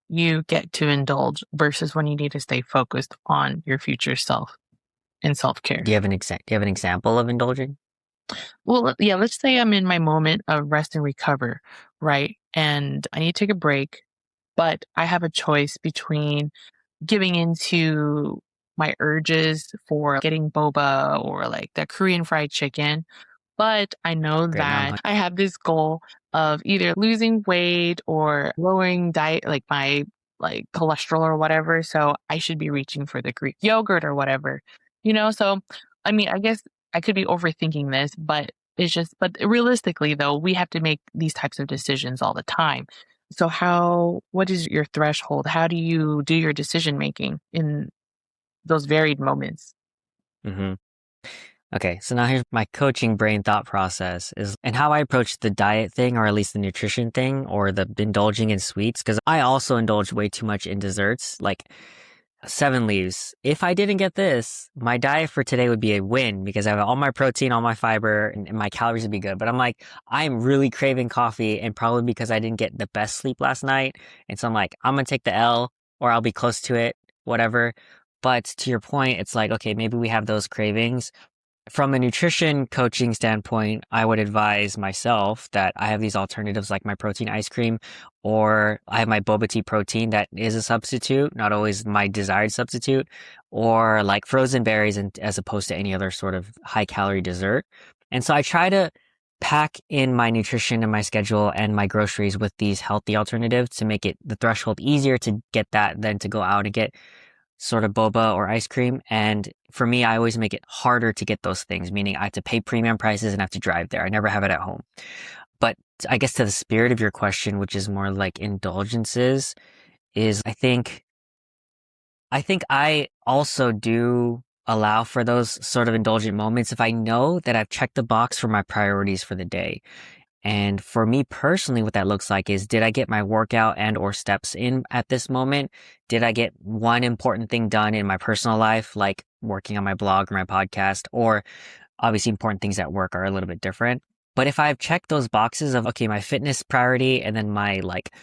you get to indulge versus when you need to stay focused on your future self and self care? Do you have an example of indulging? Well, yeah, let's say I'm in my moment of rest and recover, right? And I need to take a break, but I have a choice between giving into my urges for getting boba or like the Korean fried chicken. But I know Great. Now I'm that I have this goal of either losing weight or lowering diet, like my like cholesterol or whatever. So I should be reaching for the Greek yogurt or whatever, So I mean, I guess I could be overthinking this, but but realistically though, we have to make these types of decisions all the time. So what is your threshold? How do you do your decision making in those varied moments? hungry. Okay, so now here's my coaching brain thought process is and how I approach the diet thing or at least the nutrition thing or the indulging in sweets because I also indulge way too much in desserts like 7 leaves. If I didn't get this, my diet for today would be a win because I have all my protein, all my fiber, and my calories would be good. But I'm like, I'm really craving coffee and probably because I didn't get the best sleep last night. And so I'm like, I'm gonna take the L or I'll be close to it, whatever. But to your point, it's like, okay, maybe we have those cravings from a nutrition coaching standpoint, I would advise myself that I have these alternatives like my protein ice cream, or I have my boba tea protein that is a substitute, not always my desired substitute, or like frozen berries and as opposed to any other sort of high calorie dessert. And so I try to pack in my nutrition and my schedule and my groceries with these healthy alternatives to make it the threshold easier to get that than to go out and get sort of boba or ice cream. And for me, I always make it harder to get those things, meaning I have to pay premium prices and have to drive there. I never have it at home. But I guess to the spirit of your question, which is more like indulgences, is I think I also do allow for those sort of indulgent moments if I know that I've checked the box for my priorities for the day. And for me personally, what that looks like is, did I get my workout and or steps in at this moment? Did I get one important thing done in my personal life, like working on my blog or my podcast? Or obviously important things at work are a little bit different. But if I've checked those boxes of, okay, my fitness priority and then my like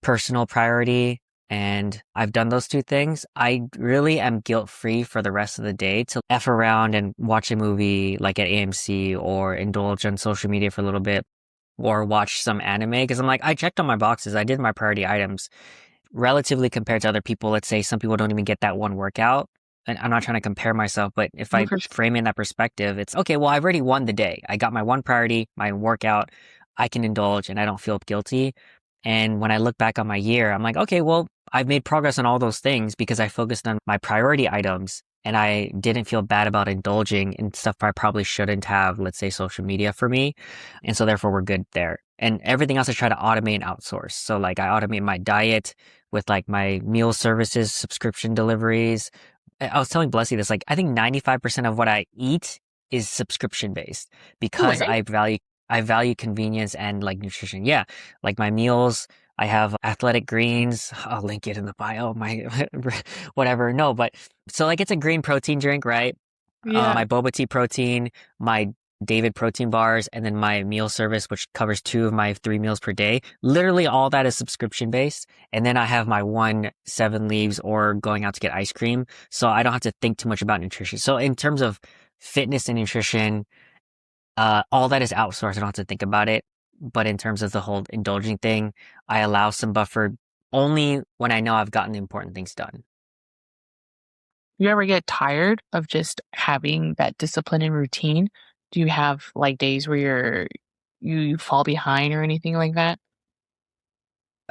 personal priority, and I've done those two things, I really am guilt free for the rest of the day to F around and watch a movie like at AMC or indulge on social media for a little bit or watch some anime because I'm like, I checked on my boxes. I did my priority items relatively compared to other people. Let's say some people don't even get that one workout. And I'm not trying to compare myself, but if I frame it in that perspective, it's okay. Well, I've already won the day. I got my one priority, my workout. I can indulge and I don't feel guilty. And when I look back on my year, I'm like, okay, well, I've made progress on all those things because I focused on my priority items and I didn't feel bad about indulging in stuff I probably shouldn't have, let's say social media for me. And so therefore we're good there. And everything else I try to automate and outsource. So like I automate my diet with like my meal services, subscription deliveries. I was telling Blessy this, like I think 95% of what I eat is subscription based because Right? I value convenience and like nutrition. Yeah. Like my meals, I have Athletic Greens. I'll link it in the bio, my whatever. No, but so like it's a green protein drink, right? Yeah. My boba tea protein, my David protein bars, and then my meal service, which covers two of my 3 meals per day. Literally all that is subscription based. And then I have my one 7 leaves or going out to get ice cream. So I don't have to think too much about nutrition. So in terms of fitness and nutrition, all that is outsourced. I don't have to think about it. But in terms of the whole indulging thing, I allow some buffer only when I know I've gotten the important things done. You ever get tired of just having that discipline and routine? Do you have like days where you fall behind or anything like that?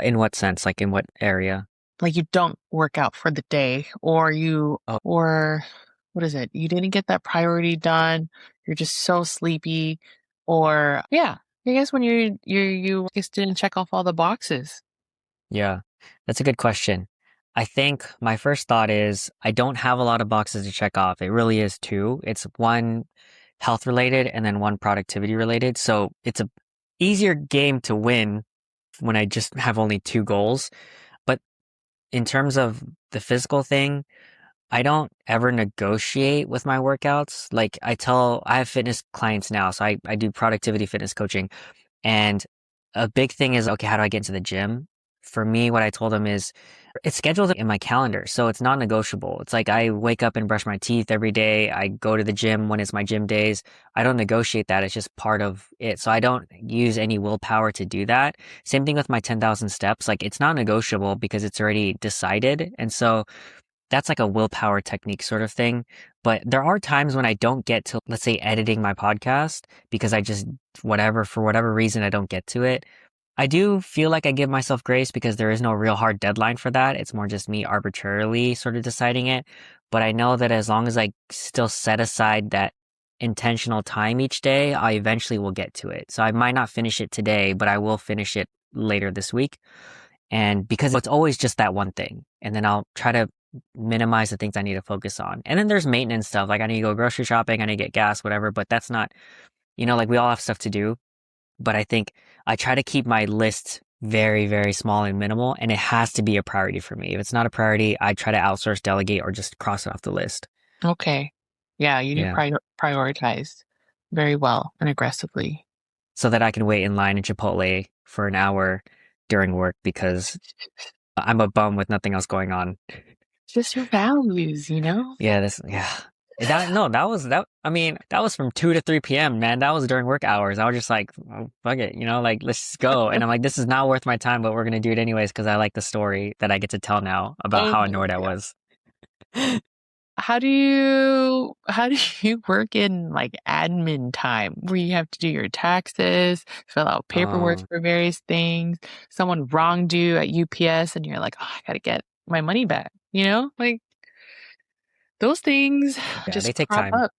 In what sense? Like in what area? Like you don't work out for the day Oh, or what is it? You didn't get that priority done. You're just so sleepy or yeah, I guess when you just didn't check off all the boxes. yeah. That's a good question. I think my first thought is I don't have a lot of boxes to check off. It really is two. It's one health related and then one productivity related. So it's a easier game to win when I just have only two goals. But in terms of the physical thing, I don't ever negotiate with my workouts. Like I have fitness clients now, so I do productivity fitness coaching. And a big thing is, okay, how do I get into the gym? For me, what I told them is it's scheduled in my calendar, so it's non-negotiable. It's like I wake up and brush my teeth every day. I go to the gym when it's my gym days. I don't negotiate that. It's just part of it. So I don't use any willpower to do that. Same thing with my 10,000 steps. Like it's not negotiable because it's already decided. And so that's like a willpower technique sort of thing. But there are times when I don't get to, let's say, editing my podcast because I just, for whatever reason, I don't get to it. I do feel like I give myself grace because there is no real hard deadline for that. It's more just me arbitrarily sort of deciding it. But I know that as long as I still set aside that intentional time each day, I eventually will get to it. So I might not finish it today, but I will finish it later this week. And because it's always just that one thing. And then I'll try to minimize the things I need to focus on. And then there's maintenance stuff. Like I need to go grocery shopping, I need to get gas, whatever. But that's not, like we all have stuff to do. But I think I try to keep my list very, very small and minimal. And it has to be a priority for me. If it's not a priority, I try to outsource, delegate, or just cross it off the list. Okay. Yeah, you do Yeah. prioritize very well and aggressively. So that I can wait in line in Chipotle for an hour during work because I'm a bum with nothing else going on. Just your values, you know? Yeah, yeah. That no, that was that. I mean, that was from 2 to 3 p.m., man. That was during work hours. I was just like, oh, fuck it, like let's just go. And I'm like, this is not worth my time, but we're gonna do it anyways because I like the story that I get to tell now about Oh how my annoyed I God. was. How do you work in like admin time where you have to do your taxes, fill out paperwork Oh, for various things, someone wronged you at UPS and you're like, oh, I gotta get my money back, Like those things yeah, they just take crop time. up.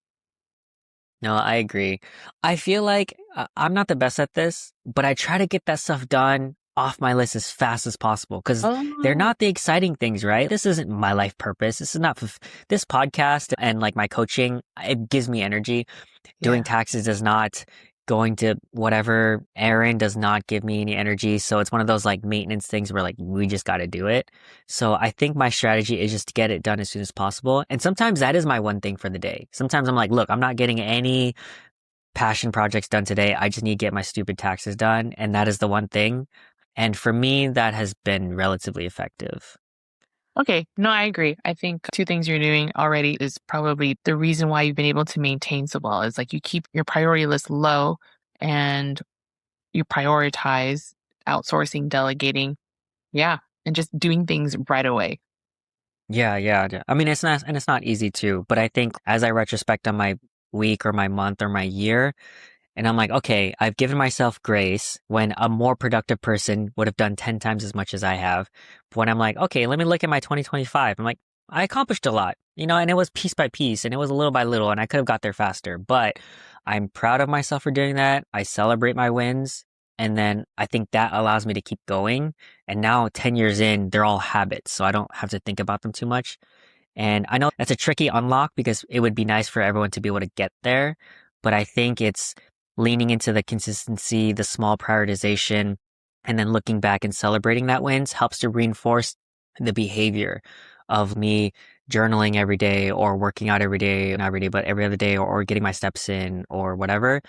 No, I agree. I feel like I'm not the best at this, but I try to get that stuff done off my list as fast as possible because they're Oh, not the exciting things, right? This isn't my life purpose. This is not this podcast and like my coaching. It gives me energy. Doing yeah. taxes does not, going to whatever errand does not give me any energy. So it's one of those like maintenance things where like we just got to do it. So I think my strategy is just to get it done as soon as possible. And sometimes that is my one thing for the day. Sometimes I'm like, look, I'm not getting any passion projects done today. I just need to get my stupid taxes done. And that is the one thing. And for me, that has been relatively effective. Okay. No, I agree. I think two things you're doing already is probably the reason why you've been able to maintain so well is like you keep your priority list low and you prioritize outsourcing, delegating. Yeah. And just doing things right away. Yeah, yeah. I mean, it's not easy too, but I think as I retrospect on my week or my month or my year, and I'm like, okay, I've given myself grace when a more productive person would have done 10 times as much as I have. But when I'm like, okay, let me look at my 2025, I'm like, I accomplished a lot, and it was piece by piece and it was a little by little and I could have got there faster, but I'm proud of myself for doing that. I celebrate my wins. And then I think that allows me to keep going. And now 10 years in, they're all habits. So I don't have to think about them too much. And I know that's a tricky unlock because it would be nice for everyone to be able to get there. But I think it's leaning into the consistency, the small prioritization, and then looking back and celebrating that wins helps to reinforce the behavior of me journaling every day or working out every day, not every day, but every other day, or getting my steps in or whatever.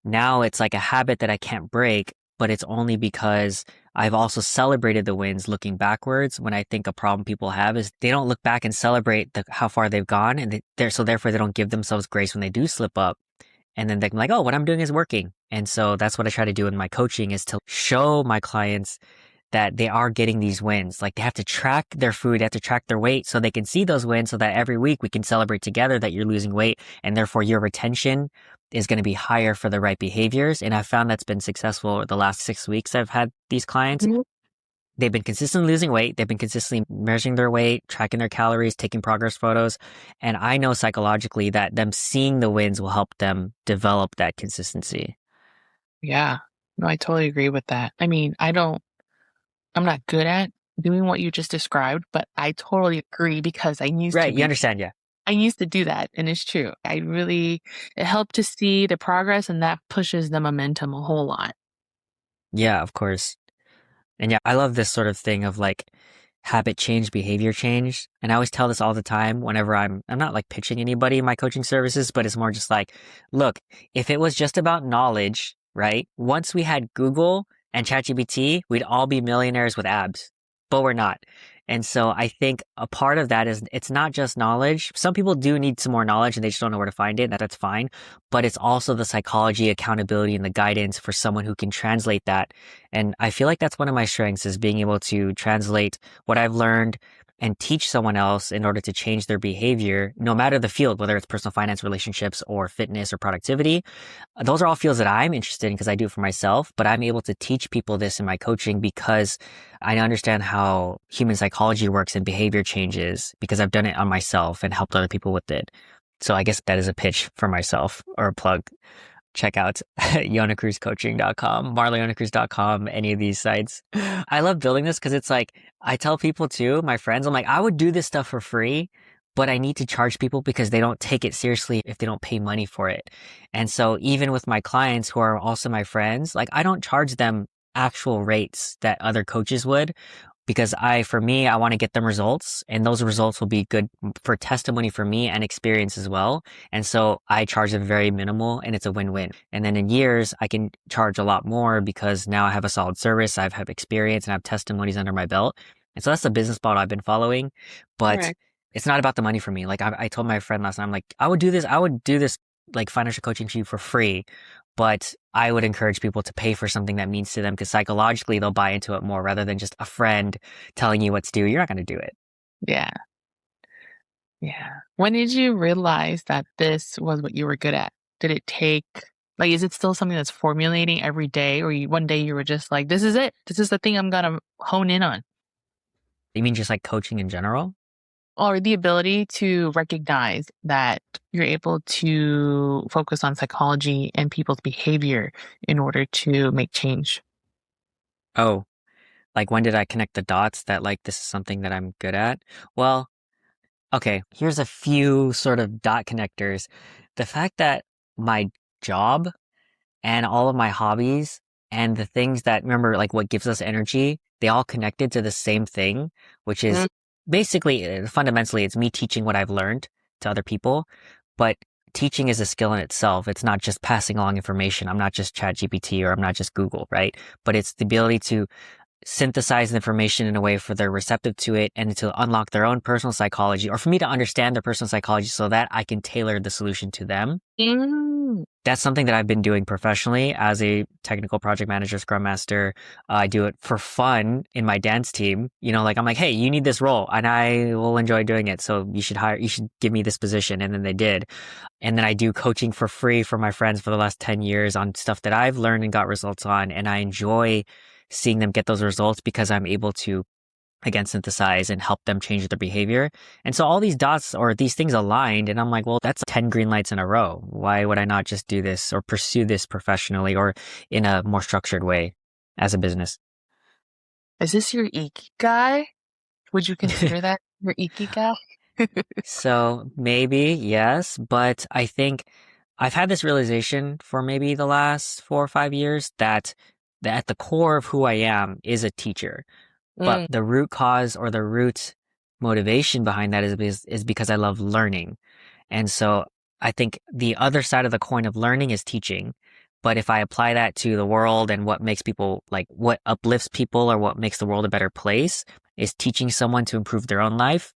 Now it's like a habit that I can't break, but it's only because I've also celebrated the wins looking backwards. When I think a problem people have is they don't look back and celebrate how far they've gone, and so therefore they don't give themselves grace when they do slip up. And then they're like, oh, what I'm doing is working. And so that's what I try to do in my coaching is to show my clients that they are getting these wins. Like they have to track their food, they have to track their weight so they can see those wins so that every week we can celebrate together that you're losing weight and therefore your retention is going to be higher for the right behaviors. And I found that's been successful the last 6 weeks I've had these clients. Mhm. They've been consistently losing weight. They've been consistently measuring their weight, tracking their calories, taking progress photos. And I know psychologically that them seeing the wins will help them develop that consistency. Yeah. No, I totally agree with that. I mean, I'm not good at doing what you just described, but I totally agree because Right. You understand? Yeah. I used to do that. And it's true. It helped to see the progress and that pushes the momentum a whole lot. Yeah, of course. And yeah, I love this sort of thing of like habit change, behavior change. And I always tell this all the time whenever I'm not like pitching anybody in my coaching services, but it's more just like, look, if it was just about knowledge, right? Once we had Google and ChatGPT, we'd all be millionaires with abs, but we're not. And so I think a part of that is it's not just knowledge. Some people do need some more knowledge and they just don't know where to find it. That's fine. But it's also the psychology, accountability, and the guidance for someone who can translate that. And I feel like that's one of my strengths is being able to translate what I've learned and teach someone else in order to change their behavior, no matter the field, whether it's personal finance, relationships, or fitness or productivity. Those are all fields that I'm interested in because I do it for myself, but I'm able to teach people this in my coaching because I understand how human psychology works and behavior changes because I've done it on myself and helped other people with it. So I guess that is a pitch for myself or a plug. Check out yonocruzcoaching.com, marleyonocruz.com, any of these sites. I love building this because it's like, I tell people too, my friends, I'm like, I would do this stuff for free, but I need to charge people because they don't take it seriously if they don't pay money for it. And so even with my clients who are also my friends, like I don't charge them actual rates that other coaches would because for me, I want to get them results and those results will be good for testimony for me and experience as well. And so I charge them very minimal and it's a win-win. And then in years, I can charge a lot more because now I have a solid service, I have experience and I have testimonies under my belt. And so that's the business model I've been following. But Correct. it's not about the money for me. Like I told my friend last night, I'm like, I would do this like financial coaching to you for free, but I would encourage people to pay for something that means to them because psychologically they'll buy into it more rather than just a friend telling you what to do. You're not going to do it. Yeah. Yeah. When did you realize that this was what you were good at? Did it take, like, is it still something that's formulating every day? Or one day you were just like, this is it. This is the thing I'm going to hone in on. You mean just like coaching in general? Or the ability to recognize that you're able to focus on psychology and people's behavior in order to make change. Oh, like when did I connect the dots that like this is something that I'm good at? Well, okay, here's a few sort of dot connectors. The fact that my job and all of my hobbies and the things that remember like what gives us energy, they all connected to the same thing, which is basically fundamentally it's me teaching what I've learned to other people, but teaching is a skill in itself. It's not just passing along information. I'm not just ChatGPT or I'm not just Google, right? But it's the ability to synthesize the information in a way for they're receptive to it and to unlock their own personal psychology or for me to understand their personal psychology so that I can tailor the solution to them. Mm. That's something that I've been doing professionally as a technical project manager, scrum master. I do it for fun in my dance team. You know, like I'm like, hey, you need this role and I will enjoy doing it. So you should give me this position. And then they did. And then I do coaching for free for my friends for the last 10 years on stuff that I've learned and got results on. And I enjoy seeing them get those results because I'm able to again synthesize and help them change their behavior. And so all these dots or these things aligned and I'm like, well, that's 10 green lights in a row. Why would I not just do this or pursue this professionally or in a more structured way as a business? Is this your ikigai? Would you consider that your ikigai? So maybe, yes, but I think I've had this realization for maybe the last 4 or 5 years that at the core of who I am is a teacher. But Mm. the root cause or the root motivation behind that is because I love learning. And so I think the other side of the coin of learning is teaching. But if I apply that to the world and what makes people like what uplifts people or what makes the world a better place is teaching someone to improve their own life.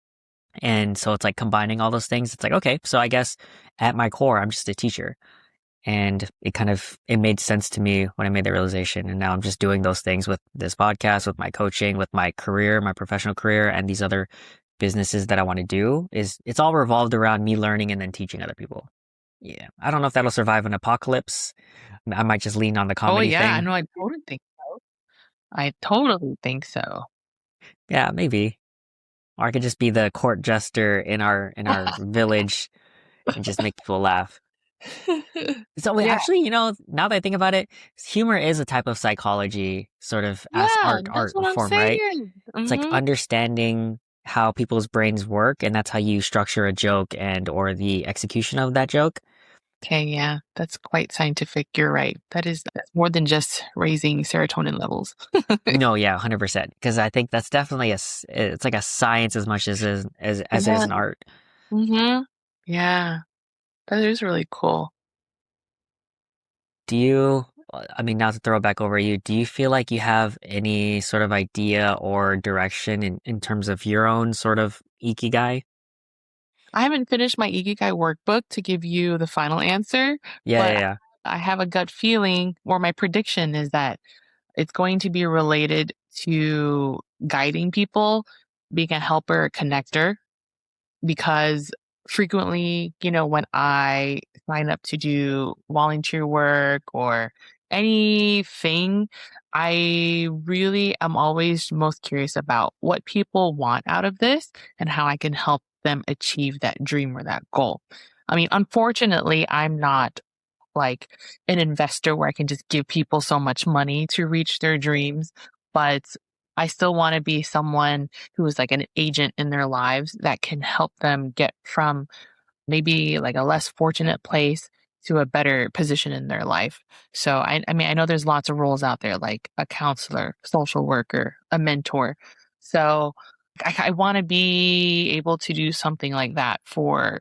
And so it's like combining all those things. It's like, okay, so I guess at my core, I'm just a teacher. And it made sense to me when I made the realization. And now I'm just doing those things with this podcast, with my coaching, with my career, my professional career, and these other businesses that I want to do it's all revolved around me learning and then teaching other people. Yeah. I don't know if that'll survive an apocalypse. I might just lean on the Oh comedy yeah, I thing. know. I totally think so. I totally think so. Yeah, maybe. Or I could just be the court jester in our village and just make people laugh. So wait, Yeah, actually, now that I think about it, humor is a type of psychology, sort of as yeah, art that's what I'm form, right? saying. It's like understanding how people's brains work, and that's how you structure a joke and or the execution of that joke. Okay, yeah, that's quite scientific. You're right. That's more than just raising serotonin levels. No, yeah, 100%. Because I think that's definitely it's like a science as much as it is Yeah. an art. Mm-hmm. Yeah, that is really cool. Do you, I mean, not to throw it back over you, do you feel like you have any sort of idea or direction in terms of your own sort of ikigai? I haven't finished my Ikigai workbook to give you the final answer, Yeah, yeah, but yeah. I have a gut feeling, or my prediction is that it's going to be related to guiding people, being a helper, a connector, because frequently, when I sign up to do volunteer work or anything, I really am always most curious about what people want out of this and how I can help them achieve that dream or that goal. I mean, unfortunately, I'm not like an investor where I can just give people so much money to reach their dreams, but I still want to be someone who is like an agent in their lives that can help them get from maybe like a less fortunate place to a better position in their life. So I mean, I know there's lots of roles out there like a counselor, social worker, a mentor. So I want to be able to do something like that for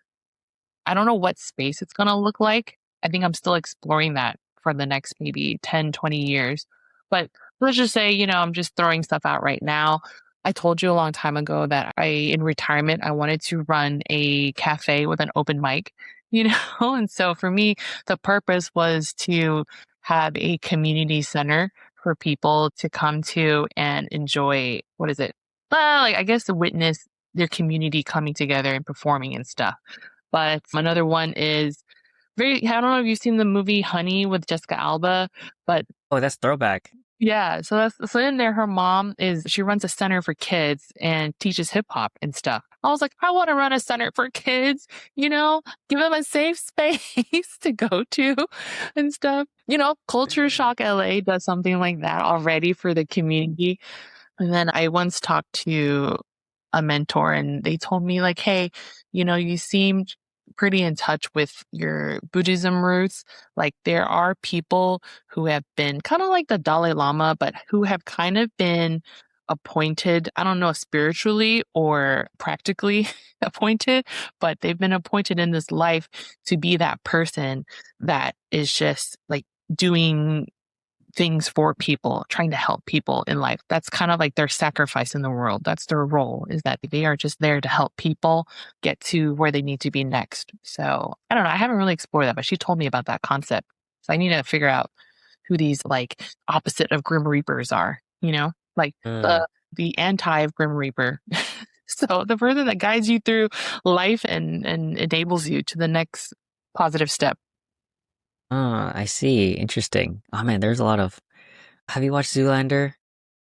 I don't know what space it's going to look like. I think I'm still exploring that for the next maybe 10, 20 years. But let's just say, I'm just throwing stuff out right now. I told you a long time ago that in retirement, I wanted to run a cafe with an open mic, you know? And so for me, the purpose was to have a community center for people to come to and enjoy, what is it? Well, like, I guess to witness their community coming together and performing and stuff. But another one is I don't know if you've seen the movie Honey with Jessica Alba, but Oh, that's throwback. yeah, so in there, she runs a center for kids and teaches hip hop and stuff. I was like, I want to run a center for kids, give them a safe space to go to and stuff. Culture Shock LA does something like that already for the community. And then I once talked to a mentor and they told me like, hey, you seemed pretty in touch with your Buddhism roots. Like there are people who have been kind of like the Dalai Lama, but who have kind of been appointed, I don't know, spiritually or practically appointed, but they've been appointed in this life to be that person that is just like doing things for people, trying to help people in life. That's kind of like their sacrifice in the world. That's their role, is that they are just there to help people get to where they need to be next. So I don't know. I haven't really explored that, but she told me about that concept. So I need to figure out who these like opposite of Grim Reapers are, like Mm. the anti of Grim Reaper. So the person that guides you through life and enables you to the next positive step. Oh, I see. Interesting. Oh man, there's a lot of. Have you watched Zoolander?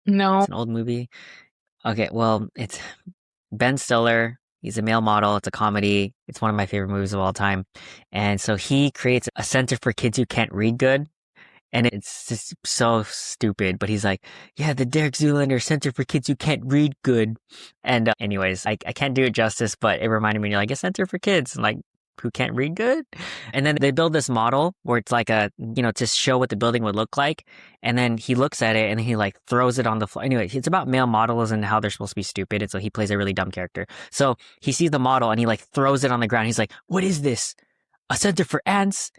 No. It's an old movie. Okay, well, it's Ben Stiller. He's a male model. It's a comedy. It's one of my favorite movies of all time. And so he creates a center for kids who can't read good. And it's just so stupid. But he's like, yeah, the Derek Zoolander Center for Kids Who Can't Read Good. And anyways, I can't do it justice, but it reminded me, like, a center for kids, like, who can't read good. And then they build this model where it's like to show what the building would look like. And then he looks at it and he like throws it on the floor. Anyway, it's about male models and how they're supposed to be stupid. And so he plays a really dumb character. So he sees the model and he like throws it on the ground. He's like, what is this? A center for ants?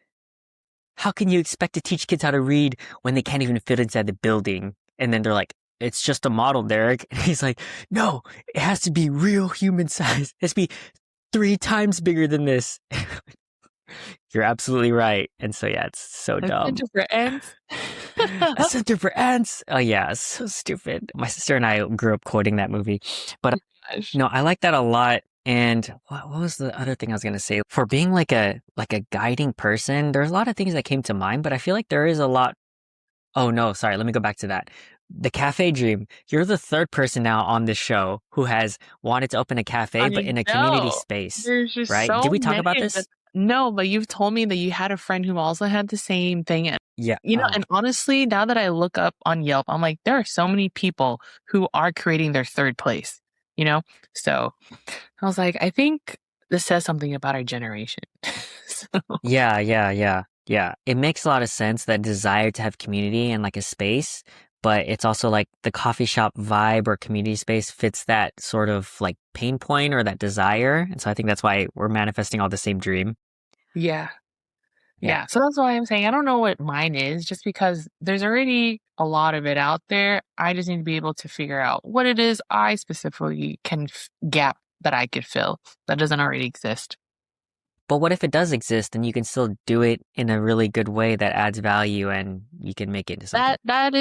How can you expect to teach kids how to read when they can't even fit inside the building? And then they're like, it's just a model, Derek. And he's like, no, it has to be real human size. It has to be 3 times bigger than this. You're absolutely right. And so, yeah, it's so A dumb. center for ants. A center for ants. Oh, yeah, it's so stupid. My sister and I grew up quoting that movie. But Gosh. no, I like that a lot. And what was the other thing I was gonna say? For being like a guiding person, there's a lot of things that came to mind, but I feel like there is a lot. Oh no, sorry, let me go back to that. The cafe dream. You're the third person now on this show who has wanted to open a cafe, but I in a community know. space, There's just right? so Did we talk many about of them. this? No, but you've told me that you had a friend who also had the same thing. And, Yeah. and honestly, now that I look up on Yelp, I'm like, there are so many people who are creating their third place, So I was like, I think this says something about our generation. So, Yeah. It makes a lot of sense, that desire to have community and like a space, but it's also like the coffee shop vibe or community space fits that sort of like pain point or that desire. And so I think that's why we're manifesting all the same dream. yeah. Yeah. Yeah. So that's why I'm saying I don't know what mine is, just because there's already a lot of it out there. I just need to be able to figure out what it is I specifically can gap that I could fill that doesn't already exist. But what if it does exist and you can still do it in a really good way that adds value and you can make it into something? That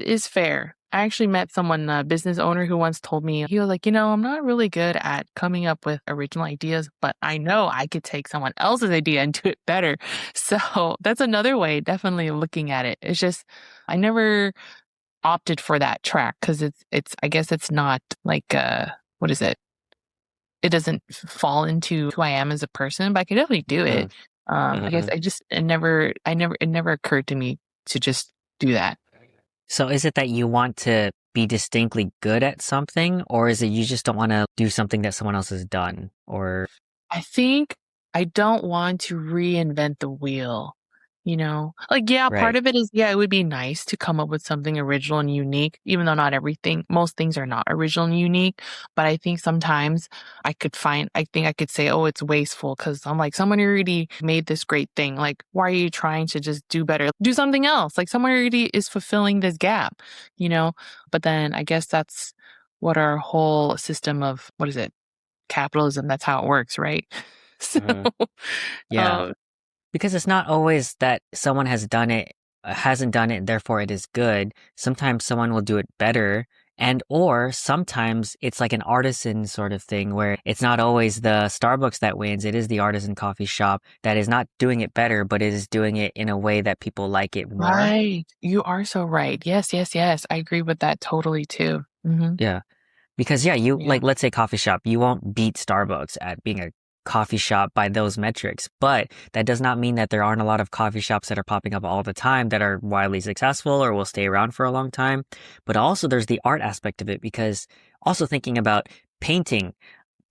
is fair. I actually met someone, a business owner, who once told me, he was like, I'm not really good at coming up with original ideas, but I know I could take someone else's idea and do it better. So that's another way, definitely looking at it. It's just I never opted for that track because I guess it's not like what is it? It doesn't fall into who I am as a person, but I can definitely do it. Mm, I guess mm-mm. it never occurred to me to just do that. So is it that you want to be distinctly good at something, or is it you just don't want to do something that someone else has done? Or I think I don't want to reinvent the wheel. Like, yeah, part right. of it is, yeah, it would be nice to come up with something original and unique, even though most things are not original and unique. But I think sometimes I think I could say, oh, it's wasteful because I'm like, someone already made this great thing. Like, why are you trying to just do better? Do something else. Like, someone already is fulfilling this gap, you know? But then I guess that's what our whole system of, what is it? Capitalism, that's how it works, right? So, Hmm. Yeah. um, Because it's not always that someone hasn't done it, therefore it is good. Sometimes someone will do it better. And or sometimes it's like an artisan sort of thing where it's not always the Starbucks that wins. It is the artisan coffee shop that is not doing it better, but it is doing it in a way that people like it more. right. You are so right. Yes, yes, yes. I agree with that totally too. Yeah. Because yeah, you Yeah. like let's say coffee shop, you won't beat Starbucks at being a coffee shop by those metrics, but that does not mean that there aren't a lot of coffee shops that are popping up all the time that are widely successful or will stay around for a long time. But also there's the art aspect of it because also thinking about painting,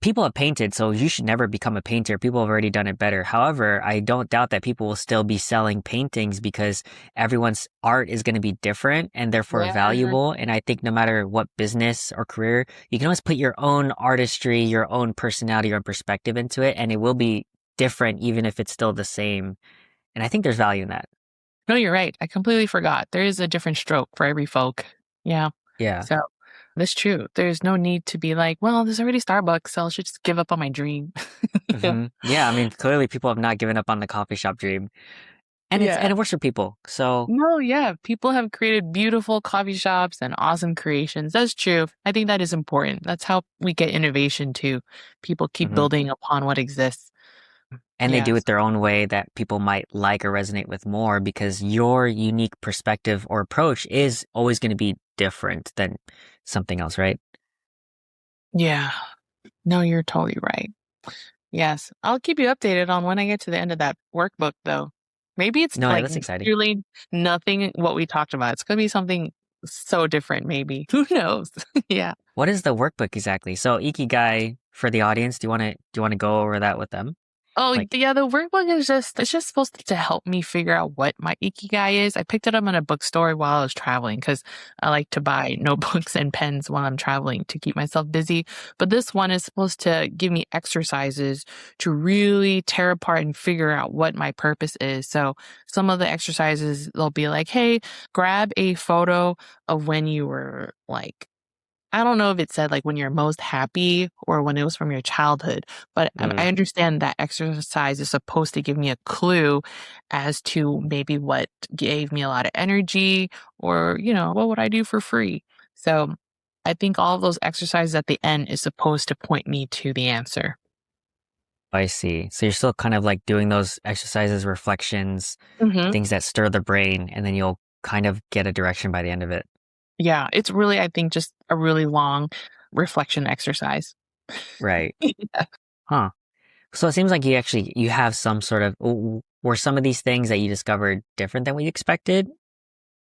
people have painted, so you should never become a painter. People have already done it better. However, I don't doubt that people will still be selling paintings because everyone's art is going to be different and therefore Yeah. valuable. And I think no matter what business or career, you can always put your own artistry, your own personality, your own perspective into it, and it will be different even if it's still the same. And I think there's value in that. No, you're right. I completely forgot. There is a different stroke for every folk. Yeah. Yeah. So that's true. There's no need to be like, well, there's already Starbucks, so I should just give up on my dream. Yeah. Yeah. I mean, clearly people have not given up on the coffee shop dream, and Yeah. it works for people. So. No, yeah. People have created beautiful coffee shops and awesome creations. That's true. I think that is important. That's how we get innovation too. People keep Mhm. building upon what exists. And they do Yes. it their own way that people might like or resonate with more because your unique perspective or approach is always going to be different than something else, right? Yeah. No, you're totally right. Yes. I'll keep you updated on when I get to the end of that workbook, though. Maybe it's No, yeah, like that's exciting. really nothing what we talked about. It's going to be something so different, maybe. Who knows? Yeah. What is the workbook exactly? So Ikigai for the audience, do you want to go over that with them? Oh, Like, yeah, the workbook is it's just supposed to help me figure out what my ikigai is. I picked it up in a bookstore while I was traveling because I like to buy notebooks and pens while I'm traveling to keep myself busy. But this one is supposed to give me exercises to really tear apart and figure out what my purpose is. So some of the exercises, they'll be like, hey, grab a photo of when you were like, I don't know if it said like when you're most happy or when it was from your childhood, but I mm, understand that exercise is supposed to give me a clue as to maybe what gave me a lot of energy or, what would I do for free? So I think all of those exercises at the end is supposed to point me to the answer. I see. So you're still kind of like doing those exercises, reflections, Hmm. things that stir the brain, and then you'll kind of get a direction by the end of it. Yeah, it's really, I think, just a really long reflection exercise. Right. Yeah. Huh. So it seems like you have some sort of were some of these things that you discovered different than what you expected?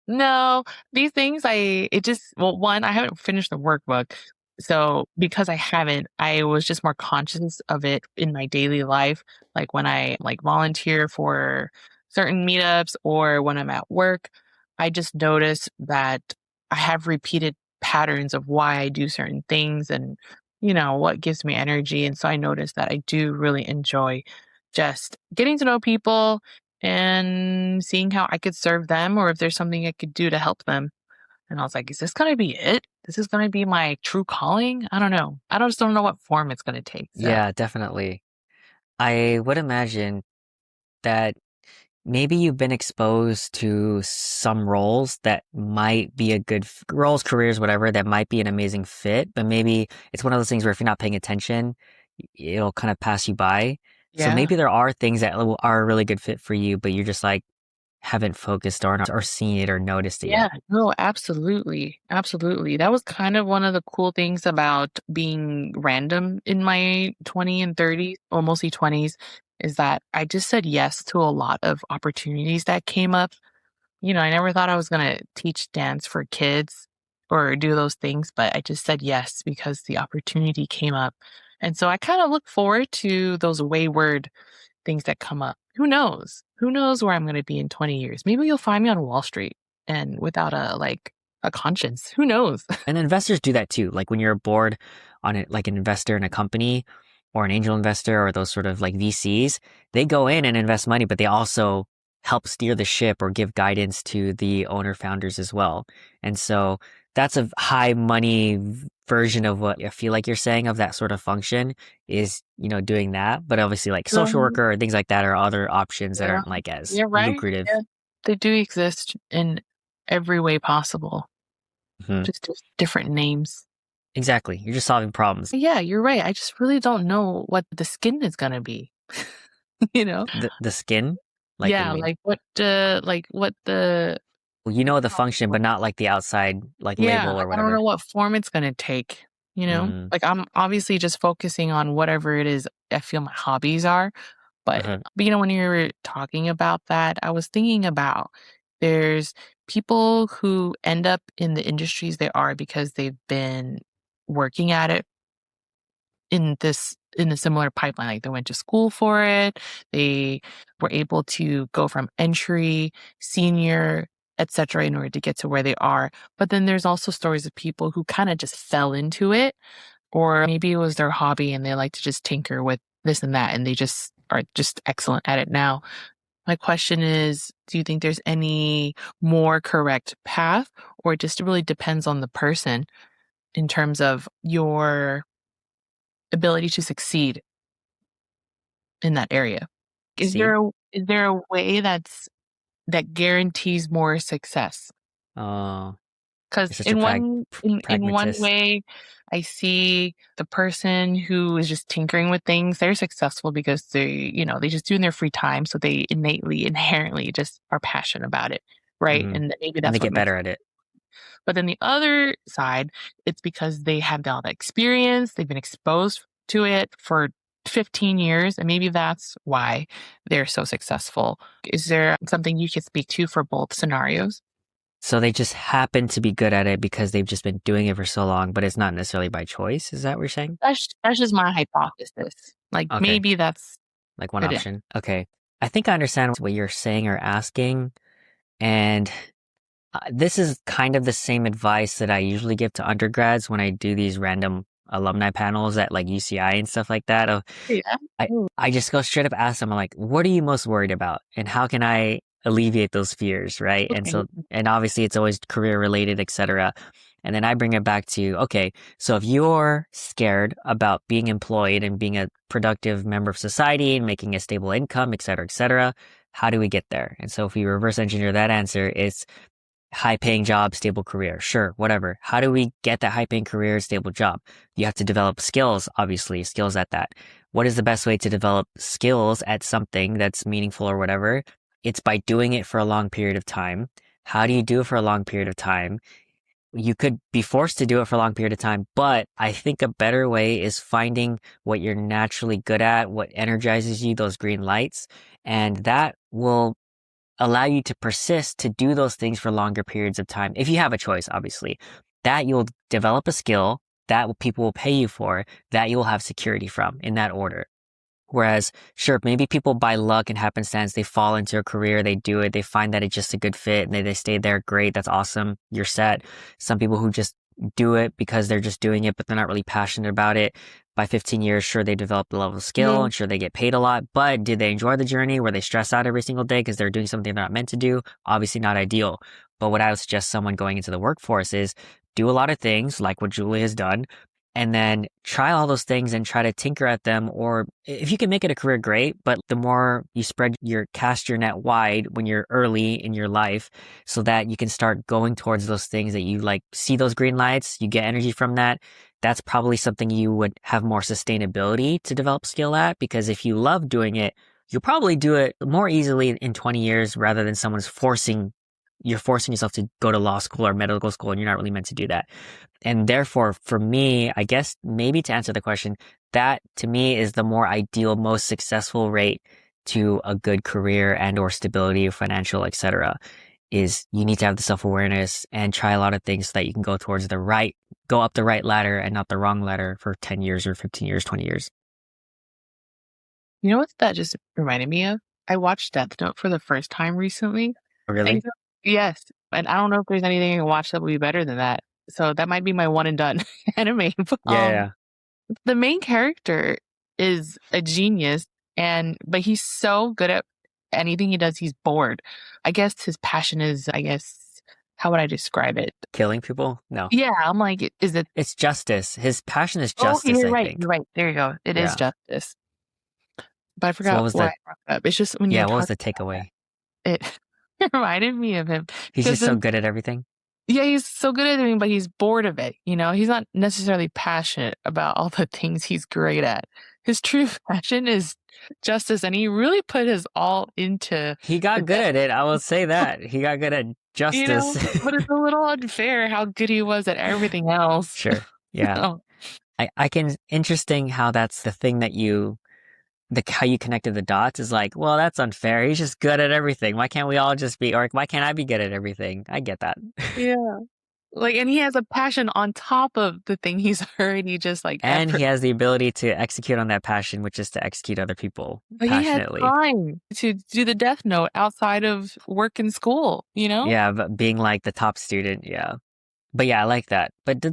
No, these things it just, well, one, I haven't finished the workbook. So because I haven't, I was just more conscious of it in my daily life. Like when I like volunteer for certain meetups or when I'm at work, I just notice that I have repeated patterns of why I do certain things and, what gives me energy. And so I noticed that I do really enjoy just getting to know people and seeing how I could serve them or if there's something I could do to help them. And I was like, is this going to be it? This is going to be my true calling? I don't know. I just don't know what form it's going to take. So, Yeah, definitely. I would imagine that maybe you've been exposed to some roles that might be a roles, careers, whatever, that might be an amazing fit, but maybe it's one of those things where if you're not paying attention, it'll kind of pass you by. So yeah. maybe there are things that are a really good fit for you, but you just like haven't focused or seen it or noticed it Yeah, yet. no, absolutely. Absolutely. That was kind of one of the cool things about being random in my 20 and 30s, or mostly 20s, is that I just said yes to a lot of opportunities that came up. I never thought I was going to teach dance for kids or do those things, but I just said yes because the opportunity came up. And so I kind of look forward to those wayward things that come up. Who knows? Who knows where I'm going to be in 20 years? Maybe you'll find me on Wall Street and without a conscience. Who knows? And investors do that too. Like when you're bored on it, like an investor in a company or an angel investor or those sort of like VCs, they go in and invest money, but they also help steer the ship or give guidance to the owner founders as well. And so that's a high money version of what I feel like you're saying of that sort of function is, doing that. But obviously like social Um, worker or things like that are other options that yeah, aren't like as you're right. lucrative. Yeah, they do exist in every way possible, Mhm. just different names. Exactly. You're just solving problems. Yeah, you're right. I just really don't know what the skin is gonna be. You know? The skin, like what do Yeah, you mean? like what the Well, the function, but not like the outside like yeah, label or like I don't know whatever. what form it's gonna take, you know? Mm, Like I'm obviously just focusing on whatever it is I feel my hobbies are. uh-huh. But when you were talking about that, I was thinking about there's people who end up in the industries they are because they've been working at it in a similar pipeline. Like they went to school for it, they were able to go from entry, senior, etc., in order to get to where they are. But then there's also stories of people who kind of just fell into it, or maybe it was their hobby and they like to just tinker with this and that, and they just are just excellent at it now. My question is, do you think there's any more correct path, or it just really depends on the person in terms of your ability to succeed in that area? Is Seed? there a way that guarantees more success? Oh, Because you're such a in one pragmatist. way, I see the person who is just tinkering with things, they're successful because they just do in their free time, so they innately, inherently just are passionate about it, right? Hmm. And maybe And they that's what get makes better it. at it. But then the other side, it's because they have all the experience, they've been exposed to it for 15 years, and maybe that's why they're so successful. Is there something you could speak to for both scenarios? So they just happen to be good at it because they've just been doing it for so long, but it's not necessarily by choice. Is that what you're saying? That's just my hypothesis. Like Okay. maybe that's Like one it. Is. option. Okay. I think I understand what you're saying or asking. And this is kind of the same advice that I usually give to undergrads when I do these random alumni panels at like UCI and stuff like that. Yeah. I just go straight up ask them, I'm like, what are you most worried about? And how can I alleviate those fears? Right. Okay. And obviously it's always career related, etc. And then I bring it back to, okay, so if you're scared about being employed and being a productive member of society and making a stable income, etc., how do we get there? And so if we reverse engineer that answer, it's high paying job, stable career. Sure, whatever. How do we get that high paying career, stable job? You have to develop skills, obviously, skills at that. What is the best way to develop skills at something that's meaningful or whatever? It's by doing it for a long period of time. How do you do it for a long period of time? You could be forced to do it for a long period of time, but I think a better way is finding what you're naturally good at, what energizes you, those green lights, and that will allow you to persist to do those things for longer periods of time. If you have a choice, obviously, that you'll develop a skill that people will pay you for, that you'll have security from in that order. Whereas, sure, maybe people by luck and happenstance, they fall into a career, they do it, they find that it's just a good fit and they stay there. Great. That's awesome. You're set. Some people who just do it because they're just doing it, but they're not really passionate about it. By 15 years, sure, they develop the level of skill Mhm. and sure, they get paid a lot, but did they enjoy the journey? Were they stressed out every single day because they're doing something they're not meant to do? Obviously not ideal. But what I would suggest someone going into the workforce is do a lot of things like what Julie has done and then try all those things and try to tinker at them. Or if you can make it a career, great. But the more you cast your net wide when you're early in your life so that you can start going towards those things that you like, see those green lights, you get energy from that. That's probably something you would have more sustainability to develop skill at because if you love doing it, you'll probably do it more easily in 20 years rather than you're forcing yourself to go to law school or medical school and you're not really meant to do that. And therefore, for me, I guess maybe to answer the question, that to me is the more ideal, most successful rate to a good career and or stability, financial, etc. Is you need to have the self-awareness and try a lot of things so that you can go up the right ladder and not the wrong ladder for 10 years or 15 years, 20 years. You know what that just reminded me of? I watched Death Note for the first time recently. I Really? yes, and I don't know if there's anything I can watch that will be better than that. So that might be my one and done anime. Yeah. The main character is a genius, but he's so good at anything he does, he's bored. I guess his passion is, how would I describe it? Killing people? No. Yeah, I'm like, is it? It's justice. His passion is Oh, justice, you're I right. think. You're right. There you go. It is Yeah. justice. But I So what forgot was why the I brought it up. It's just when you yeah, were what was talking the takeaway? it, it reminded me of him He's because just so good at everything. yeah, he's so good at it, but he's bored of it. He's not necessarily passionate about all the things he's great at. His true passion is justice, and he really put his all into He the got good death. at it. I will say that. He got good at justice. But it's a little unfair how good he was at everything else. Sure. Yeah. Oh, I can interesting how that's the thing that how you connected the dots is like, well, that's unfair. He's just good at everything. Why can't we all just be, or why can't I be good at everything? I get that. yeah. And he has a passion on top of the thing he's already just like And he has the ability to execute on that passion, which is to execute other people But he had passionately. time to do the Death Note outside of work and school, you know? Yeah, but being like the top student, yeah. But yeah, I like that. But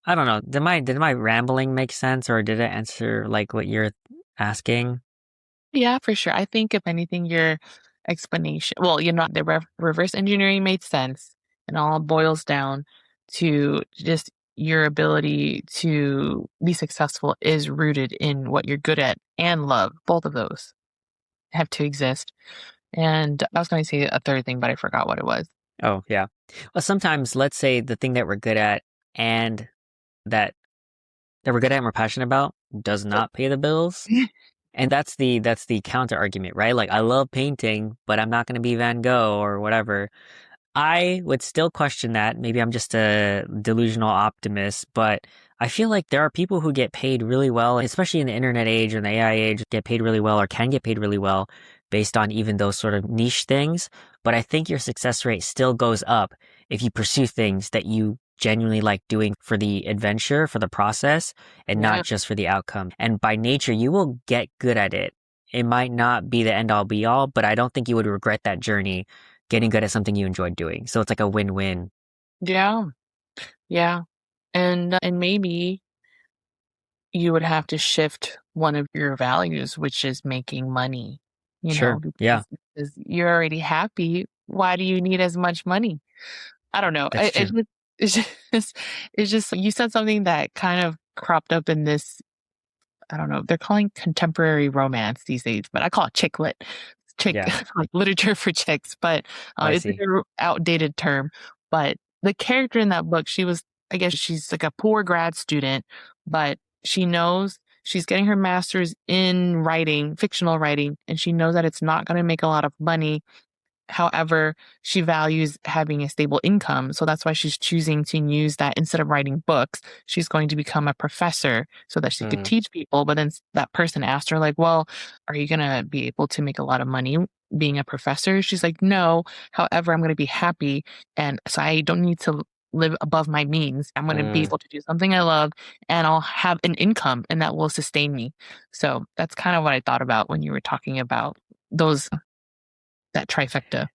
I don't know, did my rambling make sense, or did it answer like what you're asking? Yeah, for sure. I think if anything, your explanation, well, the reverse engineering made sense and all boils down to just your ability to be successful is rooted in what you're good at and love. Both of those have to exist. And I was going to say a third thing, but I forgot what it was. Oh, yeah. Well, sometimes let's say the thing that we're good at and that we're good at and we're passionate about does not pay the bills. And that's the counter argument, right? Like I love painting, but I'm not going to be Van Gogh or whatever. I would still question that. Maybe I'm just a delusional optimist, but I feel like there are people who get paid really well, especially in the internet age or the AI age, get paid really well or can get paid really well based on even those sort of niche things. But I think your success rate still goes up if you pursue things that you genuinely like doing for the adventure, for the process, and Yeah. not just for the outcome. And by nature, you will get good at it. It might not be the end all be all, but I don't think you would regret that journey getting good at something you enjoyed doing. So it's like a win-win. Yeah. Yeah. And maybe you would have to shift one of your values, which is making money, Sure. Yeah, because you're already happy. Why do you need as much money? I don't know. that's true. It's just, it's just, you said something that kind of cropped up in this. I don't know. They're calling contemporary romance these days, but I call it chick lit, chick Yeah, like literature for chicks. But I it's a see. very outdated term. But the character in that book, I guess she's like a poor grad student, but she knows she's getting her master's in writing, fictional writing, and she knows that it's not going to make a lot of money. However, she values having a stable income. So that's why she's choosing to use that instead of writing books, she's going to become a professor so that she could Mm, teach people. But then that person asked her, like, well, are you going to be able to make a lot of money being a professor? She's like, no. However, I'm going to be happy. And so I don't need to live above my means. I'm going to be mm. able to do something I love and I'll have an income and that will sustain me. So that's kind of what I thought about when you were talking about that trifecta.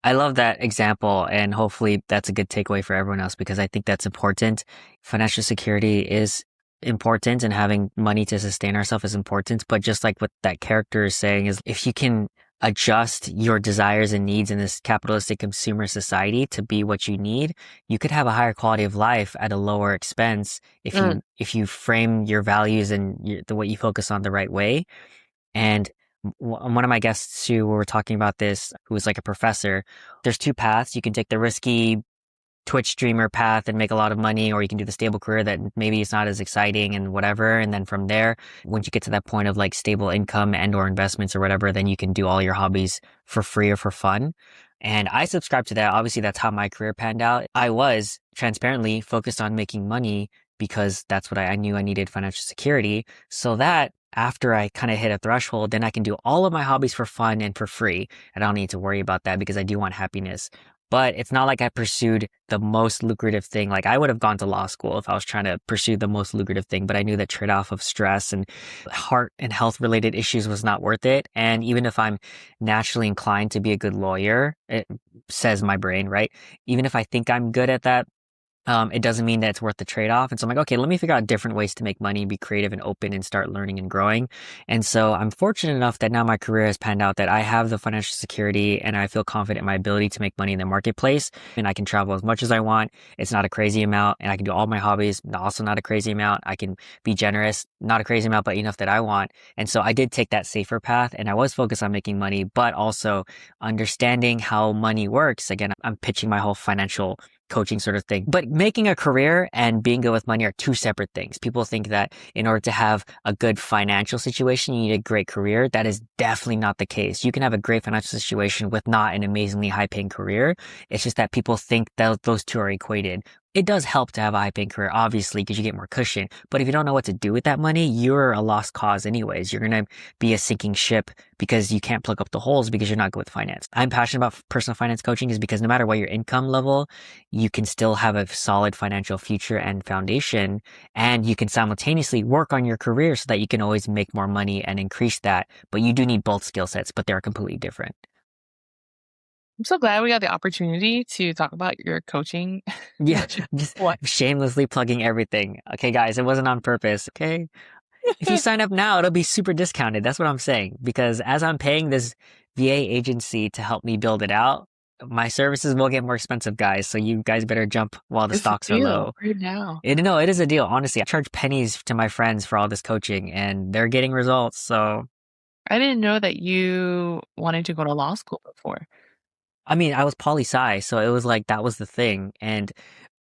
I love that example, and hopefully that's a good takeaway for everyone else because I think that's important. Financial security is important, and having money to sustain ourselves is important. But just like what that character is saying is if you can adjust your desires and needs in this capitalistic consumer society to be what you need, you could have a higher quality of life at a lower expense Mm, if you frame your values and the what you focus on the right way. And one of my guests who were talking about this, who was like a professor, there's two paths. You can take the risky Twitch streamer path and make a lot of money, or you can do the stable career that maybe it's not as exciting and whatever. And then from there, once you get to that point of like stable income and or investments or whatever, then you can do all your hobbies for free or for fun. And I subscribe to that. Obviously, that's how my career panned out. I was transparently focused on making money because that's what I knew I needed financial security. So that after I kind of hit a threshold, then I can do all of my hobbies for fun and for free. I don't need to worry about that because I do want happiness. But it's not like I pursued the most lucrative thing. Like I would have gone to law school if I was trying to pursue the most lucrative thing, but I knew the trade-off of stress and heart and health related issues was not worth it. And even if I'm naturally inclined to be a good lawyer, it says my brain, right? Even if I think I'm good at that it doesn't mean that it's worth the trade-off. And so I'm like, okay, let me figure out different ways to make money, be creative and open and start learning and growing. And so I'm fortunate enough that now my career has panned out that I have the financial security and I feel confident in my ability to make money in the marketplace. And I can travel as much as I want. It's not a crazy amount. And I can do all my hobbies, also not a crazy amount. I can be generous, not a crazy amount, but enough that I want. And so I did take that safer path and I was focused on making money, but also understanding how money works. Again, I'm pitching my whole financial coaching sort of thing. But making a career and being good with money are two separate things. People think that in order to have a good financial situation, you need a great career. That is definitely not the case. You can have a great financial situation with not an amazingly high paying career. It's just that people think that those two are equated. It does help to have a high paying career, obviously, because you get more cushion. But if you don't know what to do with that money, you're a lost cause anyways. You're going to be a sinking ship because you can't plug up the holes because you're not good with finance. I'm passionate about personal finance coaching is because no matter what your income level, you can still have a solid financial future and foundation, and you can simultaneously work on your career so that you can always make more money and increase that. But you do need both skill sets, but they're completely different. I'm so glad we got the opportunity to talk about your coaching. Yeah, just What? shamelessly plugging everything. Okay, guys, it wasn't on purpose. Okay. If you sign up now, it'll be super discounted. That's what I'm saying. Because as I'm paying this VA agency to help me build it out, my services will get more expensive, guys. So you guys better jump while the It's a stocks are deal low. right now. No, it is a deal. Honestly, I charge pennies to my friends for all this coaching and they're getting results. So, I didn't know that you wanted to go to law school before. I mean, I was poli-sci, so it was like that was the thing. And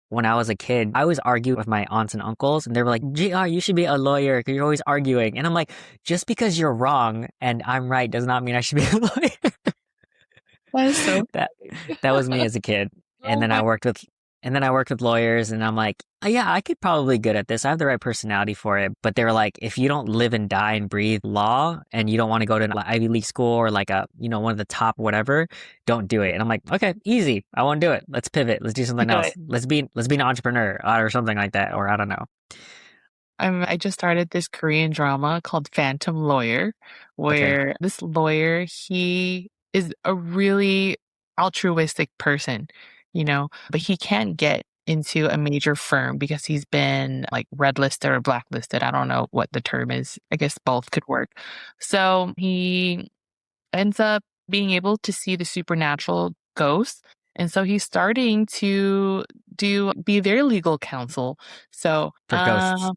when I was a kid, I always argued with my aunts and uncles, and they were like, "GR, you should be a lawyer because you're always arguing." And I'm like, just because you're wrong and I'm right does not mean I should be a lawyer. That is so That that was me as a kid. And oh then I my worked with lawyers and I'm like, oh, yeah, I could probably good at this. I have the right personality for it. But they were like, if you don't live and die and breathe law and you don't want to go to an Ivy League school or like one of the top whatever, don't do it. And I'm like, okay, easy. I won't do it. Let's pivot. Let's do something else. god. Let's be an entrepreneur or something like that. Or I don't know. I just started this Korean drama called Phantom Lawyer, Okay. where this lawyer, he is a really altruistic person, but he can't get into a major firm because he's been like red listed or blacklisted. I don't know what the term is. I guess both could work. So he ends up being able to see the supernatural ghosts. And so he's starting to be their legal counsel. So, For ghosts.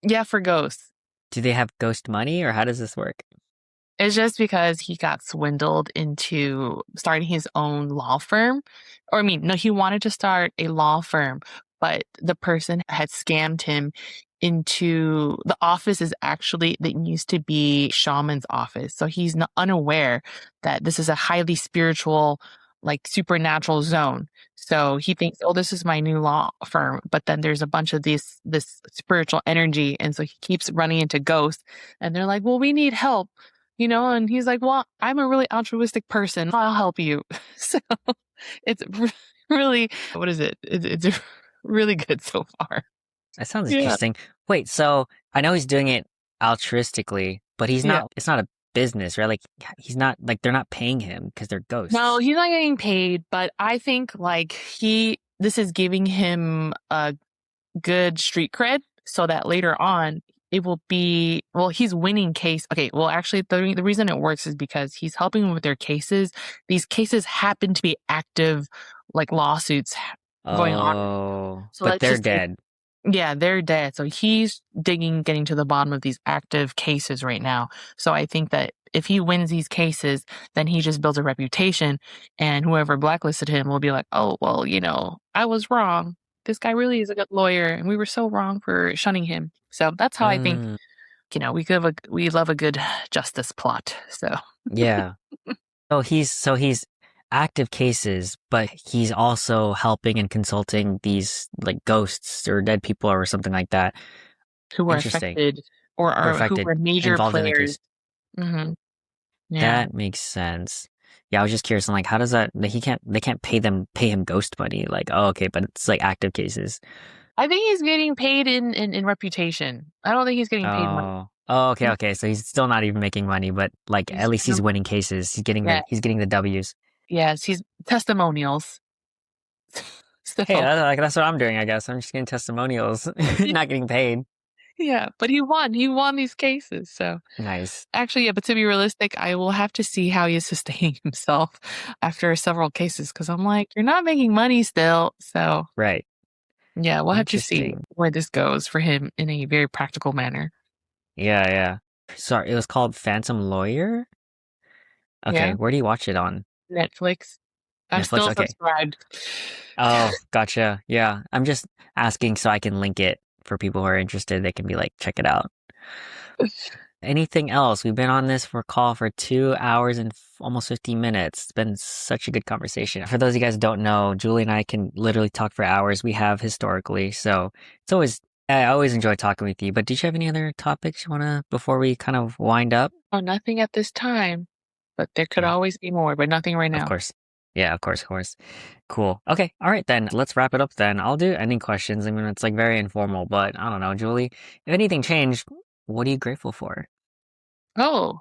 yeah, for ghosts. Do they have ghost money or how does this work? It's just because he got swindled into starting his own law firm. Or, I mean, no, he wanted to start a law firm, but the person had scammed him into the office is actually that used to be shaman's office. So he's not unaware that this is a highly spiritual, like supernatural zone. So he thinks, oh, this is my new law firm. But then there's a bunch of this spiritual energy. And so he keeps running into ghosts. And they're like, well, we need help. And he's like, well, I'm a really altruistic person. I'll help you. So it's really, what is it? It's really good so far. That sounds Yeah. interesting. Wait, so I know he's doing it altruistically, but Yeah. it's not a business, right? Like he's not like they're not paying him because they're No, ghosts. he's not getting paid, but I think like this is giving him a good street cred so that later on it will be, well, he's winning case. Okay. Well, actually the reason it works is because he's helping them with their cases. These cases happen to be active, like lawsuits going on. Oh, So but let's they're just say, dead. yeah, they're dead. So he's getting to the bottom of these active cases right now. So I think that if he wins these cases, then he just builds a reputation and whoever blacklisted him will be like, oh, well, I was wrong. This guy really is a good lawyer and we were so wrong for shunning him. So that's how I think, Mm, we love a good justice plot. So yeah. So he's active cases, but he's also helping and consulting these like ghosts or dead people or something like that. who were Interesting. affected or Or are who affected, were major involved in the case. players. Hmm. Yeah. That makes sense. Yeah, I was just curious. I'm like, how does that? Like, they can't pay him ghost money. Like, oh, okay, but it's like active cases. I think he's getting paid in reputation. I don't think he's getting paid money. Okay, He's, okay. So he's still not even making money, but like at he's least he's winning cases. yeah, He's getting the W's. yes, he's testimonials. So Hey, that's what I'm doing, I guess. I'm just getting testimonials, not getting paid. yeah, but he won. He won these cases. So Nice. actually, yeah, but to be realistic, I will have to see how he is sustaining himself after several cases because I'm like, you're not making money still. So Right. yeah, we'll have to see Interesting. where this goes for him in a very practical manner. Yeah, yeah. Sorry, it was called Phantom Lawyer? Okay, Yeah, where do you watch it on? Netflix. I'm Netflix? still Okay. subscribed. Oh, gotcha. Yeah. I'm just asking so I can link it for people who are interested. They can be like, check it out. Anything else? We've been on this for a call for 2 hours and almost 15 minutes. It's been such a good conversation. For those of you guys who don't know, Julie and I can literally talk for hours. We have historically. So it's always, I always enjoy talking with you. But did you have any other topics you want to, before we kind of wind up? Oh, nothing at this time, but there could Okay. always be more, but nothing right Of now. course. Yeah, of course, of course. Cool. Okay. All right, then. Let's wrap it up then. I'll do any questions. I mean, it's like very informal, but I don't know, Julie, if anything changed, what are you grateful for? Oh,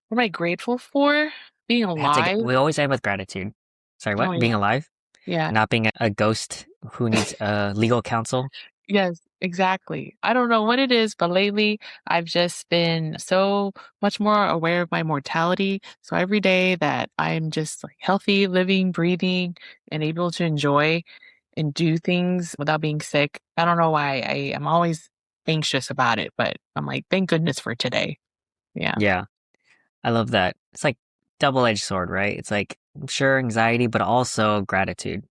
what am I grateful for? Being We have to get, alive. we always end with gratitude. Sorry, Oh what? yeah, Being alive? yeah. Not being a ghost who needs legal counsel? Yes, exactly. I don't know what it is, but lately I've just been so much more aware of my mortality. So every day that I'm just like healthy, living, breathing, and able to enjoy and do things without being sick. I don't know why I am always anxious about it, but I'm like, thank goodness for today. Yeah. Yeah, I love that. It's like double-edged sword, right? It's like, sure, anxiety, but also gratitude.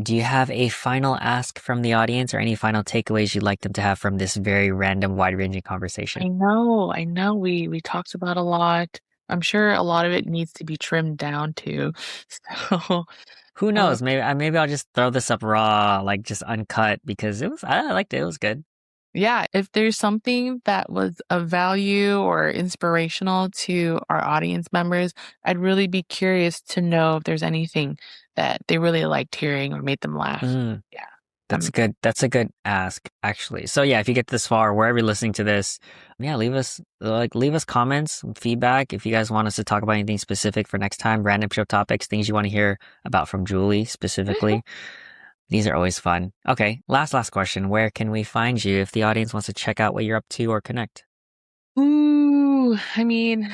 Do you have a final ask from the audience or any final takeaways you'd like them to have from this very random, wide-ranging conversation? I know we talked about a lot. I'm sure a lot of it needs to be trimmed down too. So, Who uh, knows? Maybe I'll just throw this up raw, like just uncut because I liked it. It was good. yeah, if there's something that was of value or inspirational to our audience members, I'd really be curious to know if there's anything that they really liked hearing or made them laugh. Mm, Yeah. that's a good ask, actually. So yeah, if you get this far, wherever you're listening to this, yeah, leave us comments, feedback. If you guys want us to talk about anything specific for next time, random show topics, things you want to hear about from Julie specifically. These are always fun. Okay, last question. Where can we find you if the audience wants to check out what you're up to or connect? Ooh, I mean,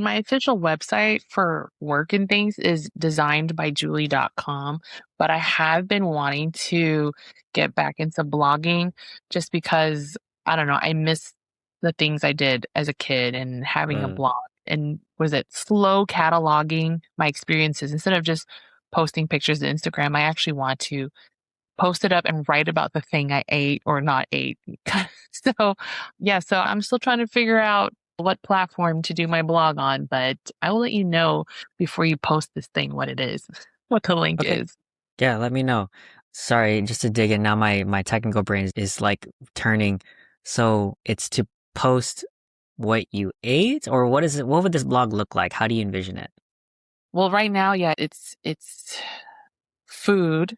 my official website for work and things is designedbyjulie.com, but I have been wanting to get back into blogging just because I don't know, I miss the things I did as a kid and having a Mm, blog and was it slow cataloging my experiences instead of just posting pictures to Instagram. I actually want to post it up and write about the thing I ate or not ate. So, yeah, so I'm still trying to figure out what platform to do my blog on, but I will let you know before you post this thing what it is, what the link okay. is. Yeah, let me know. Sorry, just to dig in now, my technical brain is like turning. So it's to post what you ate, or what is it? What would this blog look like? How do you envision it? Well, right now, yeah, it's food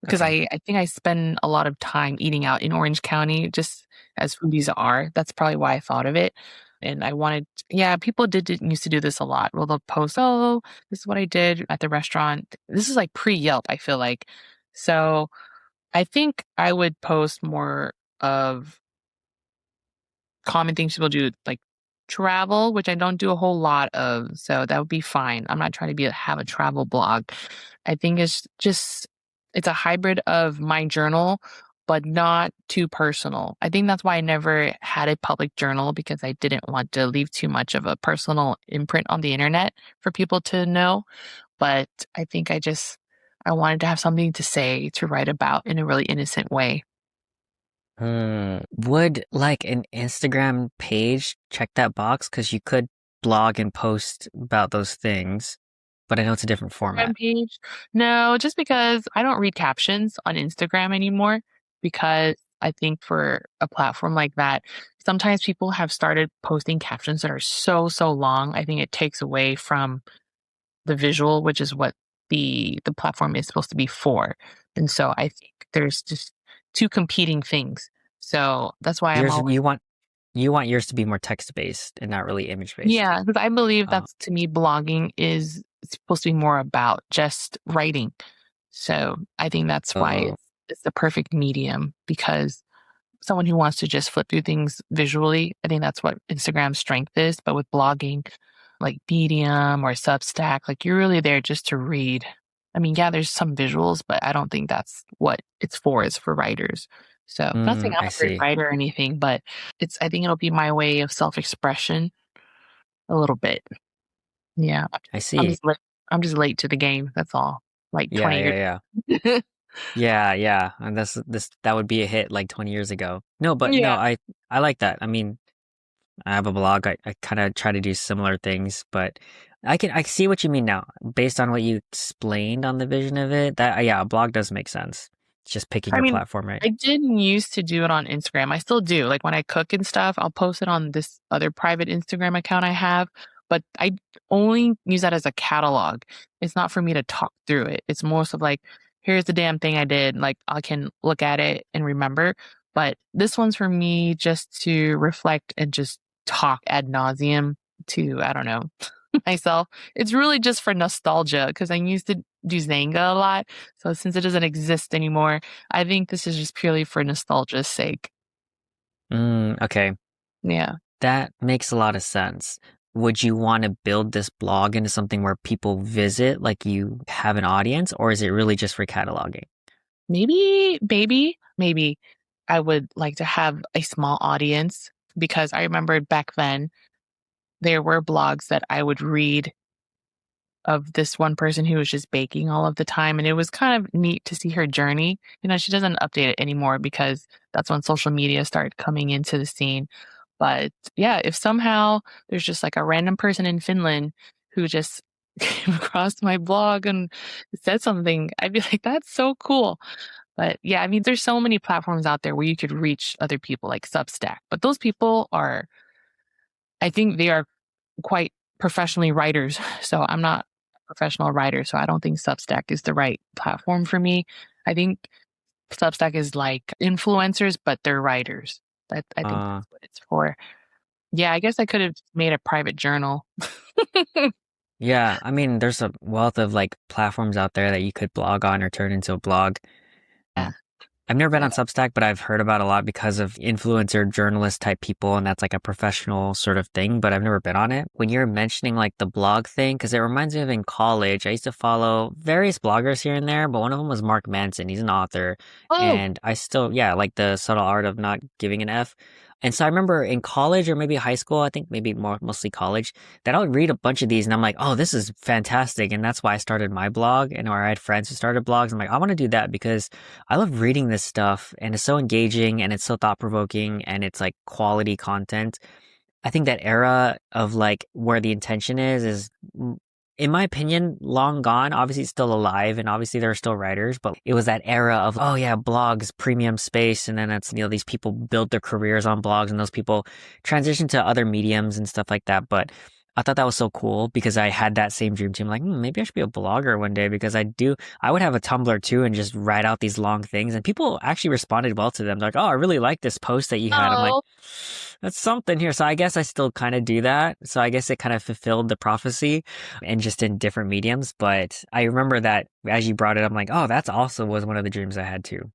because Okay. I think I spend a lot of time eating out in Orange County, just as foodies are. That's probably why I thought of it. And I wanted, yeah, people did used to do this a lot. Well, they'll post, oh, this is what I did at the restaurant. This is like pre Yelp, I feel like. So I think I would post more of common things people do, like travel, which I don't do a whole lot of. So that would be fine. I'm not trying to have a travel blog. I think it's a hybrid of my journal, but not too personal. I think that's why I never had a public journal because I didn't want to leave too much of a personal imprint on the internet for people to know. But I think I wanted to have something to say, to write about in a really innocent way. Would like an Instagram page check that box? Because you could blog and post about those things, but I know it's a different Instagram format. page? No, just because I don't read captions on Instagram anymore because I think for a platform like that, sometimes people have started posting captions that are so long. I think it takes away from the visual, which is what the platform is supposed to be for. And so I think there's just two competing things. So that's why I'm Yours, always you want yours to be more text based and not really image based. yeah, because I believe that's to me blogging is supposed to be more about just writing. So I think that's why Oh, it's the perfect medium because someone who wants to just flip through things visually, I think that's what Instagram's strength is. But with blogging, like Medium or Substack, like you're really there just to read. I mean, yeah, there's some visuals, but I don't think that's what it's for. It's for writers. So not saying I'm I a great see. writer or anything, but I think it'll be my way of self-expression a little bit. Yeah. I I'm see. just late. I'm just late to the game. That's all. Like Yeah, 20 yeah, yeah. years. Yeah, yeah. And that would be a hit like 20 years ago. No, but no, Yeah. I like that. I mean, I have a blog. I kind of try to do similar things, but I see what you mean now. Based on what you explained on the vision of it, that yeah, a blog does make sense. It's just picking I your mean, platform, right? I didn't used to do it on Instagram. I still do. Like when I cook and stuff, I'll post it on this other private Instagram account I have, but I only use that as a catalog. It's not for me to talk through it. It's more so like, here's the damn thing I did. Like I can look at it and remember. But this one's for me just to reflect and just talk ad nauseum to, I don't know, myself. It's really just for nostalgia because I used to do Zanga a lot. So since it doesn't exist anymore, I think this is just purely for nostalgia's sake. Okay. Yeah. That makes a lot of sense. Would you want to build this blog into something where people visit, like you have an audience, or is it really just for cataloging? Maybe I would like to have a small audience because I remembered back then there were blogs that I would read of this one person who was just baking all of the time. And it was kind of neat to see her journey. You know, she doesn't update it anymore because that's when social media started coming into the scene. But yeah, if somehow there's just like a random person in Finland who just came across my blog and said something, I'd be like, that's so cool. But yeah, I mean, there's so many platforms out there where you could reach other people like Substack, but those people are, I think they are quite professionally writers. So I'm not a professional writer. So I don't think Substack is the right platform for me. I think Substack is like influencers, but they're writers. I think Uh, that's what it's for. Yeah, I guess I could have made a private journal. yeah, I mean, there's a wealth of like platforms out there that you could blog on or turn into a blog. Yeah. I've never been So, on Substack, but I've heard about a lot because of influencer journalist type people, and that's like a professional sort of thing, but I've never been on it. When you're mentioning like the blog thing, because it reminds me of in college, I used to follow various bloggers here and there, but one of them was Mark Manson. He's an author, oh, and I still, yeah, like the subtle art of not giving an F. And so I remember in college or maybe high school, I think maybe mostly college, that I would read a bunch of these and I'm like, oh, this is fantastic. And that's why I started my blog and or I had friends who started blogs. I'm like, I want to do that because I love reading this stuff and it's so engaging and it's so thought provoking and it's like quality content. I think that era of like where the intention is in my opinion long gone. Obviously it's still alive and obviously there are still writers, but it was that era of oh yeah, blogs, premium space, and then it's these people build their careers on blogs and those people transition to other mediums and stuff like that. But I thought that was so cool because I had that same dream too. I'm like, maybe I should be a blogger one day because I would have a Tumblr too and just write out these long things and people actually responded well to them. They're like, oh, I really like this post that you had. I'm like, oh, that's something here. So I guess I still kind of do that. So I guess it kind of fulfilled the prophecy and just in different mediums. But I remember that as you brought it up, I'm like, oh, that's also was one of the dreams I had too.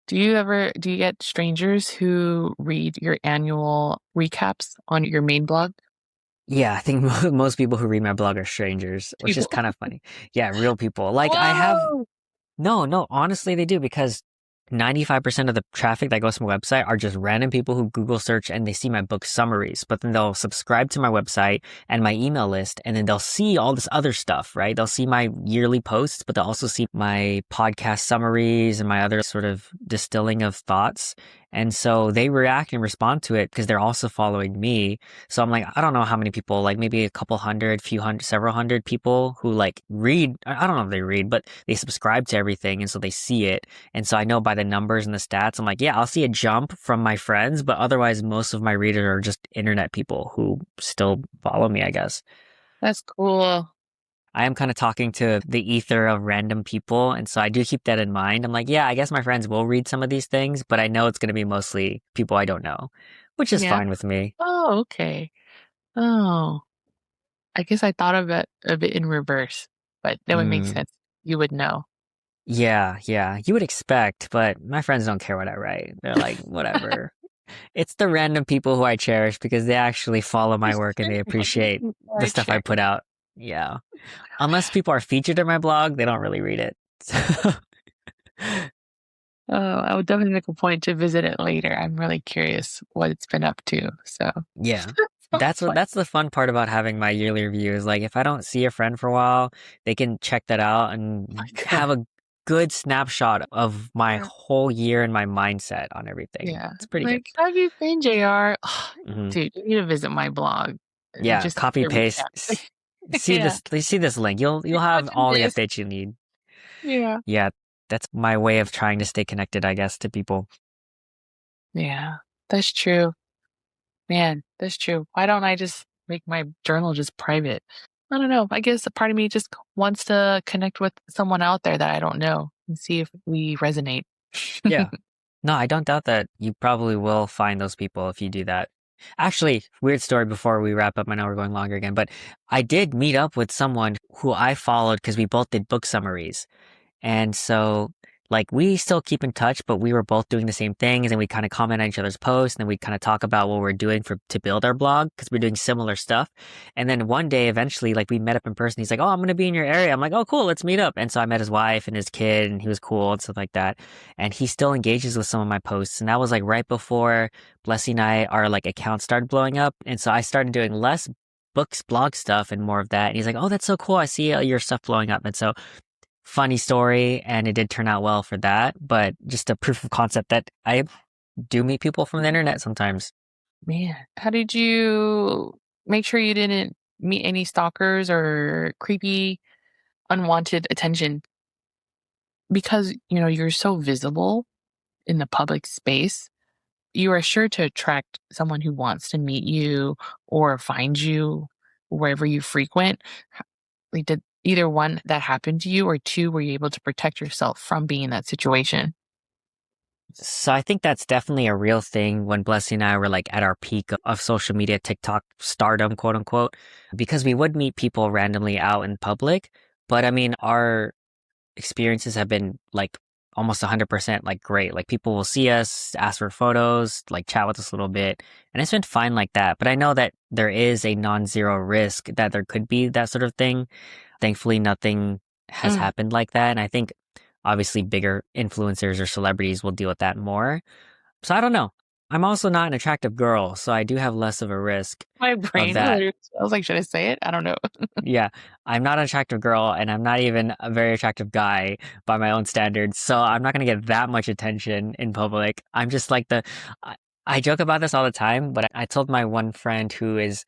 do you get strangers who read your annual recaps on your main blog? Yeah, I think most people who read my blog are strangers, which is People. kind of funny. Yeah, real people. Like I have Whoa. no, no, honestly they do because 95% of the traffic that goes to my website are just random people who Google search and they see my book summaries, but then they'll subscribe to my website and my email list and then they'll see all this other stuff, right? They'll see my yearly posts, but they'll also see my podcast summaries and my other sort of distilling of thoughts. And so they react and respond to it because they're also following me. So I'm like, I don't know how many people, like maybe a couple hundred, few hundred, several hundred people who like read. I don't know if they read, but they subscribe to everything. And so they see it. And so I know by the numbers and the stats, I'm like, yeah, I'll see a jump from my friends, but otherwise most of my readers are just internet people who still follow me, I guess. That's cool. I am kind of talking to the ether of random people. And so I do keep that in mind. I'm like, yeah, I guess my friends will read some of these things, but I know it's going to be mostly people I don't know, which is Yeah. fine with me. Oh, okay. Oh, I guess I thought of it a bit in reverse, but that would make Mm, sense. You would know. Yeah, yeah. You would expect, but my friends don't care what I write. They're like, whatever. It's the random people who I cherish because they actually follow my work and they appreciate the I stuff I put cherish. out. Yeah. Unless people are featured in my blog, they don't really read it. Oh, I would definitely make a point to visit it later. I'm really curious what it's been up to. So, Yeah. so fun. That's the fun part about having my yearly review is like if I don't see a friend for a while, they can check that out My and God. have a good snapshot of my Yeah. whole year and my mindset on everything. Yeah. It's pretty good. Like, how have you been, JR? Hmm. Dude, you need to visit my blog. Yeah, Just copy a paste. recap. See Yeah. this, see this link. You'll have Imagine all the this. updates you need. Yeah. Yeah, that's my way of trying to stay connected, I guess, to people. Yeah. That's true. Man, that's true. Why don't I just make my journal just private? I don't know. I guess a part of me just wants to connect with someone out there that I don't know and see if we resonate. Yeah. No, I don't doubt that you probably will find those people if you do that. Actually, weird story before we wrap up. I know we're going longer again, but I did meet up with someone who I followed because we both did book summaries. And so, like, we still keep in touch, but we were both doing the same things and we kind of comment on each other's posts and then we kind of talk about what we're doing to build our blog because we're doing similar stuff. And then one day, eventually, like, we met up in person. He's like, "Oh, I'm going to be in your area." I'm like, "Oh, cool. Let's meet up." And so I met his wife and his kid and he was cool and stuff like that. And he still engages with some of my posts. And that was like right before Blessy and I, our like accounts started blowing up. And so I started doing less books, blog stuff and more of that. And he's like, "Oh, that's so cool. I see your stuff blowing up." And so funny story, and it did turn out well for that. But just a proof of concept that I do meet people from the internet sometimes. Man, how did you make sure you didn't meet any stalkers or creepy, unwanted attention? Because, you're so visible in the public space, you are sure to attract someone who wants to meet you or find you wherever you frequent. Like, did either one that happen to you, or two, were you able to protect yourself from being in that situation? So I think that's definitely a real thing when Blessy and I were like at our peak of social media, TikTok stardom, quote unquote, because we would meet people randomly out in public. But I mean, our experiences have been like almost 100% like great. Like people will see us, ask for photos, like chat with us a little bit, and it's been fine like that. But I know that there is a non-zero risk that there could be that sort of thing. Thankfully, nothing has Mm, happened like that. And I think obviously bigger influencers or celebrities will deal with that more. So I don't know. I'm also not an attractive girl, so I do have less of a risk my of brain, that. I was like, should I say it? I don't know. Yeah, I'm not an attractive girl and I'm not even a very attractive guy by my own standards. So I'm not going to get that much attention in public. I'm just like I, I joke about this all the time, but I told my one friend who is,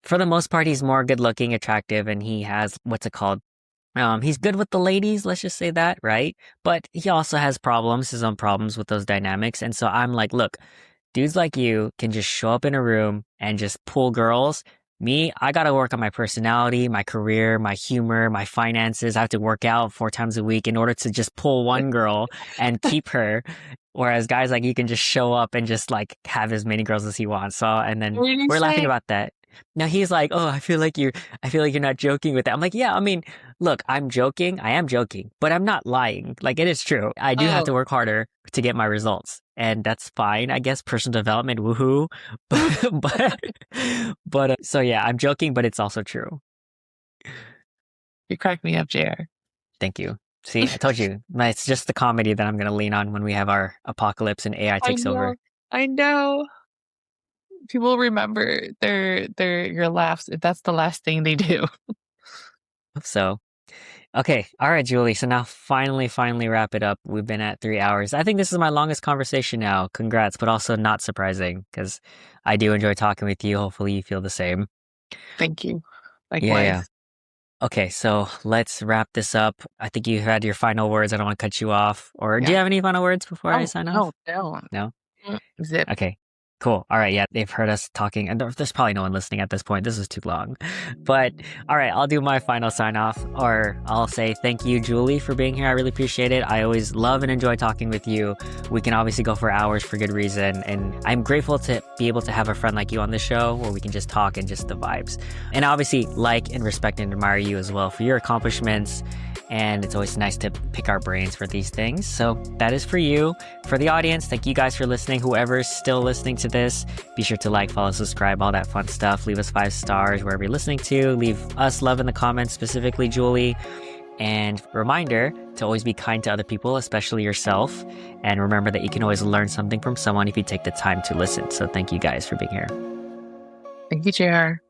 for the most part, he's more good looking, attractive, and he has, what's it called? He's good with the ladies, let's just say that, right? But he also has problems, his own problems with those dynamics. And so I'm like, look, dudes like you can just show up in a room and just pull girls. Me, I gotta work on my personality, my career, my humor, my finances. I have to work out 4 times a week in order to just pull one girl and keep her. Whereas guys like you can just show up and just like have as many girls as he wants. So, and then What did you we're laughing say? about that. Now he's like, "Oh, I feel like you're not joking with that." I'm like, "Yeah, I mean, look, I'm joking. I am joking, but I'm not lying. Like it is true. I do have to Oh. work harder to get my results, and that's fine. I guess personal development, woohoo. But so yeah, I'm joking, but it's also true. You cracked me up, JR. Thank you. See, I told you, it's just the comedy that I'm gonna lean on when we have our apocalypse and AI I takes over. know. I know. People remember their your laughs if that's the last thing they do. So, okay, all right, Julie. So now, finally, wrap it up. We've been at 3 hours. I think this is my longest conversation now. Congrats, but also not surprising because I do enjoy talking with you. Hopefully, you feel the same. Thank you. Yeah, yeah. Likewise. Okay, so let's wrap this up. I think you had your final words. I don't want to cut you off. Or do Yeah. you have any final words before I Oh, sign no, off? no. No? Zip. Okay. Cool. All right. Yeah, they've heard us talking, and there's probably no one listening at this point. This is too long. But all right, I'll do my final sign off, or I'll say thank you, Julie, for being here. I really appreciate it. I always love and enjoy talking with you. We can obviously go for hours for good reason. And I'm grateful to be able to have a friend like you on the show where we can just talk and just the vibes. And obviously, like and respect and admire you as well for your accomplishments. And it's always nice to pick our brains for these things. So that is for you. For the audience, thank you guys for listening. Whoever's still listening to this, be sure to like, follow, subscribe, all that fun stuff. Leave us 5 stars wherever you're listening to. Leave us love in the comments, specifically Julie. And reminder to always be kind to other people, especially yourself. And remember that you can always learn something from someone if you take the time to listen. So thank you guys for being here. Thank you, JR.